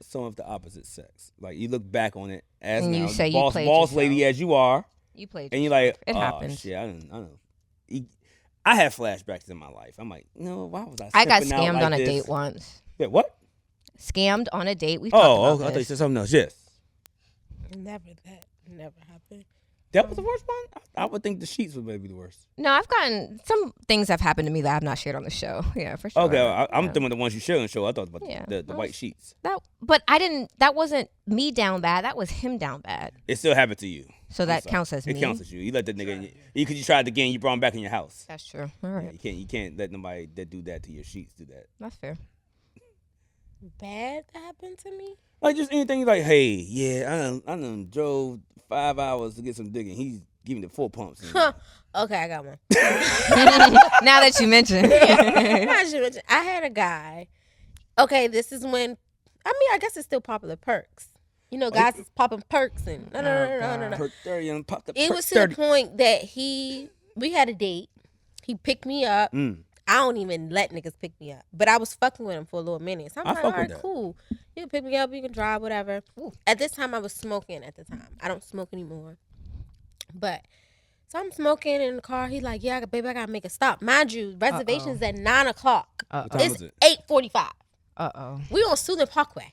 someone of the opposite sex? Like you look back on it as and now, you say boss you played lady as you are. You played, and you're like, it happens. Shit, I don't know. I had flashbacks in my life. I'm like, no, why was I? I got stepping out scammed like on a this? date once. Yeah, what? Scammed on a date. We Oh, talked about I thought you this. said something else. Yes. Never happened. That was the worst one? I would think the sheets would maybe the worst. No, I've gotten some things have happened to me that I've not shared on the show. Yeah, for sure. Okay, I'm thinking the ones you shared on the show. I thought about the white sheets. But I didn't. That wasn't me down bad. That was him down bad. It still happened to you. So that counts as me. It counts as you. You let that nigga. Because you tried again. You brought him back in your house. That's true. All right. Yeah, you can't let nobody that do that to your sheets do that. That's fair. Bad that happened to me? Like just anything like, hey, yeah, I done drove 5 hours to get some digging. He's giving the 4 pumps. Okay, I got one. Now that you mention. I had a guy. Okay, this is when, I guess it's still popular, perks. You know, guys is popping perks and no. Perk 30 and pop the It perk was to 30. the point that we had a date. He picked me up. I don't even let niggas pick me up. But I was fucking with him for a little minute. So I'm like, all right, cool. You can pick me up, you can drive, whatever. Ooh. At this time, I was smoking at the time. I don't smoke anymore. But, so I'm smoking in the car. He's like, yeah, baby, I got to make a stop. Mind you, reservation's at 9 o'clock. What time It's is it? 8:45. Uh-oh. We on Susan Parkway.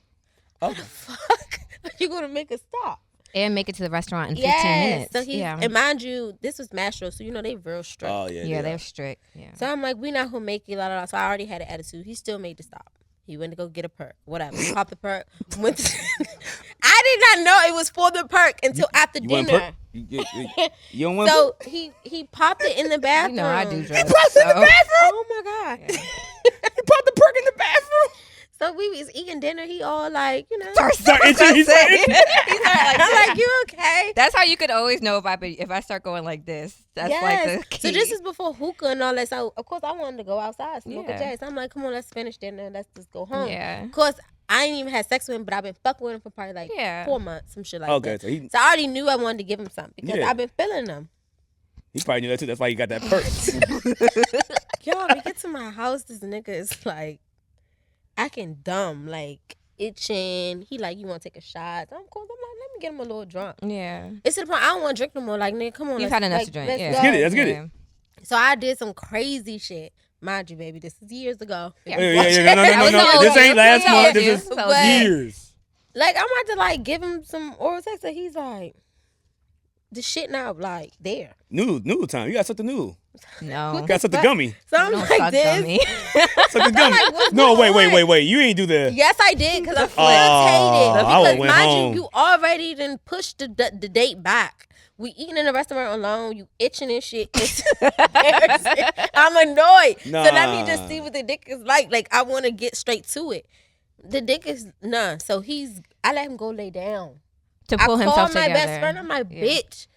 Oh. How the fuck are you going to make a stop? And make it to the restaurant in 15 minutes. So and mind you, this was Mastro, so you know they real strict. Oh, yeah. Yeah, they're strict. Yeah. So I'm like, we not gonna make it, la la la. So I already had an attitude. He still made the stop. He went to go get a perk, whatever. Popped the perk. Went to I did not know it was for the perk until after dinner. You don't want So he popped it in the bathroom. You know I do He drugs. popped it in the bathroom. Oh my god. Yeah. He popped the perk in the bathroom. So we was eating dinner. He all like, you know. He's itching. I'm like, you okay? That's how you could always know if I start going like this. That's like the key. So this is before hookah and all that. So of course I wanted to go outside, smoke a Yeah. J. So I'm like, come on, let's finish dinner. Let's just go home. Yeah. Of course, I ain't even had sex with him, but I've been fucking with him for probably like 4 months, some shit like that. Okay, So I already knew I wanted to give him something because I've been feeling him. He probably knew that too. That's why he got that perk. Yo, we get to my house, this nigga is like acting dumb, like itching. He like, you want to take a shot? I'm cool. I'm like, let me get him a little drunk. Yeah. It's to the point I don't want to drink no more. Like, nigga, come on. You've had enough to drink. Yeah. Let's get it. So I did some crazy shit. Mind you, baby, this is years ago. No. This ain't last month. This is years. Like, I'm about to like give him some oral sex, and he's like, the shit now like there. Noodle time. You got something new. No. Got something gummy. So I'm like this. Dummy. Something gummy. Like, No, wait. You ain't do that. Yes, I did because I'm I irritated. went Because mind home. you already done pushed the date back. We eating in a restaurant alone. You itching and shit. It's embarrassing. I'm annoyed. Nah. So let me just see what the dick is like. Like I want to get straight to it. The dick is none. So I let him go lay down. To pull I himself called together. my best friend. I'm like, Yeah. bitch.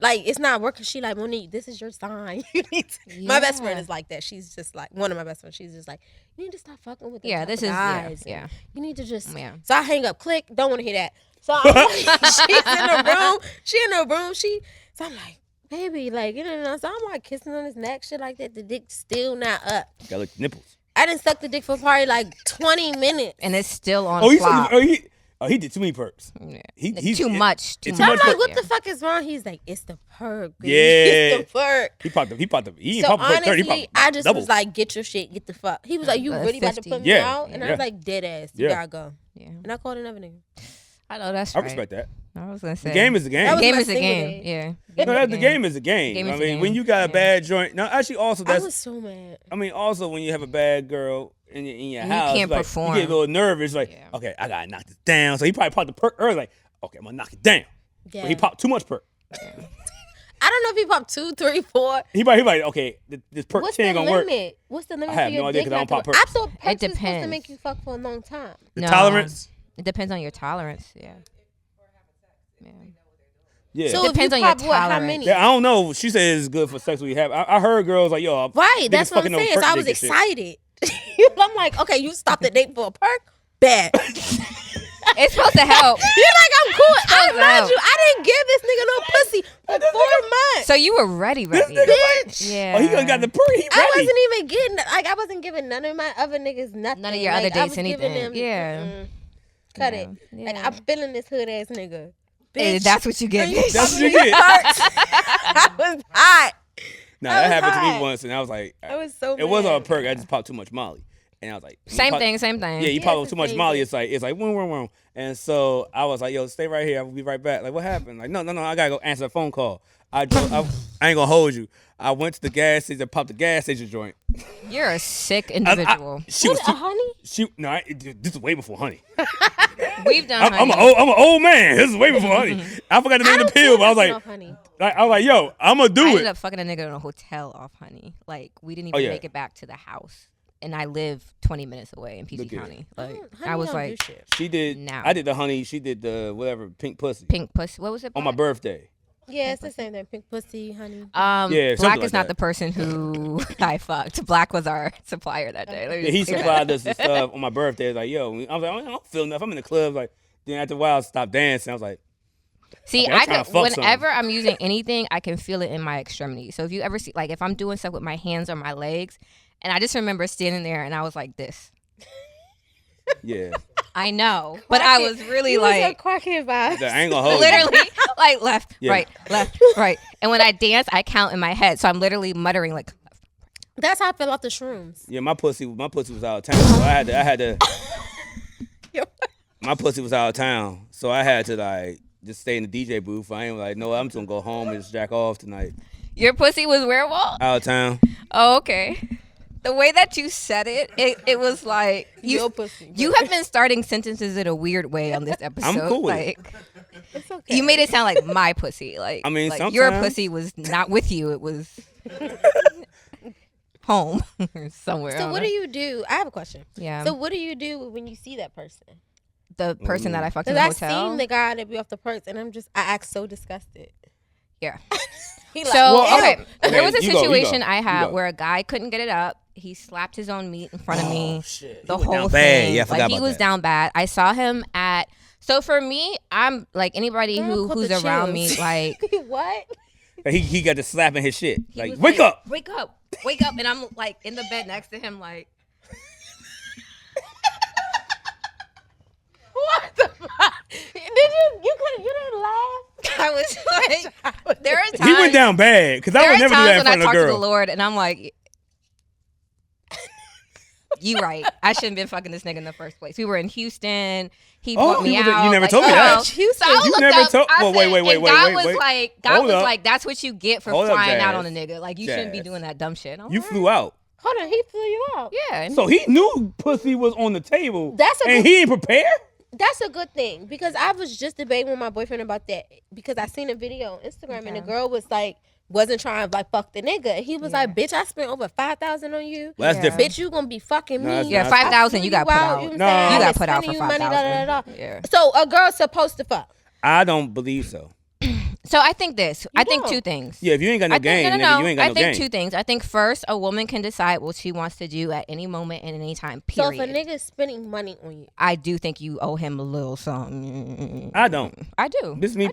Like it's not working. She like, Monique, this is your sign. You need to. My best friend is like that. She's just like one of my best friends. She's just like, you need to stop fucking with the This is guys. yeah. You need to just. Yeah. So I hang up. Click. Don't want to hear that. So I'm like, she's in the room. She in the room. So I'm like, baby, like you know. So I'm like kissing on his neck, shit like that. The dick's still not up. Got like nipples. I didn't suck the dick for probably like 20 minutes. And it's still on Oh, flop. he did too many perks. Yeah. He's too much. it's So I'm much like, perk. what the fuck is wrong? He's like, it's the perk. Baby. Yeah. It's the perk. He popped the. He So ain't popped the 30. He honestly, popped I just double. was like, get your shit, get the fuck. He was like, you really about to 50. put me Yeah. out? And I was like, dead ass. You Yeah. gotta go. Yeah. And I called another nigga. I know that's I right. respect that. I was gonna say The game is the game. was game my is a single game. day. Yeah. No, the game is a game. Game is I a mean, game. when you got a Yeah. bad joint. No, actually, also I that's. was so mad. I mean, also when you have a bad girl in your And you house, can't like, perform. you get a little nervous. Like, Yeah. okay, I gotta knock this down. So he probably popped the perk early. Like, okay, I'm gonna knock it down. Yeah. But he popped too much perk. I don't know if he popped 2, 3, 4. He like, okay, this perk What's 10 the gonna work. limit? What's the limit I have for your no idea dick 'cause I don't not pop to perks. work? I thought perks was supposed to depends. make you fuck for a long time. The No. tolerance. It depends on your tolerance. Yeah. Yeah. Yeah. So Depends if on you your pop what, how tolerance. many? Yeah, I don't know. She said it's good for sex when you have. I heard girls like, yo, Right, niggas that's what I'm fucking saying. on So I perk was dick and shit. excited. I'm like, okay, you stopped the date for a perk? Bad. It's supposed to help. You're like, I'm cool. I Supposed to mind help. you, I didn't give this nigga no pussy for 4 months. So you were ready. This nigga Bitch. Yeah. Oh, he gonna got the perk. He ready. I wasn't even getting like I wasn't giving none of my other niggas nothing. None of your Like, other I dates was giving anything. them, Yeah. Cut Yeah. it. Like Yeah. I'm feeling this hood ass nigga. Hey, Bitch. that's what you get. bitch. That's what you get. I was hot. No, I that was happened to me hot. once, and I was like, I was so it wasn't a mad. perk. I just popped too much Molly, and I was like, Same pop- thing. Yeah, you Yeah, pop it's too the much same Molly. thing. It's like boom. And so I was like, yo, stay right here. I will be right back. Like, what happened? Like, no, I gotta go answer a phone call. I ain't gonna hold you. I went to the gas station, popped the gas station joint. You're a sick individual. She was What, honey? this is way before honey. We've done. I'm honey. an old man. This is way before honey. I forgot the name of the pill, but I was like, honey. yo, I'm gonna do I it. ended up fucking a nigga in a hotel off honey. Like we didn't even yeah. make it back to the house, and I live 20 minutes away in PG Look at County. Like Honey I was don't like do shit. She did. Now. I did the honey. She did the whatever pink pussy pink pussy. What was it? on my Black? birthday. Yeah, it's the same thing. Pink pussy, honey. Yeah, Black something is like not that. the person who I fucked. Black was our supplier that day. Let me Yeah, he just clear supplied that. us the stuff on my birthday. Like, yo, I was like, I don't feel enough. I'm in the club. Like, then after a while, I stopped dancing. I was like, See, Okay, I'm I trying can to fuck whenever something. I'm using anything, I can feel it in my extremities. So if you ever see, like, if I'm doing stuff with my hands or my legs, and I just remember standing there and I was like this. yeah. I know, but I was really You like. was a crackhead vibe. I ain't gonna hold you. Literally, like left, Yeah. right, left, right. And when I dance, I count in my head. So I'm literally muttering like, That's how I feel off the shrooms. Yeah, my pussy was out of town. So I had to. My pussy was out of town, so I had to like just stay in the DJ booth. I ain't like, no, I'm just gonna go home and just jack off tonight. your pussy was where, Walt? Out of town. Oh, okay. The way that you said it, it was like Your pussy. you have been starting sentences in a weird way on this episode. cool with it. Like It's okay. you made it sound like my pussy. Like I mean, like your sometimes- pussy was not with you. It was home or somewhere. I So don't what know. do you do? I have a question. Yeah. So what do you do when you see that person? The person that I fucked in the Because I hotel. seen the guy that be off the perks, and I act so disgusted. Yeah. He So Well, okay, okay, there was a you go, you situation go, I you had go. where a guy couldn't get it up. He slapped his own meat in front of me. shit. The He went whole down bad. thing. Yeah, I forgot like he about was that. down bad. I saw him at. So for me, I'm like anybody Girl, put who's the around chills. me. Like what? He got to slapping his shit. he Like, was wake up. wake up, and I'm like in the bed next to him, like. What the fuck? You didn't laugh? I was like, there are times. He went down bad because I There would are never do times that in when I front of a talk to the girl. Lord, and I'm like. You right. I shouldn't been fucking this nigga in the first place. We were in Houston. He brought me you out. never like, told me that. So Houston. I You looked never up, told- I well, said, wait, and God wait. was like, God Hold was up. like, that's what you get for Hold up, flying out Jazz. on a nigga. Like you shouldn't be Jazz. doing that dumb shit. I'm You like, flew out. Hold on, he flew you out. yeah. and So he knew pussy was on the table. That's a and good- he ain't prepared? That's a good thing because I was just debating with my boyfriend about that because I seen a video on Instagram and the girl was like wasn't trying to like fuck the nigga. And he was like, "Bitch, I spent over $5,000 on you. Well, that's Yeah. different. Bitch, you gonna be fucking No, me. that's yeah, not- 5,000 you got put out. You, know what No. I'm saying? You got I'm put out for spending you money, 5,000. da. Yeah. So a girl's supposed to fuck. I don't believe so. So I think this. I think don't. two things. Yeah, if you ain't got no I think, game, no, nigga, you ain't got I no think game. two things. I think first, a woman can decide what she wants to do at any moment and any time. So Period. if a nigga's spending money on you, I do think you owe him a little something. I don't. I do. This is me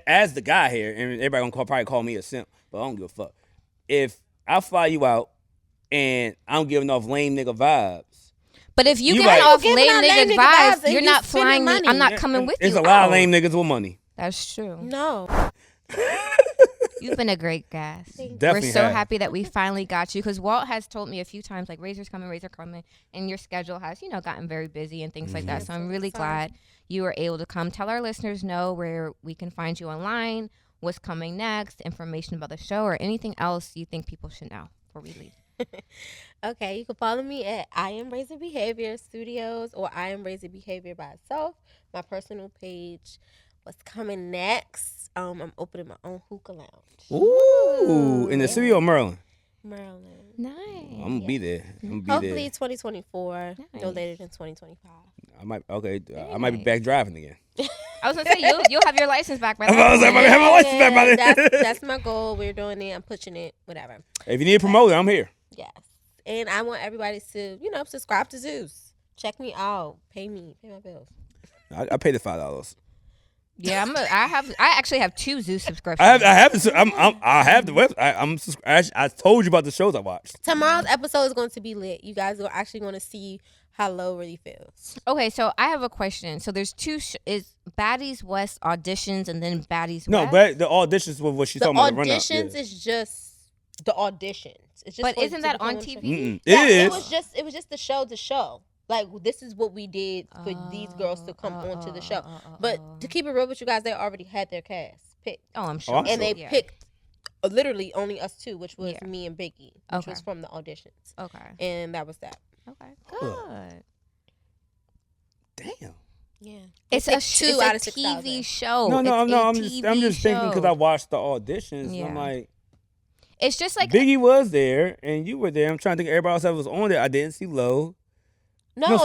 as the guy here, and everybody gonna probably call me a simp, but I don't give a fuck. If I fly you out and I'm giving off lame nigga vibes, But if you You giving right. off You lame giving out niggas lame nigga vibes, vibes and you're you not spending flying me. money. I'm not coming with there's you. a lot of out. lame niggas with money. That's true. no. You've been a great guest. Definitely We're so have. happy that we finally got you because Walt has told me a few times, like, Razor's coming, and your schedule has, gotten very busy and things like that. So I'm really glad you were able to come. Tell our listeners know where we can find you online, what's coming next, information about the show, or anything else you think people should know before we leave. Okay, you can follow me at I Am Razor Behavior Studios or I Am Razor Behavior by itself. My personal page. What's coming next? I'm opening my own hookah lounge. Ooh, in the city of Maryland. Maryland. Nice. I'm gonna be there. Hopefully 2024, Nice. no later than 2025. I might be back driving again. I was gonna say you'll have your license back by then. I was like, have my license back by then. That's my goal. We're doing it. I'm pushing it. Whatever. If you need a promoter, I'm here. Yes. And I want everybody to, subscribe to Zeus. Check me out. Pay my bills. I paid the $5. Yeah, I actually have 2 Zeus subscriptions. I have the website. I told you about the shows I watched. Tomorrow's episode is going to be lit. You guys are actually going to see how low really feels. Okay, so I have a question. So there's 2 is Baddies West Auditions and then Baddies No, West? but the auditions was what she's talking about. The auditions is just the auditions. It's just But isn't that on TV? It is. It was just the show to show. Like, this is what we did for these girls to come onto the show. But to keep it real with you guys, they already had their cast picked. Oh, I'm sure. And they picked literally only us 2, which was me and Biggie, which was from the auditions. Okay. And that was that. Okay. Good. Damn. Yeah. It's a TV show. No, I'm just thinking because I show. watched the auditions. Yeah. I'm like, It's just like Biggie was there and you were there. I'm trying to think everybody else that was on there. I didn't see Low. No,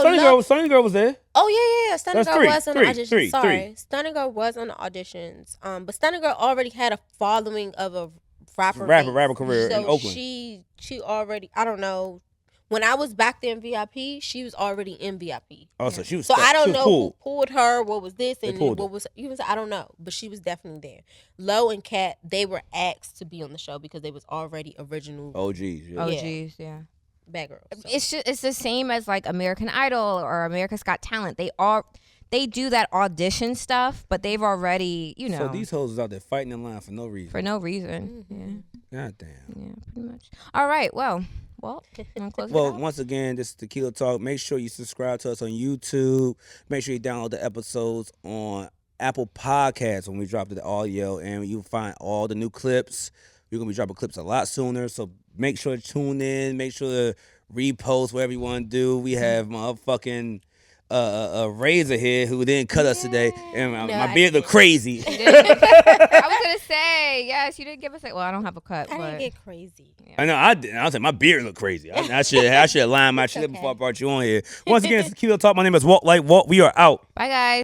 Stunning Girl was there. Oh yeah. Stunning Girl was on the auditions. Three. Stunning Girl was on the auditions. But Stunning Girl already had a following of a rapper career in Oakland. She already, I don't know. When I was back there in VIP, she was already in VIP. Oh, so she was. So I don't know cool. who pulled her. What was this and pulled what was I don't know, but she was definitely there. Lo and Kat, they were asked to be on the show because they was already original OGs. Yeah. OGs, yeah. bad girls. So. It's the same as like American Idol or America's Got Talent. They do that audition stuff, but they've already, So these hoes is out there fighting in line for no reason. For no reason. Mm-hmm. God damn. Yeah, pretty much. All right, well, close it out? Once again, this is Tequila Talk. Make sure you subscribe to us on YouTube. Make sure you download the episodes on Apple Podcasts when we drop the audio, and you'll find all the new clips. We're going to be dropping clips a lot sooner, so make sure to tune in. Make sure to repost whatever you want to do. We have motherfucking a Razor here who didn't cut us today, and my beard look crazy. I was going to say, yes, you didn't give us a... Well, I don't have a cut, I but... didn't get crazy. Yeah. I know, I didn't. I was like, my beard look crazy. I should align my shit before I brought you on here. Once again, it's Tequila Talk. My name is Walt. We are out. Bye, guys.